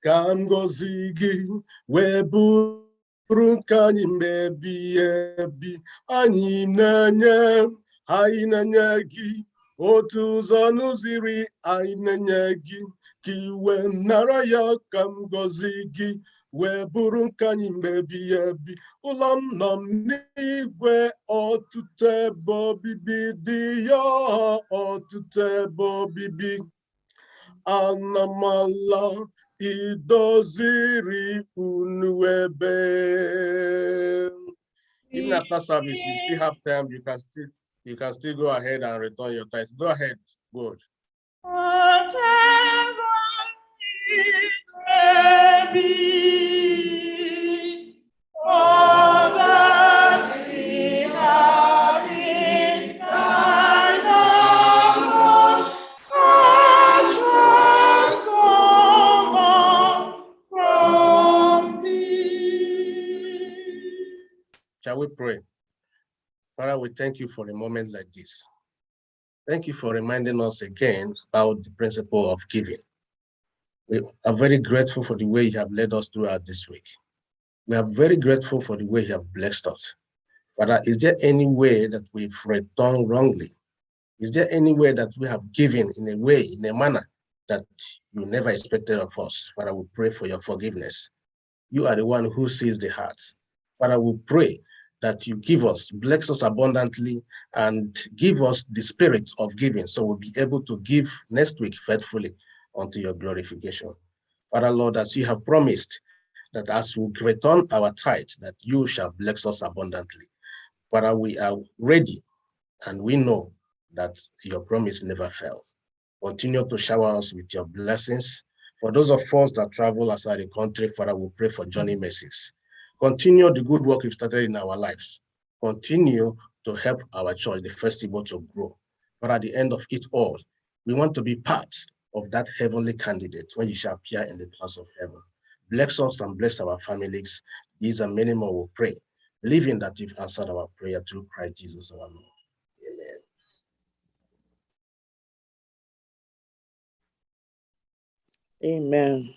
ka ngọzi gị wee bụrụ nke anyị mgbe ebighị ebi. Anyị na-enye gị otu ụzọ n'ụzọ iri ainenye gị, ka iwe nara ya ka ngọzi gị wee bụrụ nke anyị mgbe ebighị ebi. Ụlọ nna m n'igwe, ọtụtụ ebe obibi dị ya, ọtụtụ ebe obibi. Ana m ala idoziri unu ebe. Even after service, you still have time. You can still go ahead and return your tithe. Go ahead, good. All that we have is thine alone, our trust from thee. Shall we pray? Father, we thank you for a moment like this. Thank you for reminding us again about the principle of giving. We are very grateful for the way you have led us throughout this week. We are very grateful for the way you have blessed us. Father, is there any way that we've returned wrongly? Is there any way that we have given in a way, in a manner that you never expected of us? Father, we pray for your forgiveness. You are the one who sees the heart. Father, we pray that you give us, bless us abundantly, and give us the spirit of giving so we'll be able to give next week faithfully unto your glorification. Father, Lord, as you have promised, that as we return our tithe, that you shall bless us abundantly. Father, we are ready, and we know that your promise never fails. Continue to shower us with your blessings. For those of us that travel outside the country, Father, we pray for journey mercies. Continue the good work you've started in our lives. Continue to help our church, the FirstIgbo, to grow. But at the end of it all, we want to be part of that heavenly candidate when you shall appear in the clouds of heaven. Bless us and bless our families. These are many more we pray, believing that you've answered our prayer through Christ Jesus our Lord. Amen. Amen.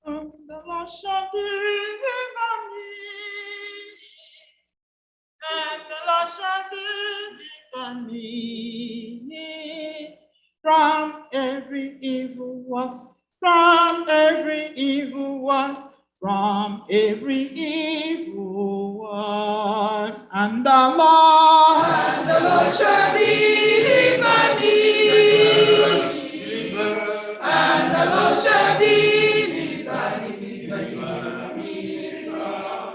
And the Lord shall deliver me, and the Lord shall deliver me from every evil work, from every evil work, from every evil work. And the Lord shall deliver me, and the Lord shall deliver me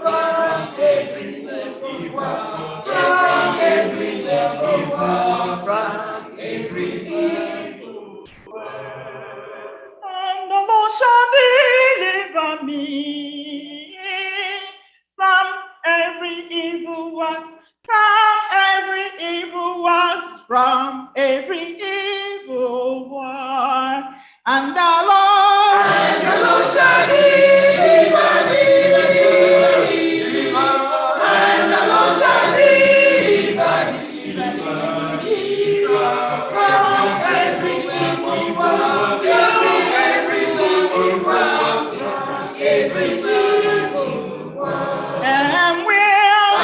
from every evil work, from every evil work, from every evil from every evil one. And the Lord shall deliver thee. And the Lord shall deliver thee from every evil one. Every evil one. Every evil one. And will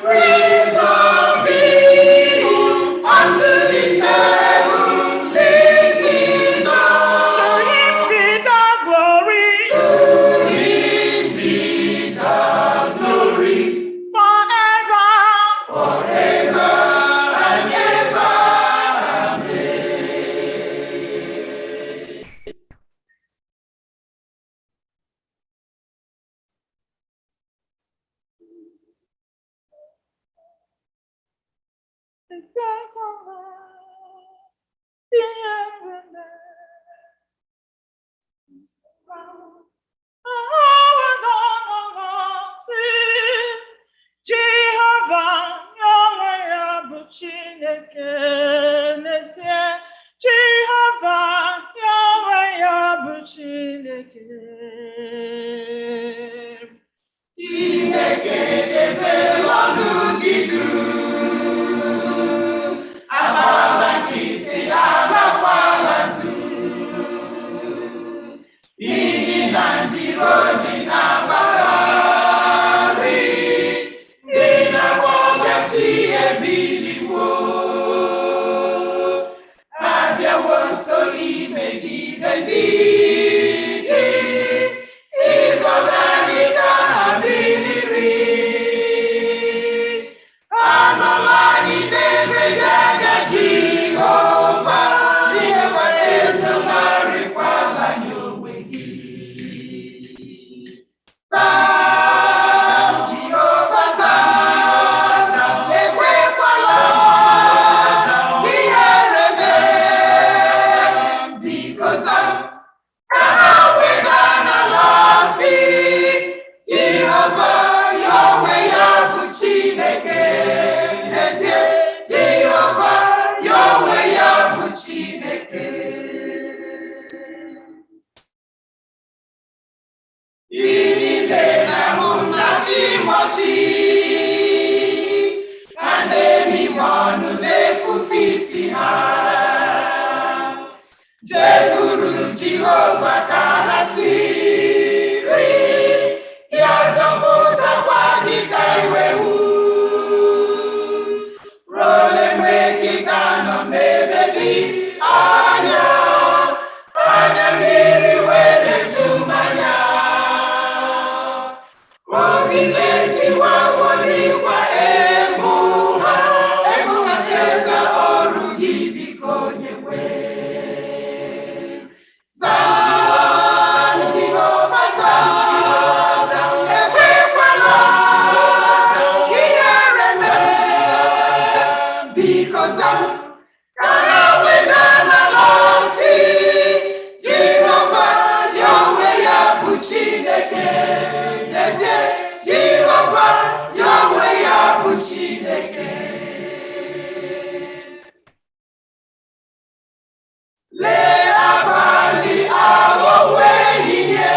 preserve thee unto his heavenly kingdom. To him be the glory. To him be the glory. Forever. Forever and ever. Jehovah, Yahweh, Abụ Chineke n'ezie. Jehovah, Yahweh, Abụ Chineke. Chineke debere ọnụ gị dum, agbala nkịtị agbakwala azụ, n'ihi na ndị iro gị na-agbagharị, ndị na-akpọgasị ebiliwo, abịawo nso imegide ndị gị, ịzọgharị ka ha biliri. Anọla n'idebe gị anya Jehova, Jehova ezonarịkwala nye onwe gị. Zaa, Jehova zaa, ekwekwala ihere mee, biko zaa, ka ha weda n'ala si. Jehova, Yahweh, ya bụ Chineke n'ezie. Jehova, Yahweh, ya bụ Chineke. Idide na-ahụ na Chimochi, ha na-eme ọnụ na-efufe isi ha. Jekwuru Jehova ka ha siri, ya zọpụtakwa gị ka iwe wu. Ruo ole mgbe gị ga-anọ n'ebe dị anya, anya mmiri were ju m anya. Obi na-etiwawo n'ịkwa egwu ha, cheta ọrụ gị biko Onyenwe. Zaa, Jehova zaa, ekwekwala ihere mee, biko zaa, ka ha weda n'ala si. Jehova, Yahweh, ya bụ Chineke n'ezie. Jehova, Yahweh, ya bụ Chineke. Lee abalị aghọwo ehihie,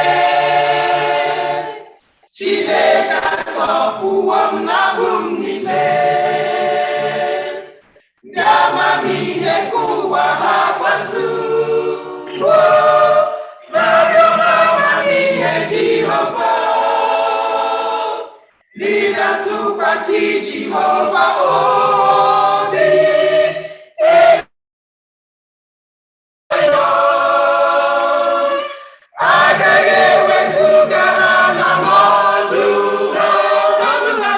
Chineke atọpụwo m n'abụ m niile. Ndị amamihe nke ụwa ha kpasuo, narịọ amamihe Jehova. Ndị na-atụkwasị Jehova obi, agaghị ewezuga ha na n'ọnụ ha,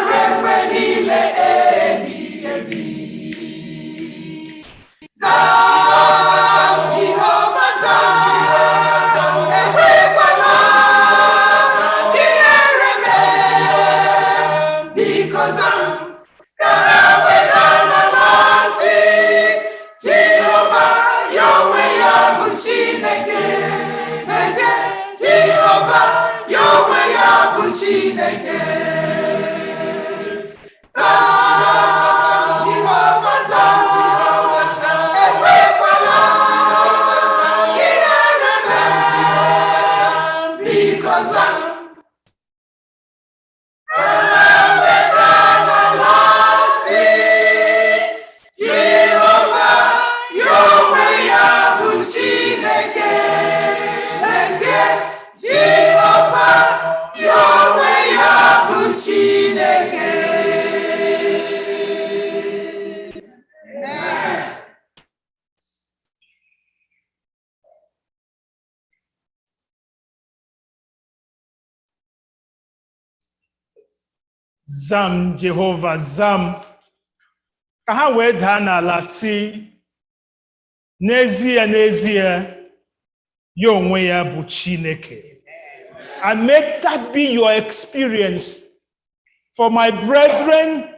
ruo mgbe niile ebighị ebi. Zaa, Jehova zaa, ekwekwala ihere mee, biko zaa, ka ha Zam, Jehovah, zam. Ka ha wee daa n'ala sị, n'ezie, n'ezie, ya onwe ya bụ Chineke. And may that be your experience for my brethren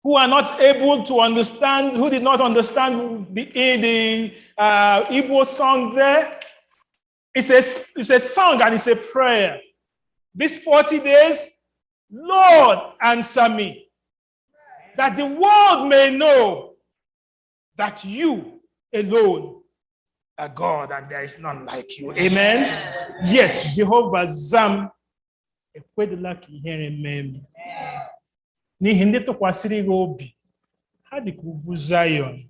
who are not able to understand, who did not understand the Igbo song there. It's a song and it's a prayer. These 40 days, Lord, answer me, that the world may know that you alone are God and there is none like you. Amen. Yes, Jehovah Zam. Ekwedela ka ihere mee m. N'ihi ndị tụkwasịrị gị obi, ha dị ka ugwu Zion,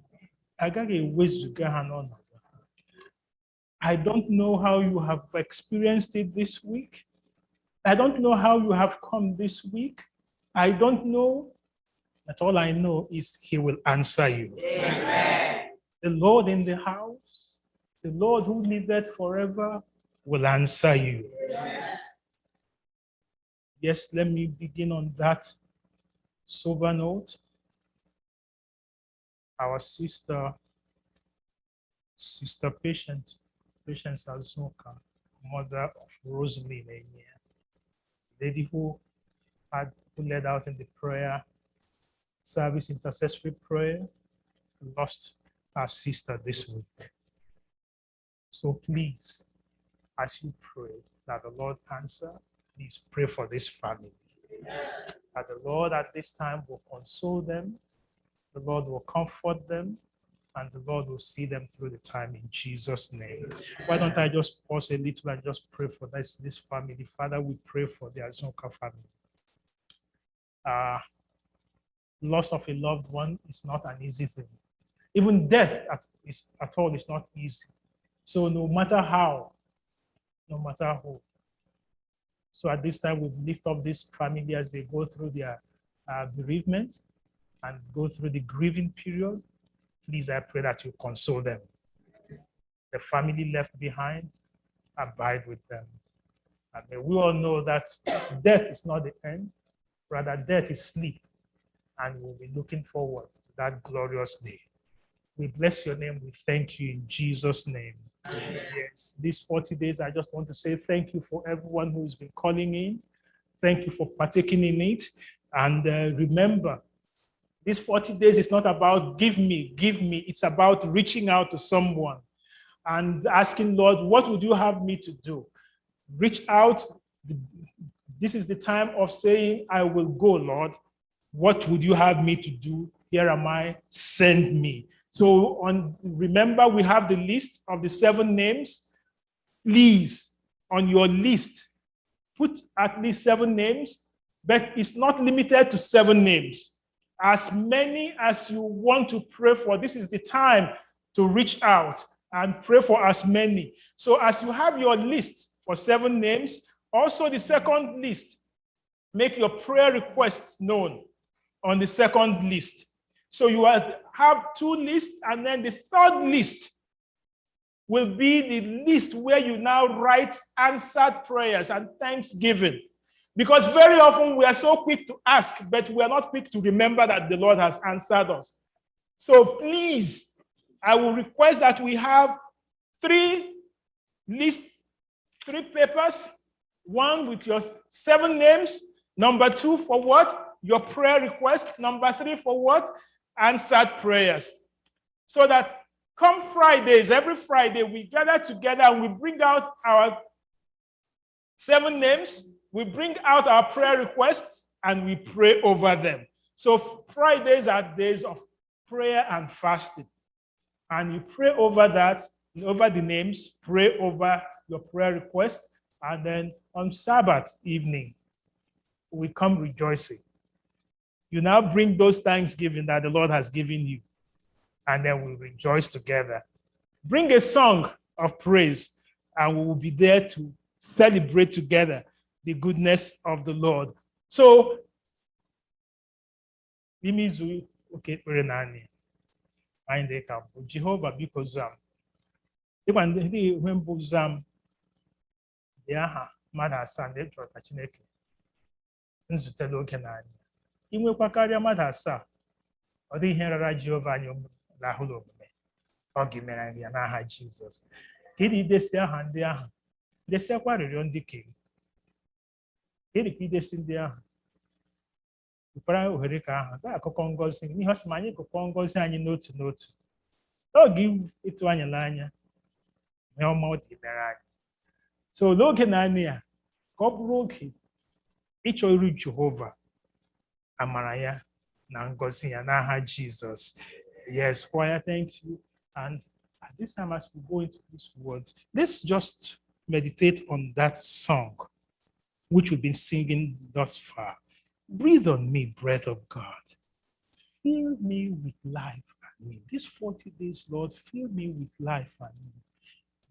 agaghị ewezuga ha n'ọnọdụ. I don't know how you have experienced it this week. I don't know how you have come this week. I don't know, but all I know is He will answer you. Amen. The Lord in the house, the Lord who liveth forever, will answer you. Amen. Yes, let me begin on that sober note. Our sister Patience Azuka, mother of Rosalie, lady who led out in the prayer service, intercessory prayer, lost our sister this week. So please, as you pray that the Lord answer, please pray for this family. That the Lord at this time will console them, the Lord will comfort them, and the Lord will see them through the time in Jesus' name. Why don't I just pause a little and just pray for this family. Father, we pray for the Azuka family. Loss of a loved one is not an easy thing. Even death at all is not easy. So no matter how, no matter who. So at this time, we lift up this family as they go through their bereavement and go through the grieving period. Please, I pray that you console them. The family left behind, abide with them. And may we all know that death is not the end, rather death is sleep. And we'll be looking forward to that glorious day. We bless your name. We thank you in Jesus' name. Yes, these 40 days, I just want to say thank you for everyone who's been calling in. Thank you for partaking in it. And remember, these 40 days is not about give me. It's about reaching out to someone and asking, Lord, what would you have me to do? Reach out. This is the time of saying, I will go, Lord. What would you have me to do? Here am I, send me. So remember, we have the list of the 7 names. Please, on your list, put at least 7 names, but it's not limited to 7 names. As many as you want to pray for, this is the time to reach out and pray for as many. So as you have your list for 7 names, also the second list, make your prayer requests known on the second list. So you have 2 lists, and then the third list will be the list where you now write answered prayers and thanksgiving. Because very often we are so quick to ask, but we are not quick to remember that the Lord has answered us. So please, I will request that we have 3 lists, 3 papers, 1 with your 7 names, number 2 for what? Your prayer request, number 3 for what? Answered prayers. So that come Fridays, every Friday, we gather together and we bring out our 7 names, we bring out our prayer requests, and we pray over them. So Fridays are days of prayer and fasting. And you pray over that, over the names, pray over your prayer request, and then on Sabbath evening, we come rejoicing. You now bring those thanksgiving that the Lord has given you, and then we rejoice together. Bring a song of praise, and we will be there to celebrate together the goodness of the Lord. So, Jehovah, because nzute n'oge n'anya. Inwekwa karịa mmadụ asaa, ọ dịghị ihe rara Jehova anyị n'ahụ n'omume. Ọ ga-emere anyị ya n'aha Jizọs. Ka ị idesi aha ndị ahụ, desiakwa arịrịọ ndị kenye. Ka idesi ndị ahụ, nwekwara ohere ka ahụ gaa akụkọ ngọzi n'ihe ọ sị ma anyị kụkọ ngọzi anyị n'otu n'otu. N'oge ịtụ anyị n'anya, ihe ọma ọ dị mere anyị. So n'oge na-anị ya, ka ọ bụrụ oge ịchọ iru Jehova amara ya na ngọzi ya n'aha Jesus. Yes, choir, thank you. And at this time, as we go into this word, let's just meditate on that song which we've been singing thus far. Breathe on me, breath of God. Fill me with life and me. These 40 days, Lord, fill me with life and me,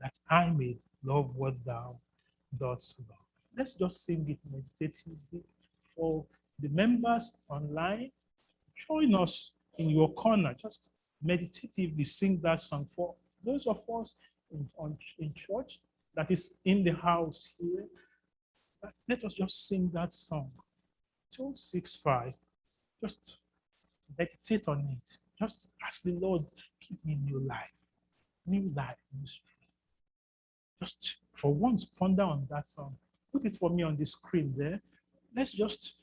that I may love what thou dost love. Let's just sing it meditatively. For the members online, join us in your corner. Just meditatively sing that song. For those of us in church, that is in the house here, let us just sing that song. 265. Just meditate on it. Just ask the Lord, give me new life, new strength. Just for once, ponder on that song. Put it for me on the screen there. Let's just,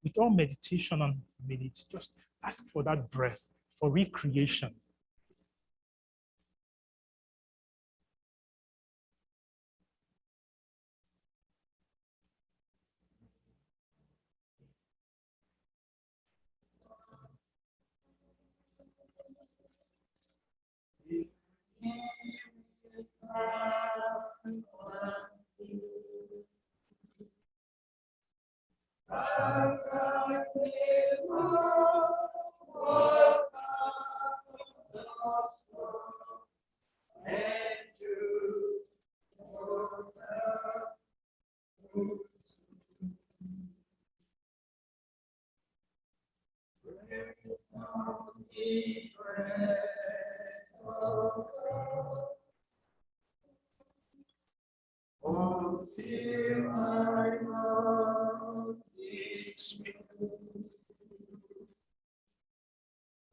with all meditation and minutes, just ask for that breath, for recreation.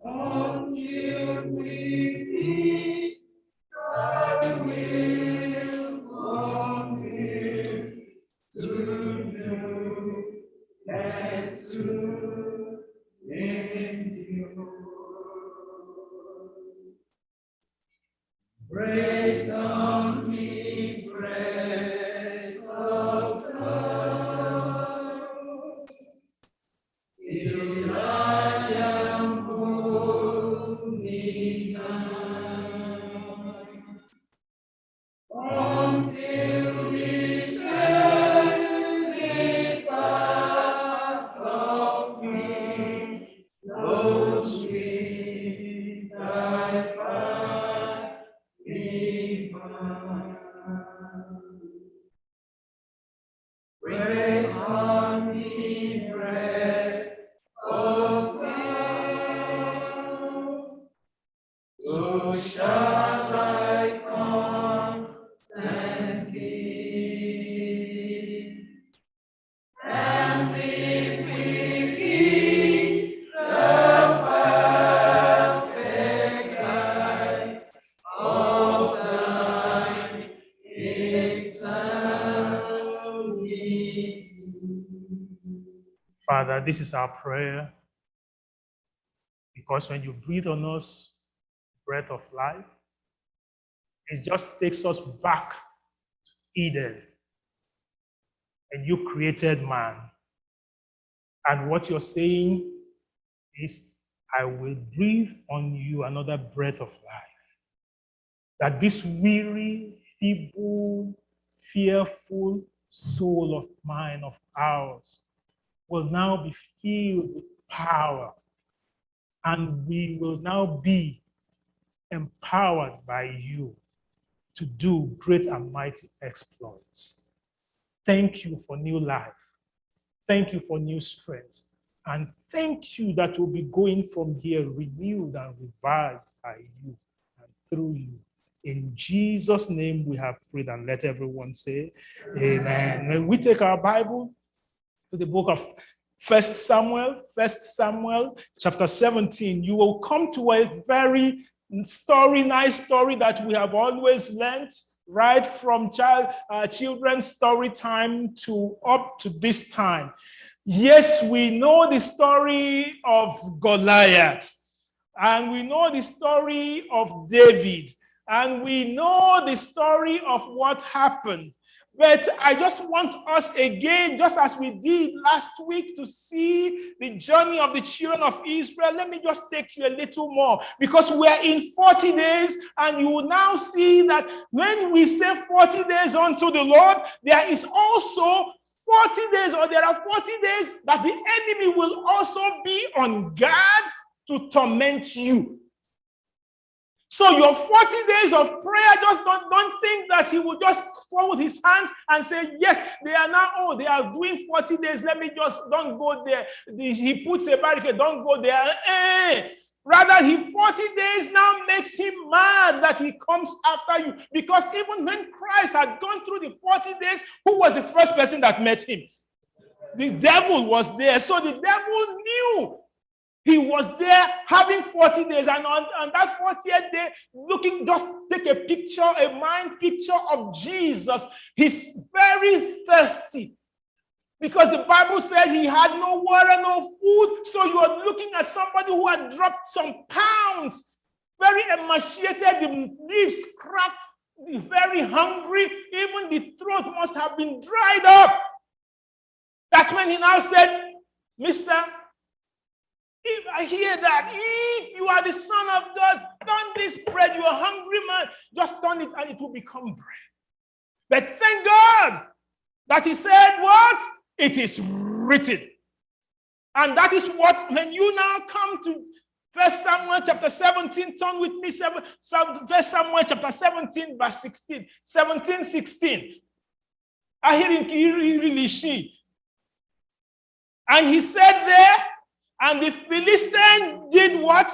Until we meet, I will come here to do and to endure. Breathe on me, breath of God, till I am holy now. Until this earthly part of me knows me, thy path divine. Breathe on me, breath of God, so shall I constantly and live with thee, the perfect life of thine eternity. Father, this is our prayer, because when you breathe on us, breath of life, it just takes us back to Eden, and you created man. And what you're saying is, I will breathe on you another breath of life, that this weary, feeble, fearful soul of mine, of ours, will now be filled with power, and we will now be empowered by you to do great and mighty exploits. Thank you for new life. Thank you for new strength. And thank you that we'll be going from here renewed and revived by you and through you. In Jesus' name we have prayed, and let everyone say amen. When we take our Bible to the book of First Samuel chapter 17, you will come to a very nice story that we have always learned right from children's story time to up to this time. Yes, we know the story of Goliath, and we know the story of David, and we know the story of what happened. But I just want us again, just as we did last week, to see the journey of the children of Israel. Let me just take you a little more, because we're in 40 days, and you will now see that when we say 40 days unto the Lord, there is also 40 days, or there are 40 days that the enemy will also be on guard to torment you. So your 40 days of prayer, just don't think that he will just fold his hands and say, yes, they are now, they are doing 40 days. Let me just, don't go there. He puts a barricade, don't go there. Rather, 40 days now makes him mad that he comes after you. Because even when Christ had gone through the 40 days, who was the first person that met him? The devil was there. So the devil knew he was there having 40 days, and on that 40th day, looking, just take a picture, a mind picture of Jesus. He's very thirsty because the Bible said he had no water, no food. So you are looking at somebody who had dropped some pounds, very emaciated, the leaves cracked, very hungry, even the throat must have been dried up. That's when he now said, Mister, if I hear that, if you are the Son of God, turn this bread, you are hungry man, just turn it and it will become bread. But thank God that he said what? It is written. And that is what, when you now come to 1 Samuel chapter 17, turn with me, 1 Samuel chapter 17, verse 16, 17, 16. I hear in really she. And he said there, and the Philistine did what?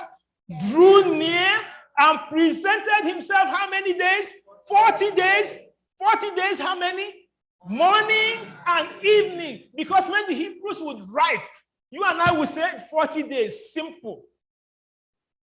Drew near and presented himself how many days? 40 days. 40 days, how many? Morning and evening. Because when the Hebrews would write, you and I would say 40 days, simple.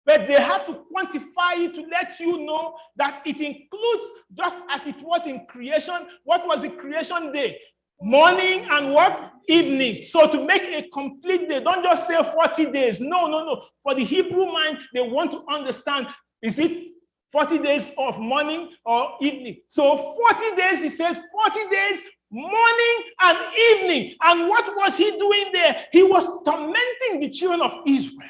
But they have to quantify it to let you know that it includes, just as it was in creation, what was the creation day? Morning and what? Evening. So to make a complete day, don't just say 40 days. No. For the Hebrew mind, they want to understand, is it 40 days of morning or evening? So 40 days, he said 40 days, morning and evening. And what was he doing there? He was tormenting the children of Israel.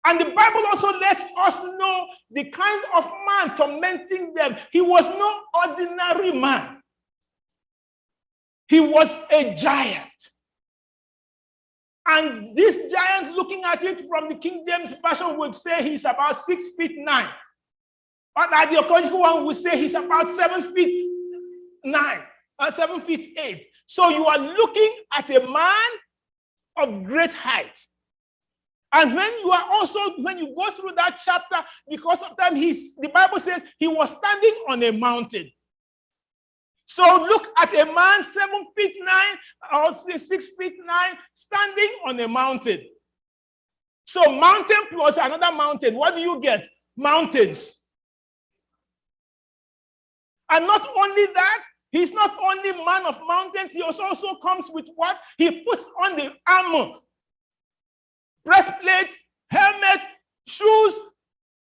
And the Bible also lets us know the kind of man tormenting them. He was no ordinary man. He was a giant. And this giant, looking at it from the King James Version, would say he's about 6 feet 9. But the Okojiko one would say he's about 7 feet 9, or 7 feet 8. So you are looking at a man of great height. And when you go through that chapter, because sometimes the Bible says he was standing on a mountain. So look at a man 7 feet 9 or 6 feet 9 standing on a mountain. So mountain plus another mountain, what do you get? Mountains. And not only that, he's not only man of mountains, he also comes with what? He puts on the armor, breastplate, helmet, shoes.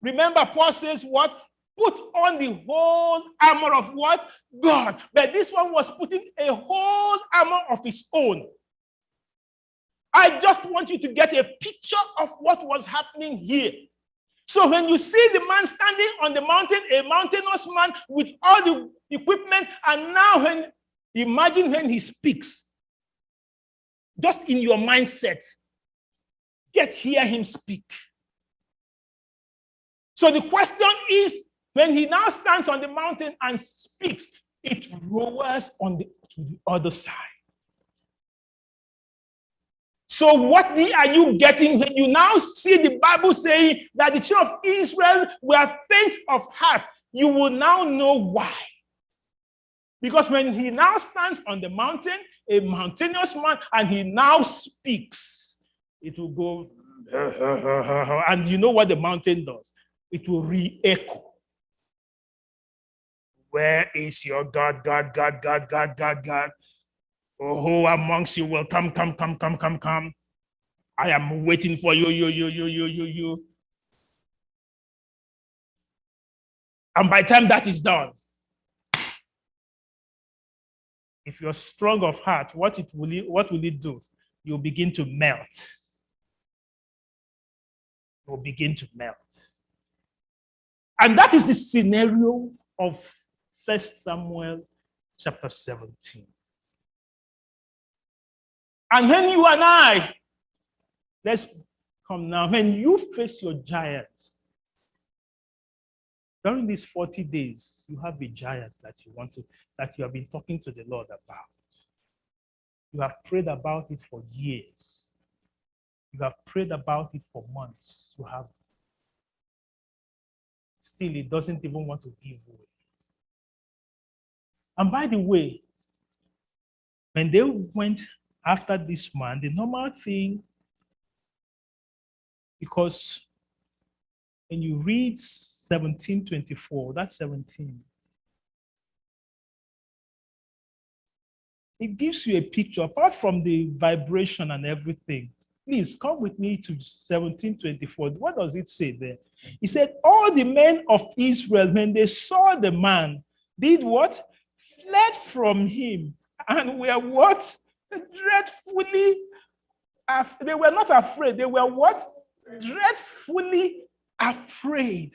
Remember, Paul says what? Put on the whole armor of what? God. But this one was putting a whole armor of his own. I just want you to get a picture of what was happening here. So when you see the man standing on the mountain, a mountainous man with all the equipment, and now imagine when he speaks, just in your mindset, hear him speak. So the question is, when he now stands on the mountain and speaks, it roars to the other side. So what are you getting when you now see the Bible saying that the children of Israel were faint of heart? You will now know why. Because when he now stands on the mountain, a mountainous man, and he now speaks, it will go, and you know what the mountain does? It will re-echo. Where is your God, God, God, God, God, God, God? Oh, who amongst you will come, come, come, come, come, come? I am waiting for you, you. And by the time that is done, if you're strong of heart, what will it do? You'll begin to melt. You'll begin to melt. And that is the scenario of 1 Samuel chapter 17. And when you and I, let's come now, when you face your giants, during these 40 days, you have a giant that you have been talking to the Lord about. You have prayed about it for years. You have prayed about it for months. You have still, it doesn't even want to give way. And by the way, when they went after this man, the normal thing, because when you read 17:24, that's 17, it gives you a picture, apart from the vibration and everything. Please come with me to 17:24. What does it say there? It said, all the men of Israel, when they saw the man, did what? Fled from him and were what? Dreadfully, they were not afraid. They were what? Dreadfully afraid.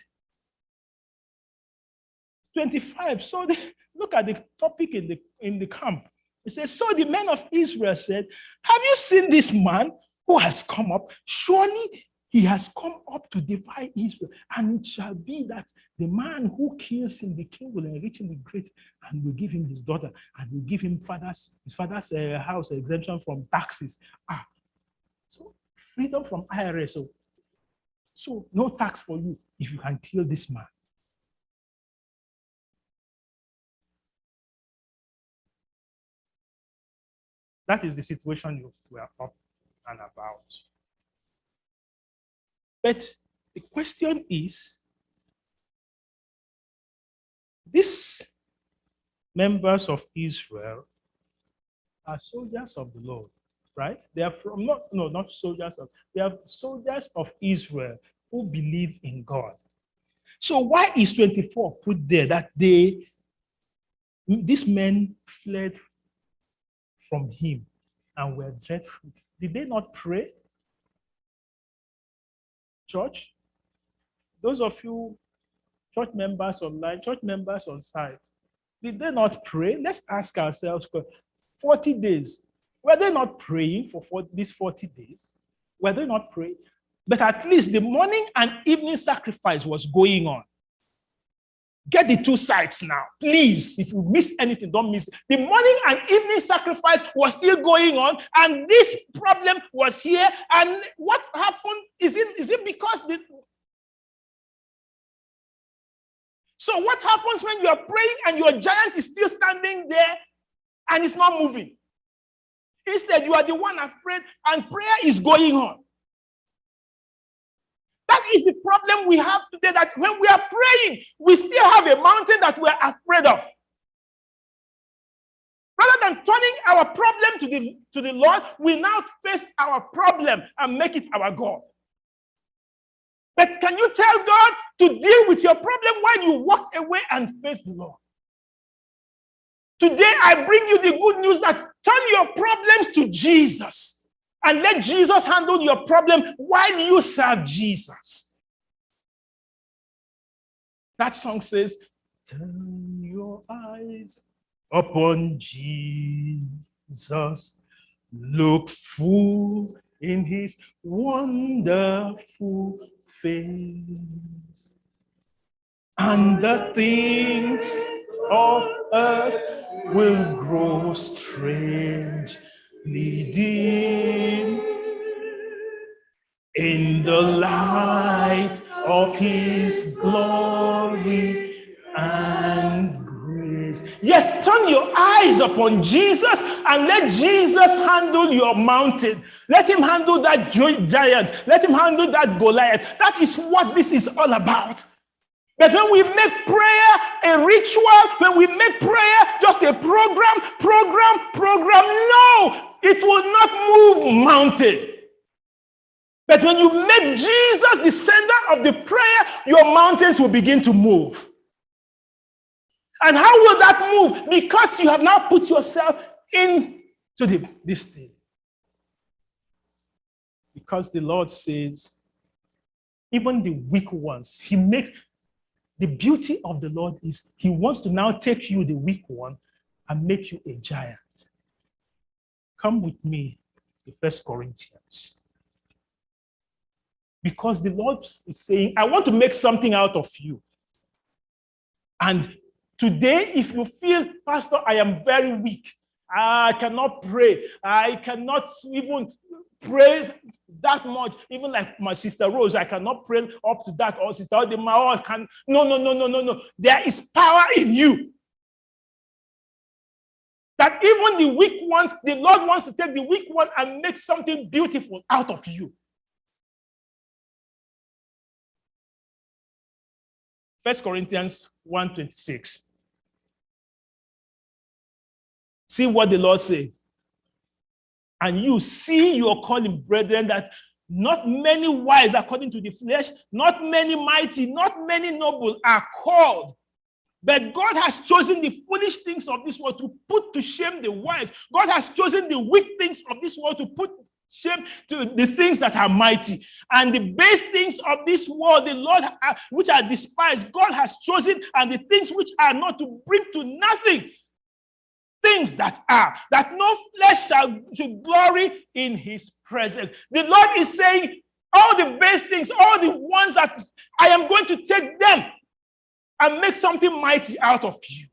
25. So look at the topic in the camp. It says, so the men of Israel said, have you seen this man who has come up? Surely he has come up to divide Israel. And it shall be that the man who kills him, the king will enrich him with great, and will give him his daughter, and will give him his father's house exemption from taxes. So freedom from IRS. So no tax for you if you can kill this man. That is the situation we are up and about. But the question is, these members of Israel are soldiers of the Lord, right? They are from, not soldiers of, they are soldiers of Israel who believe in God. So why is 24 put there that these men fled from him and were dreadful? Did they not pray? Church, those of you church members online, church members on site, did they not pray? Let's ask ourselves, 40 days, were they not praying for these 40 days? Were they not praying? But at least the morning and evening sacrifice was going on. Get the two sides now. Please, if you miss anything, don't miss it. The morning and evening sacrifice was still going on, and this problem was here. And what happened? Is it because so what happens when you are praying and your giant is still standing there and it's not moving? Instead, you are the one afraid and prayer is going on. That is the problem we have today, that when we are praying, we still have a mountain that we are afraid of. Rather than turning our problem to the Lord, we now face our problem and make it our God. But can you tell God to deal with your problem while you walk away and face the Lord? Today, I bring you the good news that turn your problems to Jesus. And let Jesus handle your problem while you serve Jesus. That song says, turn your eyes upon Jesus. Look full in his wonderful face. And the things of earth will grow strangely dim in the light of his glory and grace. mountains. Yes, turn your eyes upon Jesus and let Jesus handle your mountain. Let him handle that giant. Let him handle that Goliath. That is what this is all about. But when we make prayer a ritual, when we make prayer just a program, no, it will not move mountain. But when you make Jesus the center of the prayer, your mountains will begin to move. And how will that move? Because you have now put yourself into this thing. Because the Lord says, even the weak ones, he makes, the beauty of the Lord is he wants to now take you, the weak one, and make you a giant. Come with me to 1 Corinthians. Because the Lord is saying, I want to make something out of you. And today, if you feel, Pastor, I am very weak. I cannot pray. I cannot even pray that much. Even like my sister Rose, I cannot pray up to that. Or sister Odema, I can. No. There is power in you. That even the weak ones, the Lord wants to take the weak one and make something beautiful out of you. 1 Corinthians 1:26. See what the Lord says. And you see your calling, brethren, that not many wise according to the flesh, not many mighty, not many noble are called. But God has chosen the foolish things of this world to put to shame the wise. God has chosen the weak things of this world to put shame to the things that are mighty. And the base things of this world, the Lord, which are despised, God has chosen, and the things which are not, to bring to nothing things that are, that no flesh should glory in his presence. The Lord is saying, all the base things, all the ones that I am going to take them and make something mighty out of you.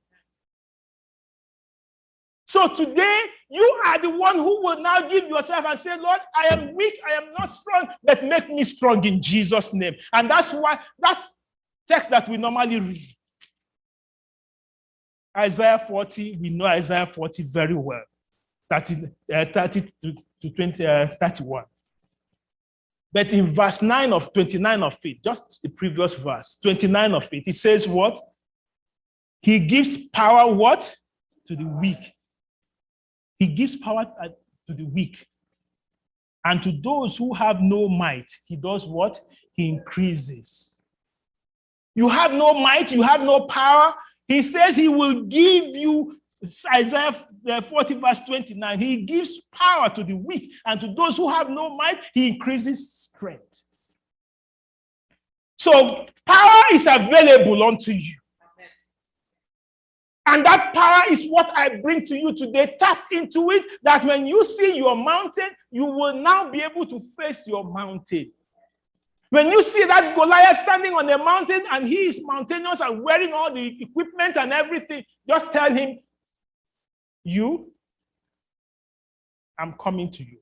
So today, you are the one who will now give yourself and say, Lord, I am weak, I am not strong, but make me strong in Jesus' name. And that's why that text that we normally read, Isaiah 40, we know Isaiah 40 very well, 30 to 31. But in verse 29 of it, just the previous verse, 29 of it, it says what? He gives power what? To the weak. He gives power to the weak. And to those who have no might, he does what? He increases. You have no might, you have no power. He says he will give you, Isaiah 40 verse 29, he gives power to the weak. And to those who have no might, he increases strength. So power is available unto you. And that power is what I bring to you today. Tap into it, that when you see your mountain, you will now be able to face your mountain. When you see that Goliath standing on the mountain and he is mountainous and wearing all the equipment and everything, just tell him, I'm coming to you.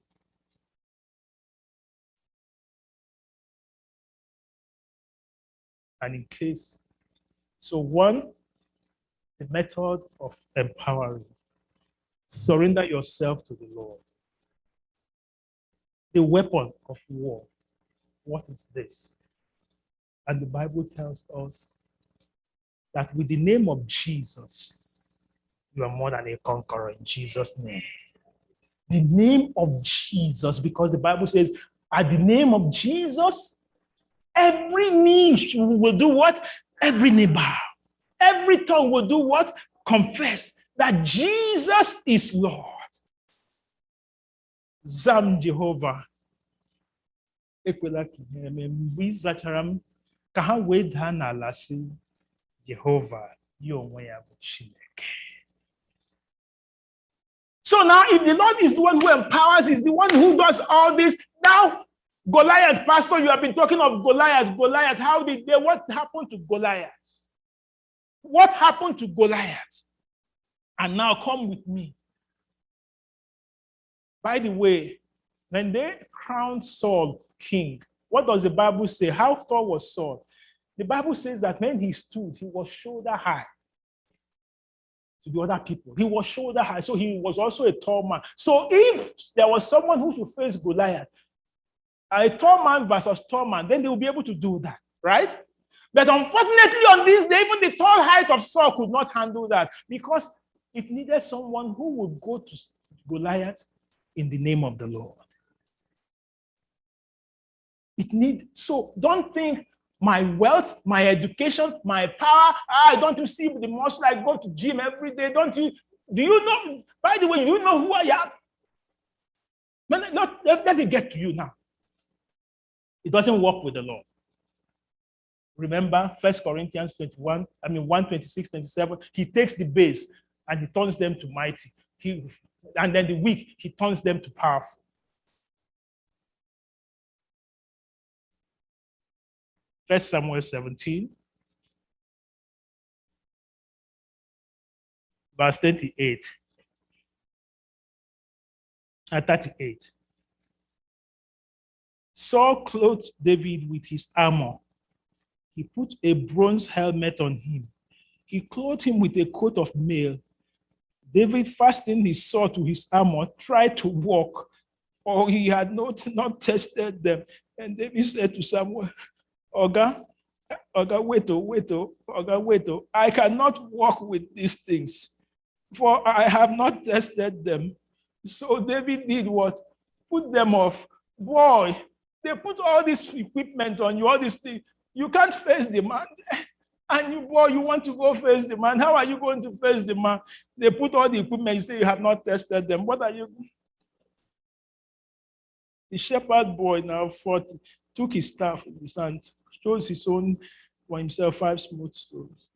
And in case, so one, the method of empowering. Surrender yourself to the Lord. The weapon of war. What is this? And the Bible tells us that with the name of Jesus, you are more than a conqueror in Jesus' name. The name of Jesus, because the Bible says, at the name of Jesus, every knee will do what? Every knee bow. Every tongue will do what? Confess that Jesus is Lord. Zam Jehovah. Ekwela mgbe ịzachara m ka ha wee daa n'ala sị Jehovah, ya onwe ya bụ Chineke. So now, if the Lord is the one who empowers, is the one who does all this, now Goliath, Pastor, you have been talking of Goliath. What happened to Goliath? What happened to Goliath? And now come with me. By the way, when they crowned Saul king, what does the Bible say? How tall was Saul? The Bible says that when he stood, he was shoulder high. to the other people. He was shoulder high, so he was also a tall man. So if there was someone who should face Goliath, a tall man versus tall man, then they will be able to do that, right? But unfortunately on this day, even the tall height of Saul could not handle that because it needed someone who would go to Goliath in the name of the Lord. So don't think my wealth, my education, my power, don't you see the muscle? I go to gym every day. Do you know, by the way, you know who I am? Let me get to you now. It doesn't work with the Lord. Remember 1 Corinthians 1, 26, 27. He takes the base and he turns them to mighty. And then the weak, he turns them to powerful. First Samuel 17, verse 38 and 38. Saul clothed David with his armor. He put a bronze helmet on him. He clothed him with a coat of mail. David, fastened his sword to his armor, tried to walk, for he had not tested them. And David said to Samuel, Oga, wait, I cannot walk with these things, for I have not tested them. So David did what? Put them off. Boy, they put all this equipment on you, all these things. You can't face the man. And you want to go face the man. How are you going to face the man? They put all the equipment, you say you have not tested them. What are you? The shepherd boy, now 40, took his staff in his hand, chose his own for himself 5 smooth stones.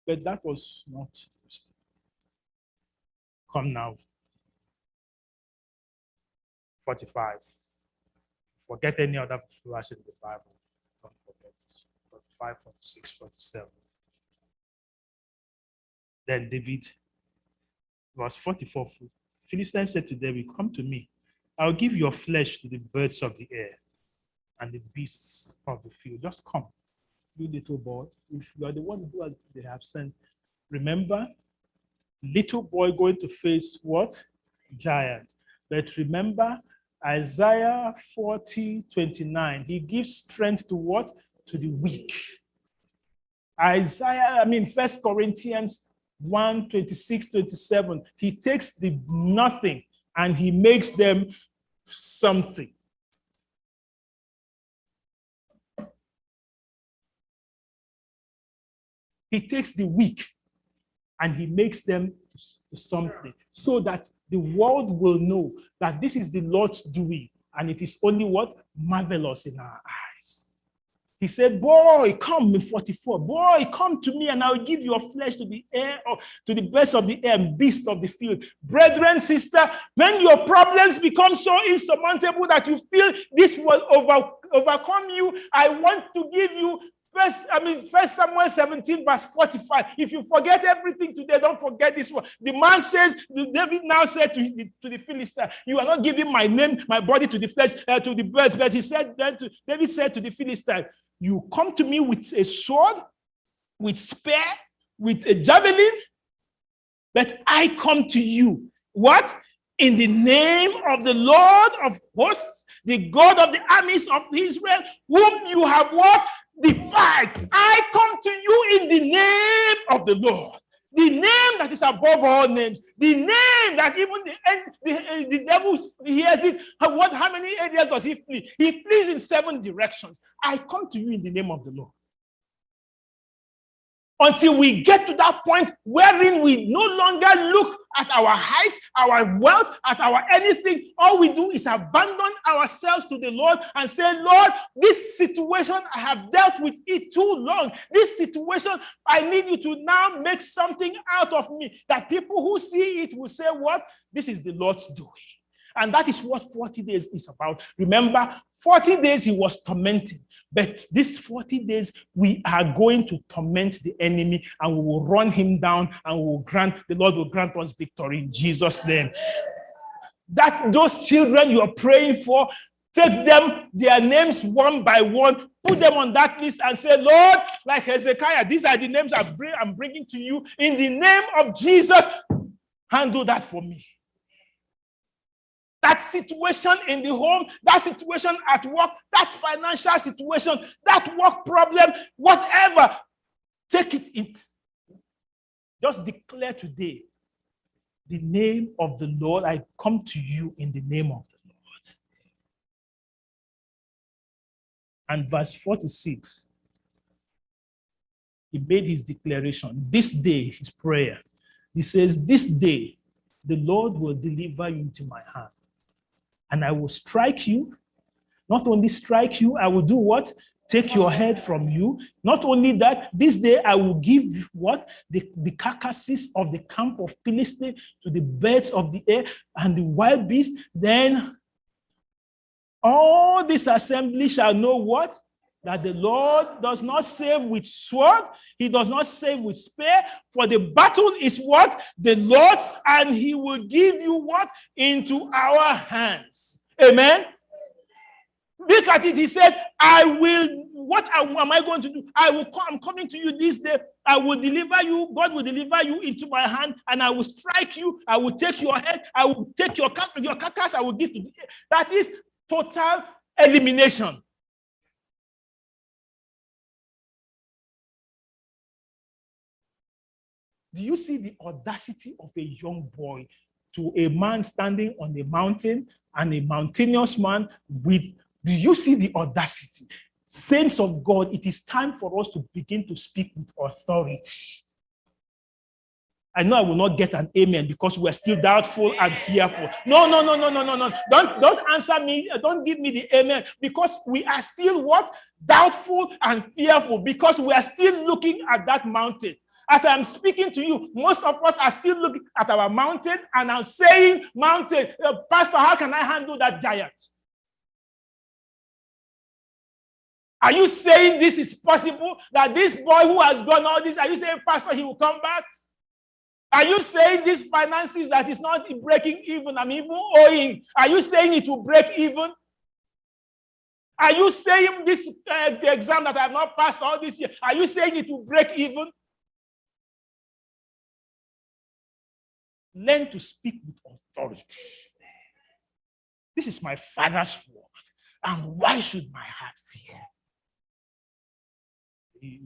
But that was not used. Come now. 45. Forget any other verse in the Bible. Don't forget. 45, 46, 47. Then David, verse 44. Philistine said to David, come to me. I'll give your flesh to the birds of the air and the beasts of the field. Just come, you little boy. If you are the one who they have sent, remember, little boy going to face what? Giant. But remember, Isaiah 40:29, he gives strength to what? To the weak. 1 Corinthians 1:26-27, he takes the nothing and he makes them something. He takes the weak and he makes them to something, so that the world will know that this is the Lord's doing, and it is only what? Marvelous in our eyes. He said, boy, come in 44. Boy, come to me and I'll give your flesh to the air, or to the birds of the air and beasts of the field. Brethren, sister, when your problems become so insurmountable that you feel this will overcome you, I want to give you First Samuel 17, verse 45. If you forget everything today, don't forget this one. The man says, David now said to the Philistine, you are not giving my name, my body to the flesh, to the birds. But David said to the Philistine, you come to me with a sword, with spear, with a javelin, but I come to you. What? In the name of the Lord of hosts, the God of the armies of Israel, whom you have what? Defied. I come to you in the name of the Lord. The name that is above all names. The name that even the devil hears it. How many areas does he flee? He flees in 7 directions. I come to you in the name of the Lord. Until we get to that point wherein we no longer look at our height, our wealth, at our anything. All we do is abandon ourselves to the Lord and say, Lord, this situation, I have dealt with it too long. This situation, I need you to now make something out of me, that people who see it will say, what? This is the Lord's doing. And that is what 40 days is about. Remember, 40 days he was tormenting. But these 40 days, we are going to torment the enemy and we will run him down and the Lord will grant us victory in Jesus' name. That those children you're praying for, Take them, their names one by one, put them on that list and say, Lord, like Hezekiah, these are the names I'm bringing to you. In the name of Jesus, handle that for me. That situation in the home, that situation at work, that financial situation, that work problem, whatever, take it in. Just declare today, the name of the Lord, I come to you in the name of the Lord. And verse 46, he made his declaration. This day, his prayer, he says, this day, the Lord will deliver you into my hand. And I will strike you. Not only strike you, I will do what? Take your head from you. Not only that, this day I will give what? The carcasses of the camp of Philistines to the birds of the air and the wild beasts. Then all this assembly shall know what? That the Lord does not save with sword. He does not save with spear. For the battle is what? The Lord's, and he will give you what? Into our hands. Amen. Look at it. He said, I will, what am I going to do? I'm coming to you this day. I will deliver you. God will deliver you into my hand, and I will strike you. I will take your head. I will take your carcass. I will give to you. That is total elimination. Do you see the audacity of a young boy to a man standing on a mountain and a mountainous man with, do you see the audacity? Saints of God, it is time for us to begin to speak with authority. I know I will not get an amen because we're still doubtful and fearful. No. Don't answer me. Don't give me the amen because we are still what? Doubtful and fearful because we are still looking at that mountain. As I'm speaking to you, most of us are still looking at our mountain and I'm saying, mountain, Pastor, how can I handle that giant? Are you saying this is possible? That this boy who has gone all this, are you saying, Pastor, he will come back? Are you saying these finances that is not breaking even, I'm even owing? Are you saying it will break even? Are you saying this the exam that I have not passed all this year, are you saying it will break even? Learn to speak with authority. This is my Father's word. And why should my heart fear?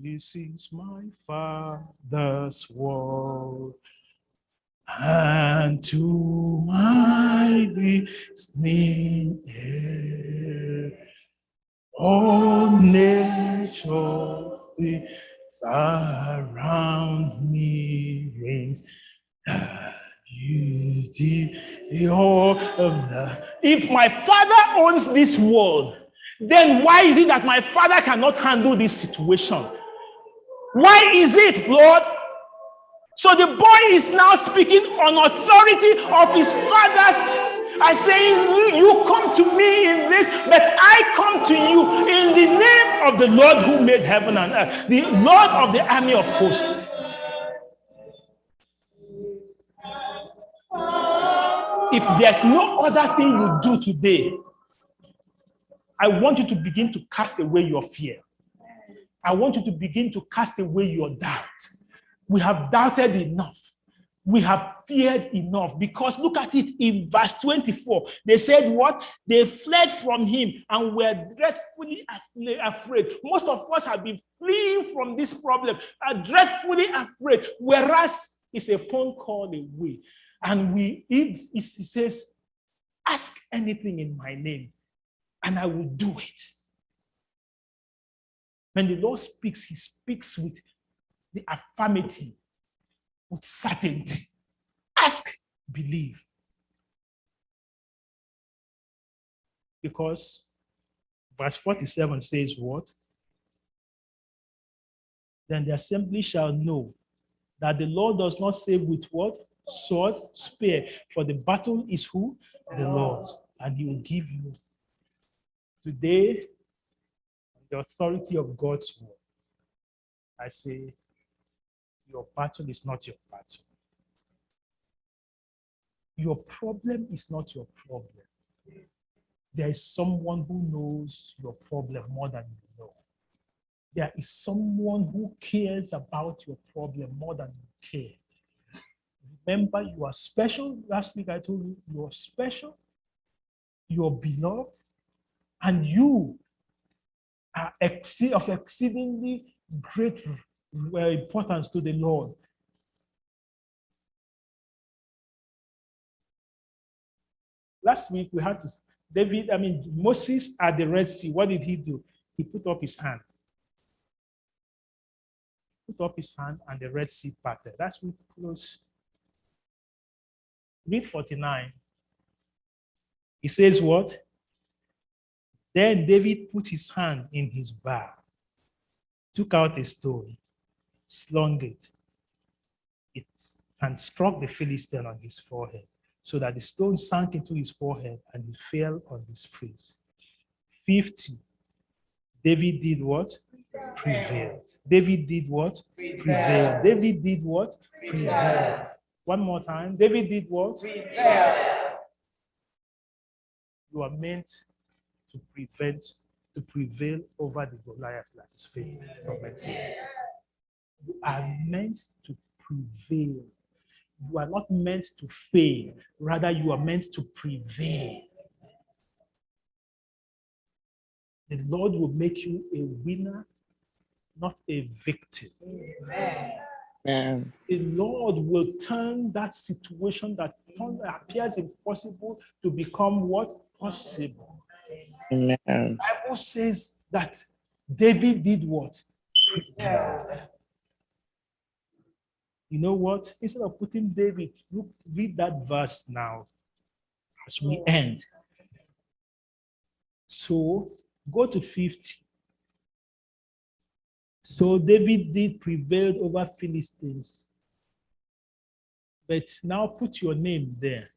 This is my Father's word. And to my listening ear, all nature around me rings. If my Father owns this world, then why is it that my Father cannot handle this situation? Why is it, Lord? So the boy is now speaking on authority of his father's. I say, you come to me in this, but I come to you in the name of the Lord who made heaven and earth, the Lord of the army of hosts. If there's no other thing you do today, I want you to begin to cast away your fear. I want you to begin to cast away your doubt. We have doubted enough. We have feared enough because look at it in verse 24. They said what? They fled from him and were dreadfully afraid. Most of us have been fleeing from this problem, are dreadfully afraid, whereas it's a phone call away. And he says, ask anything in my name and I will do it. When the Lord speaks, he speaks with the affirmative, with certainty. Ask, believe. Because verse 47 says what? Then the assembly shall know that the Lord does not save with what? Sword, spear. For the battle is who? The Lord. And he will give you. Today, the authority of God's word, I say, your battle is not your battle. Your problem is not your problem. there is someone who knows your problem more than you know. There is someone who cares about your problem more than you care. Remember, you are special. Last week I told you, you are special, you are beloved, and you are of exceedingly great importance to the Lord. Last week we had to, Moses at the Red Sea, what did he do? He put up his hand. Put up his hand and the Red Sea parted. That's when we close. Read 49. He says what? Then David put his hand in his bag, took out a stone, slung it, and struck the Philistine on his forehead, so that the stone sank into his forehead and he fell on his face. 50. David did what? Prevailed. David did what? Prevailed. David did what? Prevailed. One more time. David did what? Prevailed. You are meant to prevail over the Goliath that is failing. You are meant to prevail. You are not meant to fail. Rather, you are meant to prevail. The Lord will make you a winner, not a victim. Amen. The Lord will turn that situation that appears impossible to become what? Possible. Amen. The Bible says that David did what? Prepared. You know what? Instead of putting David, look, read that verse now as we end. So go to 50. So David did prevail over Philistines. But now put your name there.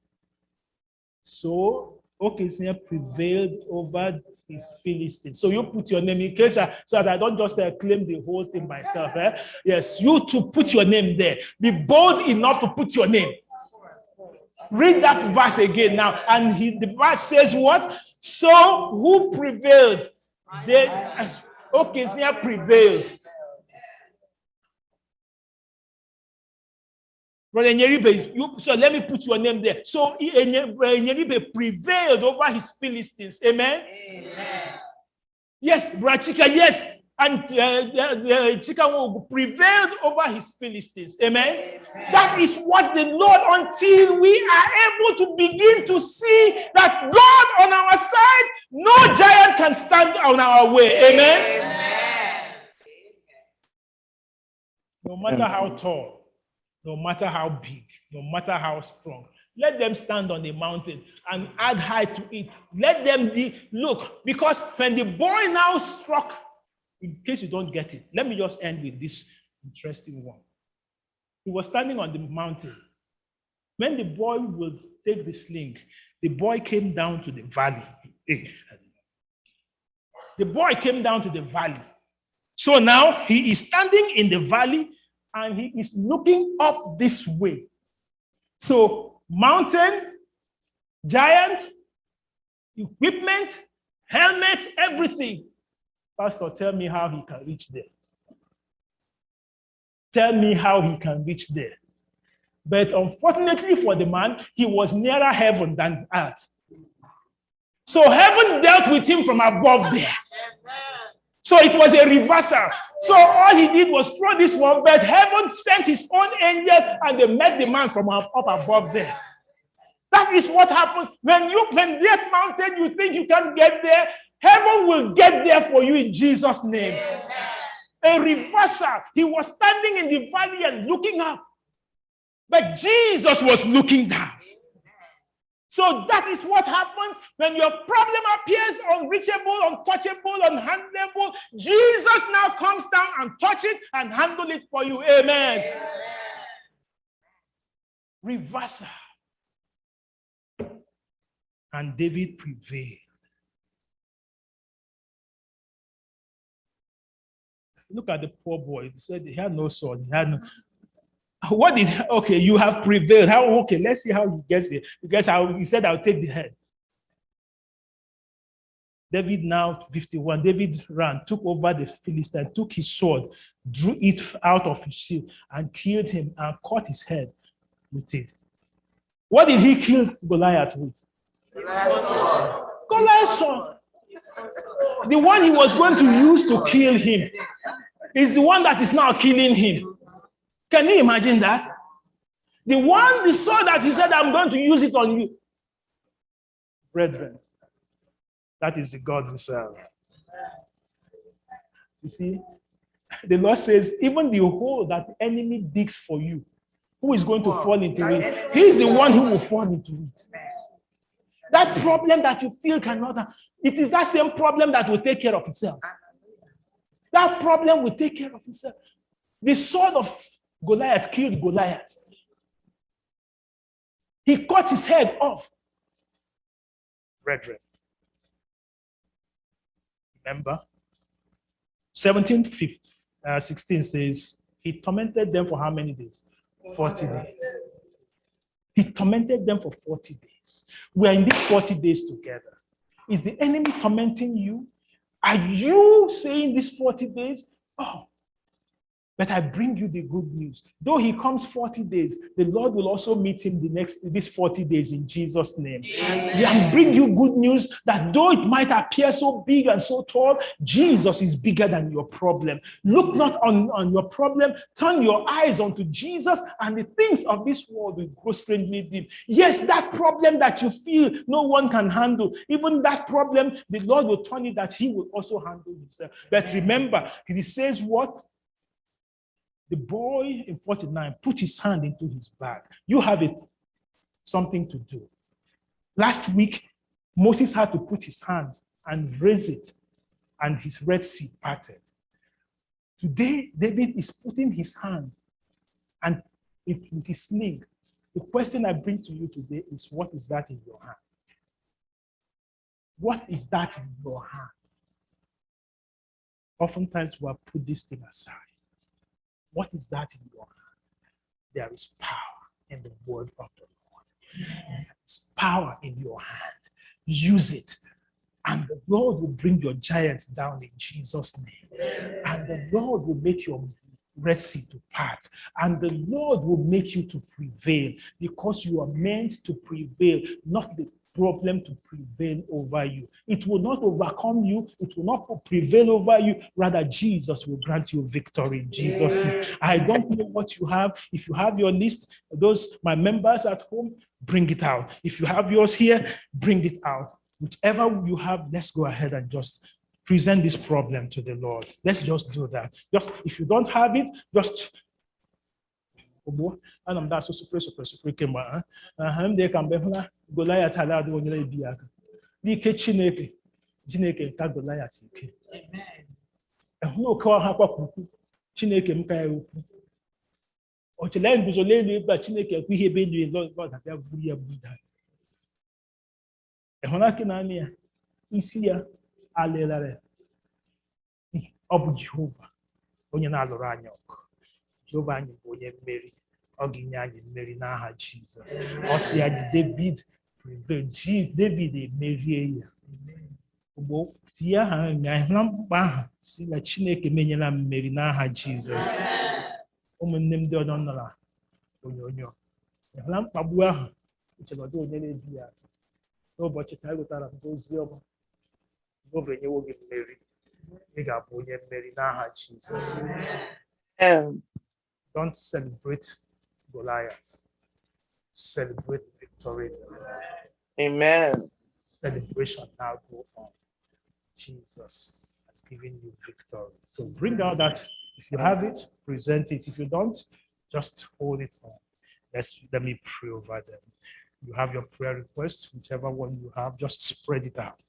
So Okisnia prevailed over his Philistines. So you put your name in case so that I don't just claim the whole thing myself. Yes, you too put your name there. Be bold enough to put your name. Read that verse again now. And the verse says what? So who prevailed? Okisnia prevailed. Brother Nyeribe, so let me put your name there. So Nyeribe prevailed over his Philistines. Amen? Amen. Yes, Brother Chika, yes. And Chika prevailed over his Philistines. Amen? Amen? That is what the Lord, until we are able to begin to see that God on our side, no giant can stand on our way. Amen? Amen. No matter how tall, no matter how big, no matter how strong, let them stand on the mountain and add height to it. Let them look, because when the boy now struck, in case you don't get it, let me just end with this interesting one. He was standing on the mountain. When the boy will take the sling, the boy came down to the valley. The boy came down to the valley. So now he is standing in the valley and he is looking up this way. So mountain, giant, equipment, helmets, everything. Pastor, tell me how he can reach there. Tell me how he can reach there. But unfortunately for the man, he was nearer heaven than earth. So heaven dealt with him from above there. So it was a reversal. So all he did was throw this one, but heaven sent his own angels and they met the man from up above there. That is what happens when that mountain you think you can get there, heaven will get there for you in Jesus' name. A reversal. He was standing in the valley and looking up, but Jesus was looking down. So that is what happens when your problem appears unreachable, untouchable, unhandleable. Jesus now comes down and touch it and handle it for you. Amen. Amen. Reversal. And David prevailed. Look at the poor boy. He said he had no sword. He had no. Okay, you have prevailed. Okay, let's see how he gets it. Because he said, I'll take the head. David now 51. David ran, took over the Philistine, took his sword, drew it out of his shield, and killed him and cut his head with it. What did he kill Goliath with? Goliath's sword. The one he was going to use to kill him is the one that is now killing him. Can you imagine that? The sword that he said, I'm going to use it on you. Brethren, that is the God we serve. You see, the Lord says, even the hole that the enemy digs for you, who is going to fall into it? He's the one who will fall into it. That problem that you feel cannot, it is that same problem that will take care of itself. That problem will take care of itself. The sword of Goliath killed Goliath. He cut his head off. Brethren, remember, 16 says, he tormented them for how many days? 40 days. He tormented them for 40 days. We are in these 40 days together. Is the enemy tormenting you? Are you saying these 40 days, oh, but I bring you the good news. Though he comes 40 days, the Lord will also meet him these 40 days in Jesus' name. And bring you good news that though it might appear so big and so tall, Jesus is bigger than your problem. Look not on your problem, turn your eyes onto Jesus, and the things of this world will grow strangely deep. Yes, that problem that you feel no one can handle, even that problem, the Lord will turn it that he will also handle himself. But remember, he says what? The boy in 49 put his hand into his bag. You have something to do. Last week, Moses had to put his hand and raise it, and his Red Sea parted. Today, David is putting his hand and with his sling. The question I bring to you today is, what is that in your hand? What is that in your hand? Oftentimes, we have put this thing aside. What is that in your hand? There is power in the word of the Lord. There's power in your hand. Use it. And the Lord will bring your giants down in Jesus' name. And the Lord will make your Red Sea to part. And the Lord will make you to prevail, because you are meant to prevail, not the problem to prevail over you. It will not overcome you. It will not prevail over you. Rather, Jesus will grant you victory in Jesus' name. I don't know what you have. If you have your list, those, my members at home, bring it out. If you have yours here, bring it out. Whichever you have, let's go ahead and just present this problem to the Lord. Let's just do that. Just, if you don't have it, just and I'm so super. They can be Goliath had that one in the Biak. The Chineke, Goliath. No call Hapa Chineke Mkai. Or to land was a lady, but Chineke, we have been doing Lord that every Buddha. A Honakinania, Isia, Alelare, Obu Jehovah, Onyanal Ranyok. Giovanni Boye Mary, Oginyani Mary Naha Jesus. Osia David prevailed. David Mary. Ubo Tia Namba, see la Chineke Menela Mary Naha Jesus. Name the Donala. Onyo. Lamp Babua, which is a do Bia. No, but it's out of those young. Over you will get Mary. Big up Boye Mary Naha Jesus. Don't celebrate Goliath. Celebrate victory. Amen. Celebration now go on. Jesus has given you victory. So bring out that. If you have it, present it. If you don't, just hold it on. Let me pray over them. You have your prayer request, whichever one you have, just spread it out.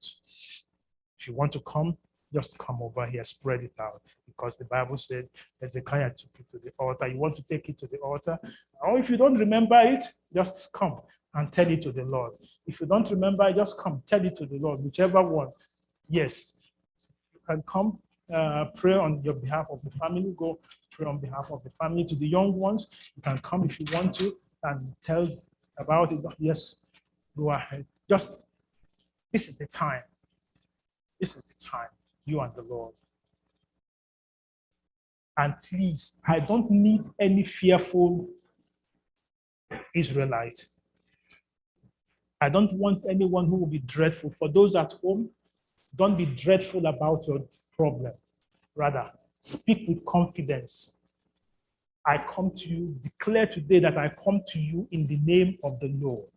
If you want to come, just come over here, spread it out, because the Bible says Hezekiah took it to the altar. You want to take it to the altar, or if you don't remember it, just come and tell it to the Lord. If you don't remember, just come, tell it to the Lord, whichever one. Yes, you can come, pray on your behalf of the family. Go pray on behalf of the family. To the young ones, you can come if you want to and tell about it. Yes, go ahead. Just, this is the time. This is the time, you and the Lord. And please, I don't need any fearful Israelite. I don't want anyone who will be dreadful. For those at home, don't be dreadful about your problem. Rather, speak with confidence. I come to you, declare today that I come to you in the name of the Lord.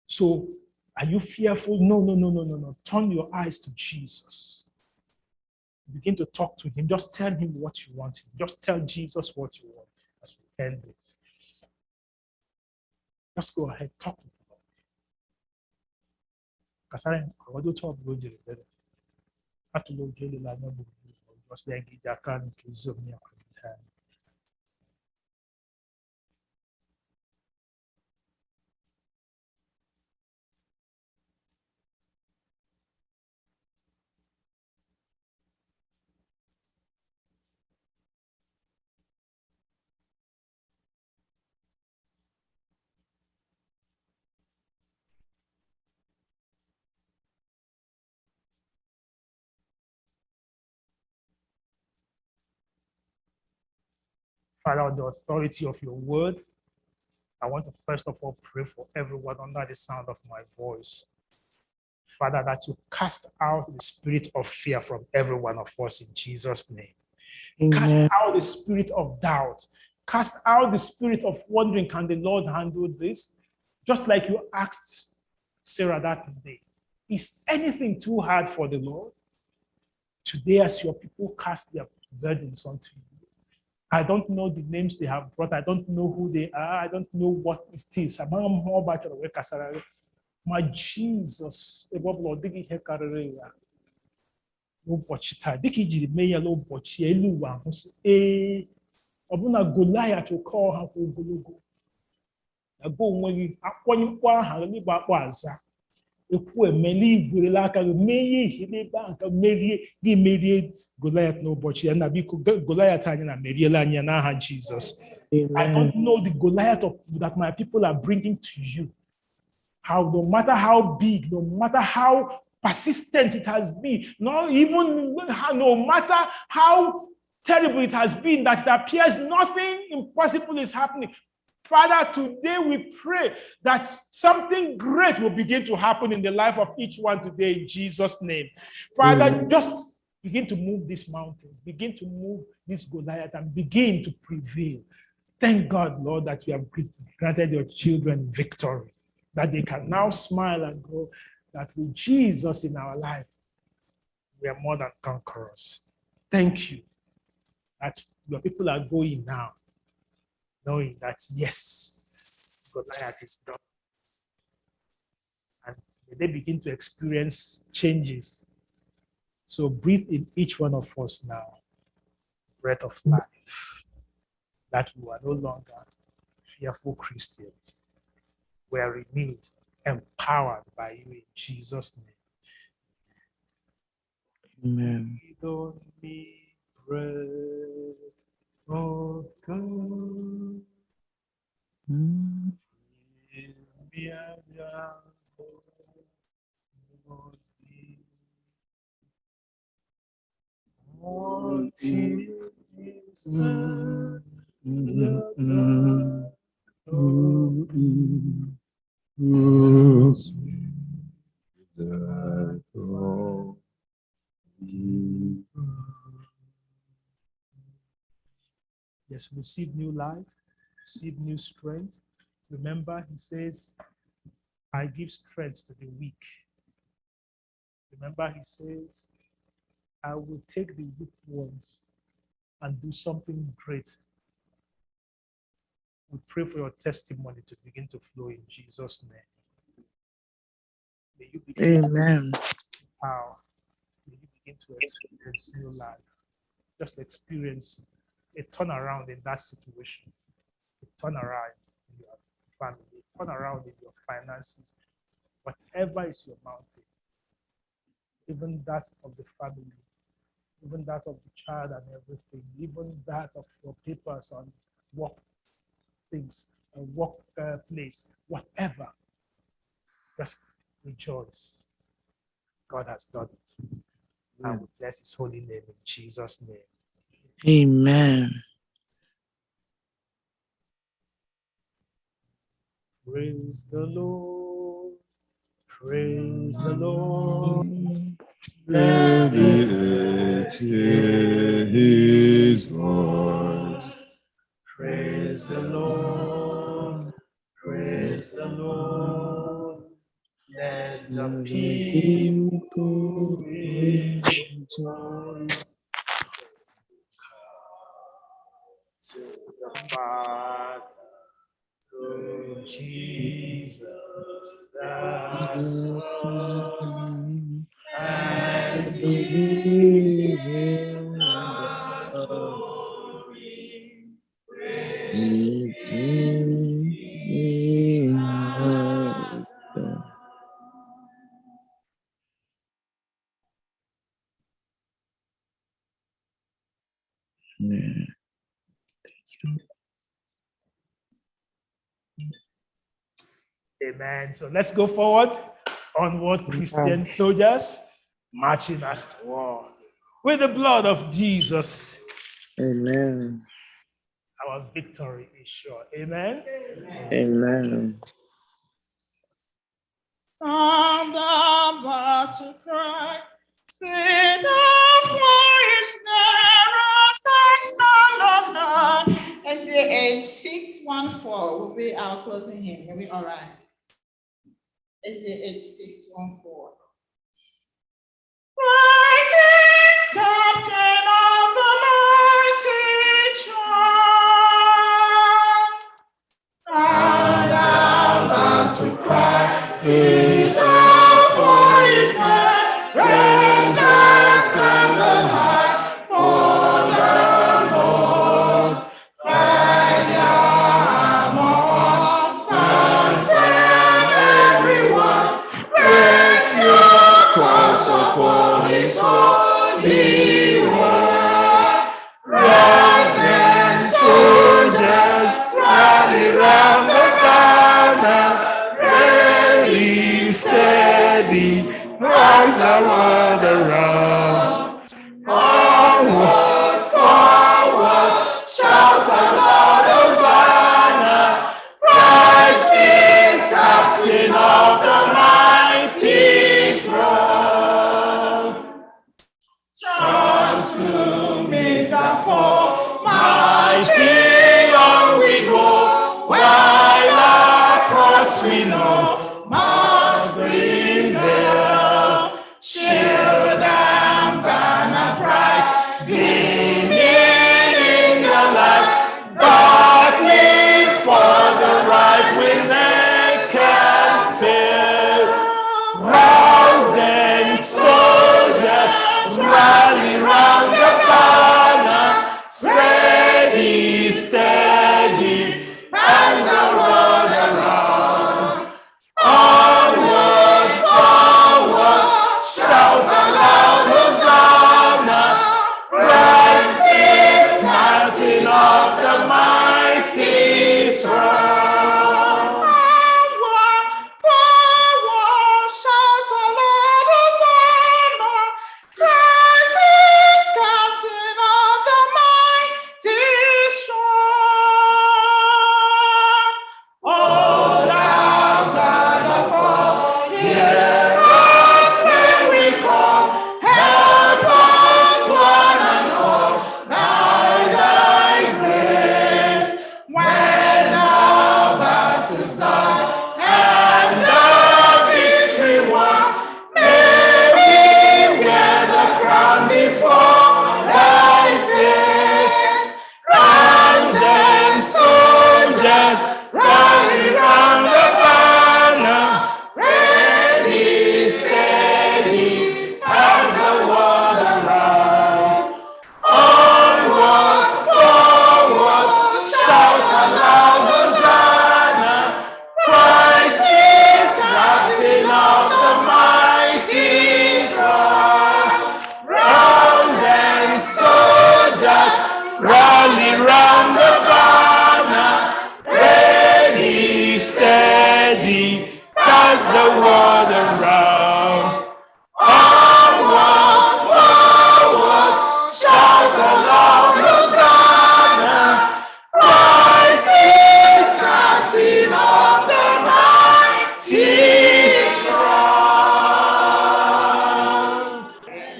So, are you fearful? No. Turn your eyes to Jesus. Begin to talk to him. Just tell him what you want. Just tell Jesus what you want as we end this. Just go ahead, talk to him. Kasara, I want to talk to you. Atụla oge elele anya gburugburu, just like iji aka nke ezi omume ya kwalite anyị. Father, on the authority of your word, I want to first of all pray for everyone under the sound of my voice. Father, that you cast out the spirit of fear from every one of us in Jesus' name. Amen. Cast out the spirit of doubt. Cast out the spirit of wondering, can the Lord handle this? Just like you asked Sarah that day. Is anything too hard for the Lord? Today, as your people cast their burdens onto you, I don't know the names they have brought. I don't know who they are. I don't know what it is. My Jesus, n'ụbọchị taa dịka ijiri mee ya n'ụbọchị elu ụwa ahụ sị ọbụna Goliath oke ọha kwa ogologo agụ onwe gị akwanye mkpọ aha n'igba akpọ aza ekwu emeli igwerela aka gị mee ihe n'ebe ahụ ka merie Goliath n'ụbọchị ya na biko Goliath anyị na meriela anyị n'aha Jesus. I don't know the Goliath that my people are bringing to you. No matter how big, no matter how persistent it has been, no matter how terrible it has been, that it appears nothing impossible is happening. Father, today we pray that something great will begin to happen in the life of each one today in Jesus' name. Father, just begin to move these mountains, begin to move this Goliath and begin to prevail. Thank God, Lord, that you have granted your children victory, that they can now smile and go, that with Jesus in our life, we are more than conquerors. Thank you that your people are going now, knowing that, yes, Goliath is done. And they begin to experience changes. So breathe in each one of us now, breath of life, that we are no longer fearful Christians. We are renewed, empowered by you in Jesus' name. Amen. We don't need bread of God. Yes, receive new life, receive new strength. Remember, he says, I give strength to the weak. Remember, he says, I will take the weak ones and do something great. We pray for your testimony to begin to flow in Jesus' name. May you begin Amen. power. May you begin to experience new life. Just experience a turnaround in that situation, a turnaround in your family, a turnaround in your finances, whatever is your mountain, even that of the family, even that of the child and everything, even that of your papers on work things, work place, whatever, just rejoice. God has done it. And we bless his holy name in Jesus' name. Amen. Praise the Lord. Praise the Lord. Let the earth hear his voice. Praise the Lord. Praise the Lord. Let the people rejoice. To the Father, to Jesus the Son, and give him the glory. Praise him. Amen. So let's go forward. Onward, Christian soldiers, marching us to war. With the blood of Jesus, Amen. our victory is sure. Amen. Amen. From the battle cry, say the forest narrows, I stand on high. SDA 614 will be our closing hymn. Are we all right? SDA 614. Christ is captain of the mighty tribe. From the battle cry, see the voice raise us on the high for the Lord. Right now, among stand firm, everyone. Raise your cause upon his holy word. Rise and soldiers, rally round the banner. Ready, steady, rise the world around. Onward, forward, shout aloud, Hosanna. Christ is captain of the mighty throne. Some to meet the foe, mighty on we go, while our cross we know must prevail. Shield and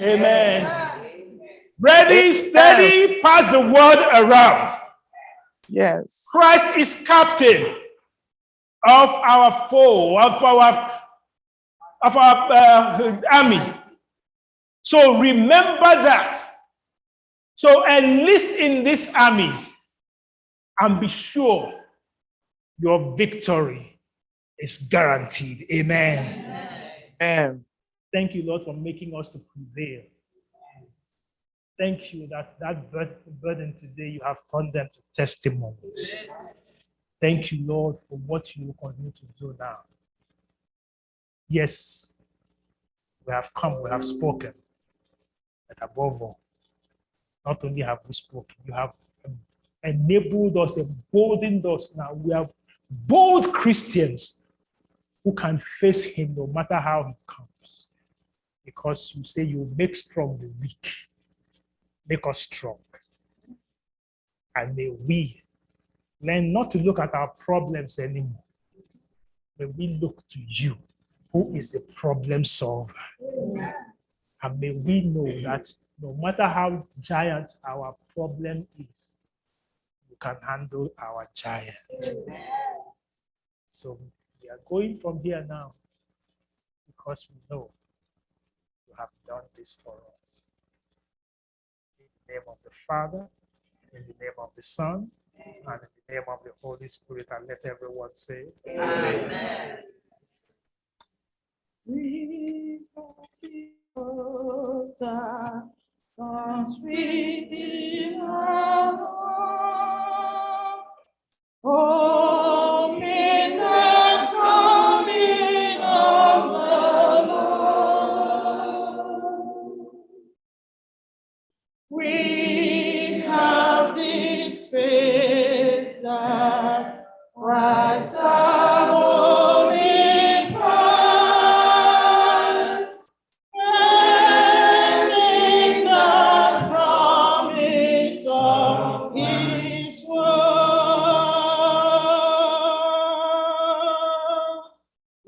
Amen. Ready, steady, pass the word around. Yes. Christ is captain of our foe, of our army. So remember that. So enlist in this army and be sure your victory is guaranteed. Amen. Amen. Thank you, Lord, for making us to prevail. Thank you that burden today, you have turned them to testimonies. Thank you, Lord, for what you will continue to do now. Yes, we have come, we have spoken. But above all, not only have we spoken, you have enabled us, emboldened us now. We have bold Christians who can face him no matter how he comes. Because you say you make strong the weak. Make us strong. And may we learn not to look at our problems anymore. May we look to you, who is a problem solver. And may we know that no matter how giant our problem is, you can handle our giant. So we are going from here now because we know you have done this for us. In the name of the Father, in the name of the Son, and in the name of the Holy Spirit, and let everyone say, Amen. We Oh, in the coming of the Lord, we have this faith that Christ our only prize, and in the promise of His word,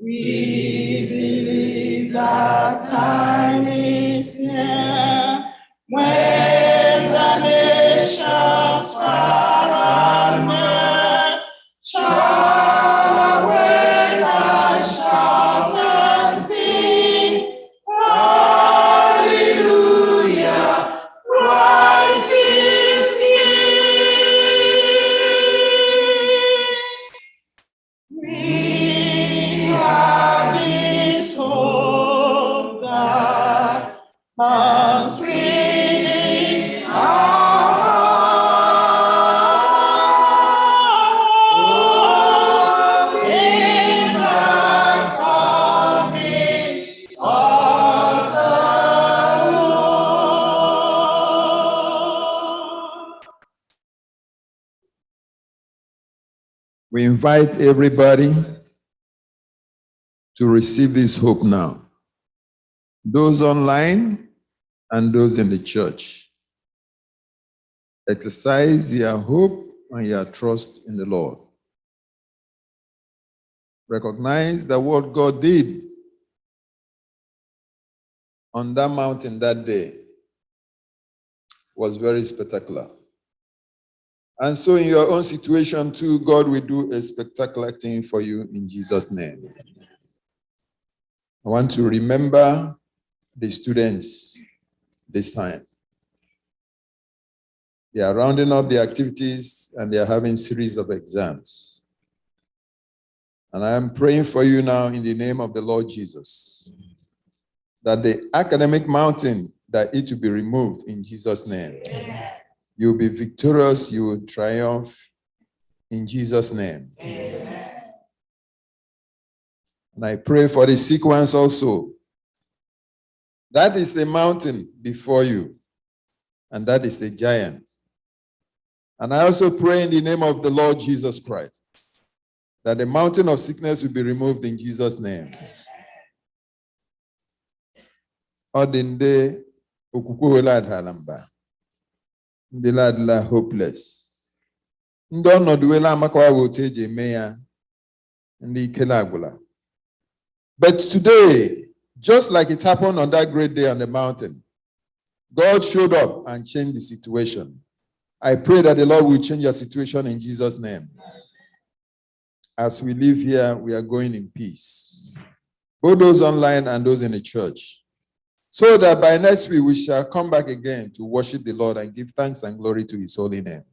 we believe that time is near when the nations far and near shall awake and shout and sing, Hallelujah, Christ is King. We have this hope that comes within our heart in the coming of the Lord. We invite everybody to receive this hope now. Those online and those in the church. Exercise your hope and your trust in the Lord. Recognize that what God did on that mountain that day was very spectacular. And so in your own situation too, God will do a spectacular thing for you in Jesus' name. I want to remember the students this time. They are rounding up the activities and they are having series of exams. And I am praying for you now in the name of the Lord Jesus, that the academic mountain, that it will be removed in Jesus' name. Amen. You will be victorious, you will triumph in Jesus' name. Amen. And I pray for the sick ones also. That is a mountain before you, and that is a giant. And I also pray in the name of the Lord Jesus Christ, that the mountain of sickness will be removed in Jesus' name. Odinde okwukwe adala mba. Ndị ladla hopeless. Ndị ọnọdụ wela amakawa wote eji eme ya. Ndị ike agwụla. But today, just like it happened on that great day on the mountain, God showed up and changed the situation. I pray that the Lord will change your situation in Jesus' name. As we live here, we are going in peace. Both those online and those in the church. So that by next week we shall come back again to worship the Lord and give thanks and glory to his holy name.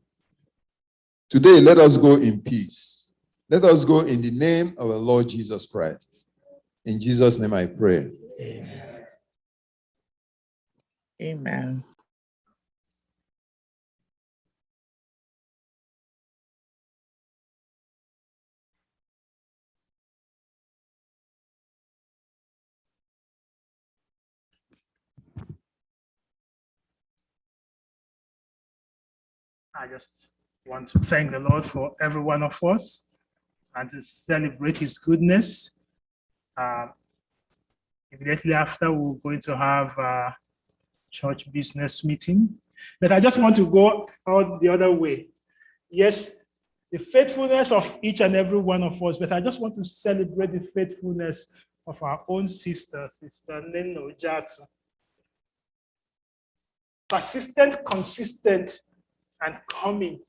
Today, let us go in peace. Let us go in the name of the Lord Jesus Christ. In Jesus' name I pray. Amen. Amen. I just want to thank the Lord for every one of us and to celebrate his goodness. Immediately after, we're going to have a church business meeting. But I just want to go out the other way. Yes, the faithfulness of each and every one of us, but I just want to celebrate the faithfulness of our own sister, Sister Neno Jatu. Persistent, consistent, and coming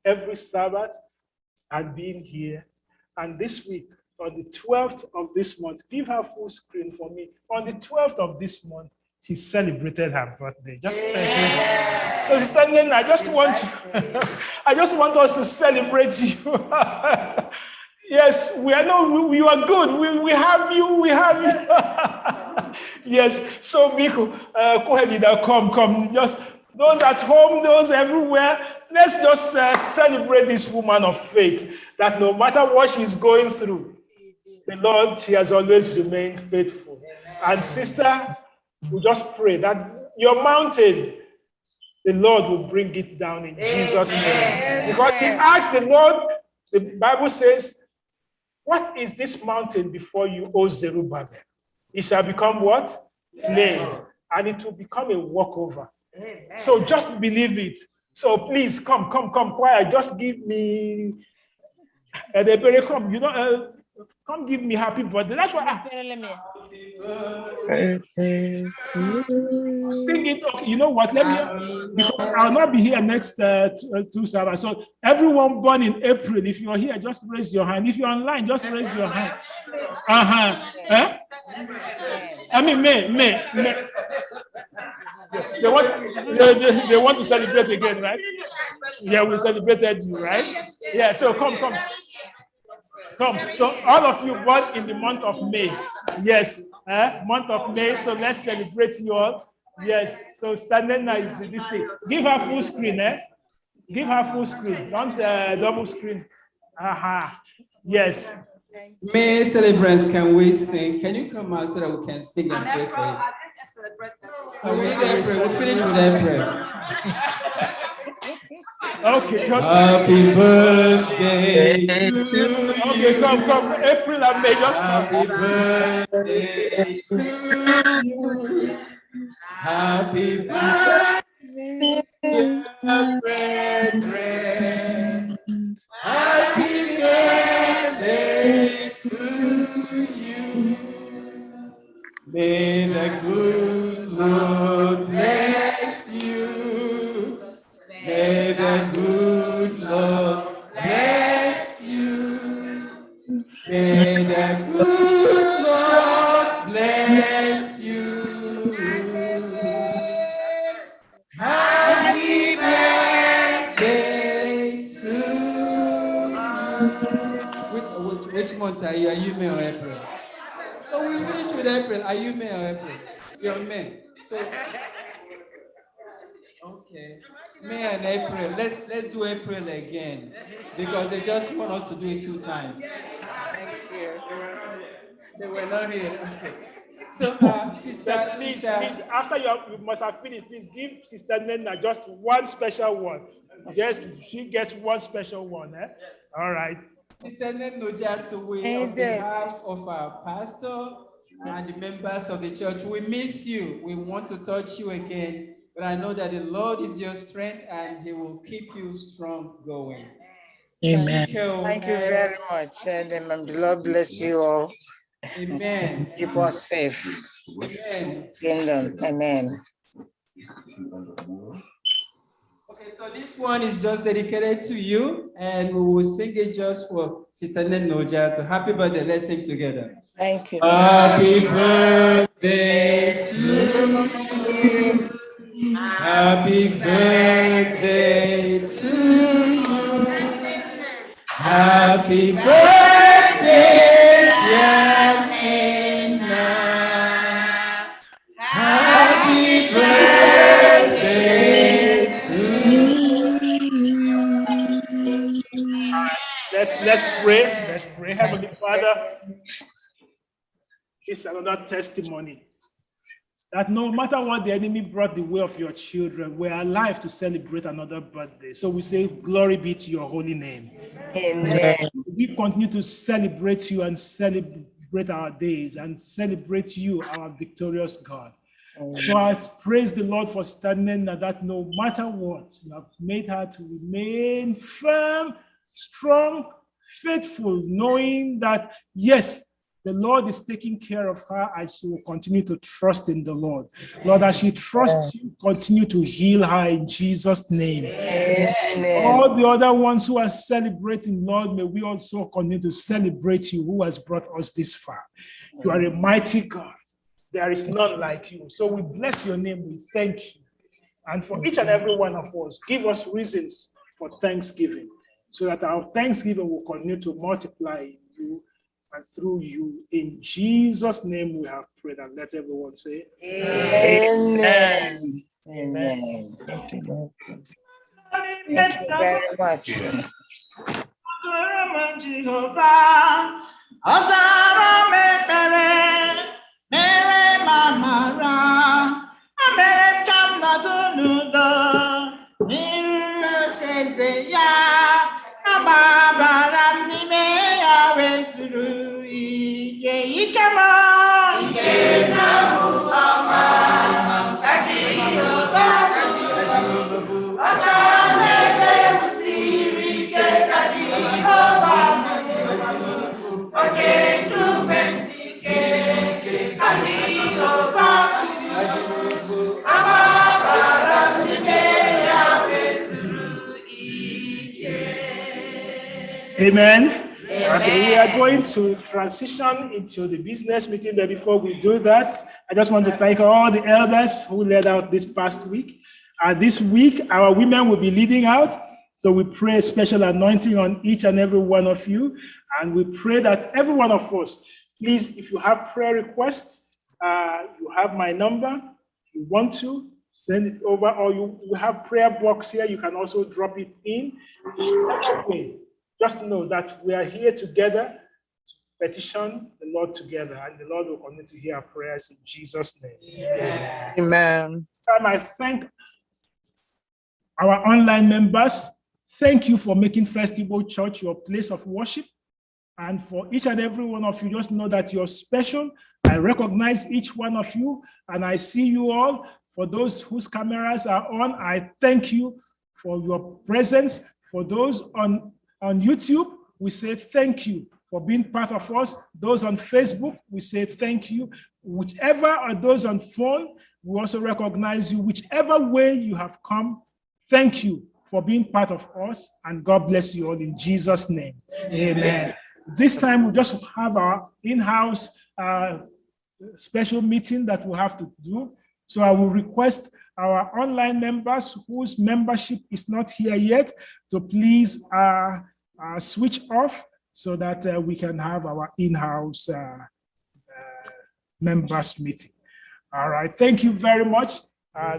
every Sabbath and being here. And this week, on the 12th of this month, give her full screen for me. On the 12th of this month, she celebrated her birthday. Just say to her. So, Sister Nene, I just want us to celebrate you. Yes, we are good. We have you. Yes. So, Miku, go ahead, come. Just those at home, those everywhere. Let's just celebrate this woman of faith. That no matter what she's going through, the Lord, she has always remained faithful. And sister, we just pray that your mountain, the Lord will bring it down in Jesus' name. Because he asked the Lord, the Bible says, what is this mountain before you, O Zerubbabel? It shall become what? Plain. And it will become a walkover. So just believe it. So please come, choir. Just give me come. Come give me happy birthday. That's what sing it. Okay, you know what? Let me, because I'll not be here next two Sabbaths. So everyone born in April, if you're here, just raise your hand. If you're online, just raise your hand. I mean, May. They want to celebrate again, right? Yeah, we celebrated you, right? Yeah, so come. So all of you born in the month of May. Yes, month of May. So let's celebrate you all. Yes, so Stanena is this thing. Give her full screen, Give her full screen. Don't double screen. Yes. May celebrants, can we sing? Can you come out so that we can sing and pray for you? We'll finish with April. Okay. Happy birthday to you. Okay, come. April and May, just happy birthday to you. Happy birthday, dear brethren. Happy birthday to you. May the good Lord bless you. May the good Lord bless you. May the good Lord bless you. Happy birthday to you. Which month are you? Are you May or April? So we finish with April. Are you May or April? You're May. So okay. May and April. Let's do April again because they just want us to do it 2 times. Thank you. They were not here. Okay. So, sister, please, after you must have finished, please give Sister Nena just one special one. Yes, she gets one special one. All right. Sister Nena Jatu, on behalf of our pastor and the members of the church, we miss you. We want to touch you again, but I know that the Lord is your strength and he will keep you strong going. Amen. Thank you very much. And the Lord bless you all. Amen. Keep us safe. Amen. Kingdom. Amen. Okay, so this one is just dedicated to you, and we will sing it just for Sister Nenoja. So happy birthday, let's sing together. Thank you. Happy birthday to you. Happy birthday to you. Happy birthday, dear Sina. Happy birthday to Let's pray. Let's pray. Heavenly Father, this is another testimony that no matter what the enemy brought the way of your children, we're alive to celebrate another birthday. So we say, glory be to your holy name. Amen. We continue to celebrate you and celebrate our days and celebrate you, our victorious God. So I praise the Lord for standing that no matter what, you have made her to remain firm, strong, faithful, knowing that, yes, the Lord is taking care of her and she will continue to trust in the Lord. Lord, as she trusts you, continue to heal her in Jesus' name. Amen. All the other ones who are celebrating, Lord, may we also continue to celebrate you who has brought us this far. You are a mighty God. There is none like you. So we bless your name. We thank you. And for each and every one of us, give us reasons for thanksgiving so that our thanksgiving will continue to multiply in you and through you. In Jesus' name we have prayed, and let everyone say Amen. Amen. Thank you very much. Amen. Okay, we are going to transition into the business meeting, but before we do that, I just want to thank all the elders who led out this past week. This week, our women will be leading out, so we pray a special anointing on each and every one of you, and we pray that every one of us, please, if you have prayer requests, you have my number. If you want to, send it over, or you have prayer box here, you can also drop it in. Anyway, just know that we are here together to petition the Lord together, and the Lord will continue to hear our prayers in Jesus' name. Amen. This time I thank our online members. Thank you for making FirstIgbo Church your place of worship. And for each and every one of you, just know that you're special. I recognize each one of you, and I see you all. For those whose cameras are on, I thank you for your presence. For those on YouTube, we say thank you for being part of us. Those on Facebook, we say thank you. Whichever are those on phone, we also recognize you. Whichever way you have come, thank you for being part of us, and God bless you all in Jesus' name. Amen. This time we just have our in-house special meeting that we have to do. So I will request our online members whose membership is not here yet to please switch off so that we can have our in-house members meeting. All right, thank you very much.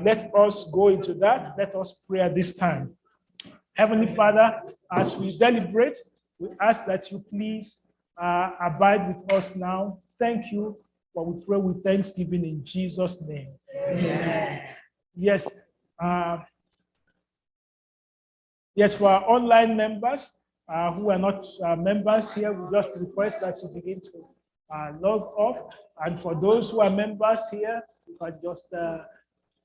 Let us go into that. Let us pray at this time. Heavenly Father, as we deliberate, we ask that you please abide with us now. Thank you, for we pray with thanksgiving in Jesus' name. Amen. Yes. Yes, for our online members who are not members here, we just request that you begin to log off. And for those who are members here, you can just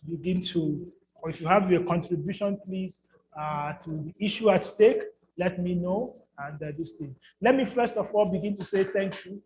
begin to, or if you have your contribution, please, to the issue at stake, let me know. And this thing. Let me first of all begin to say thank you.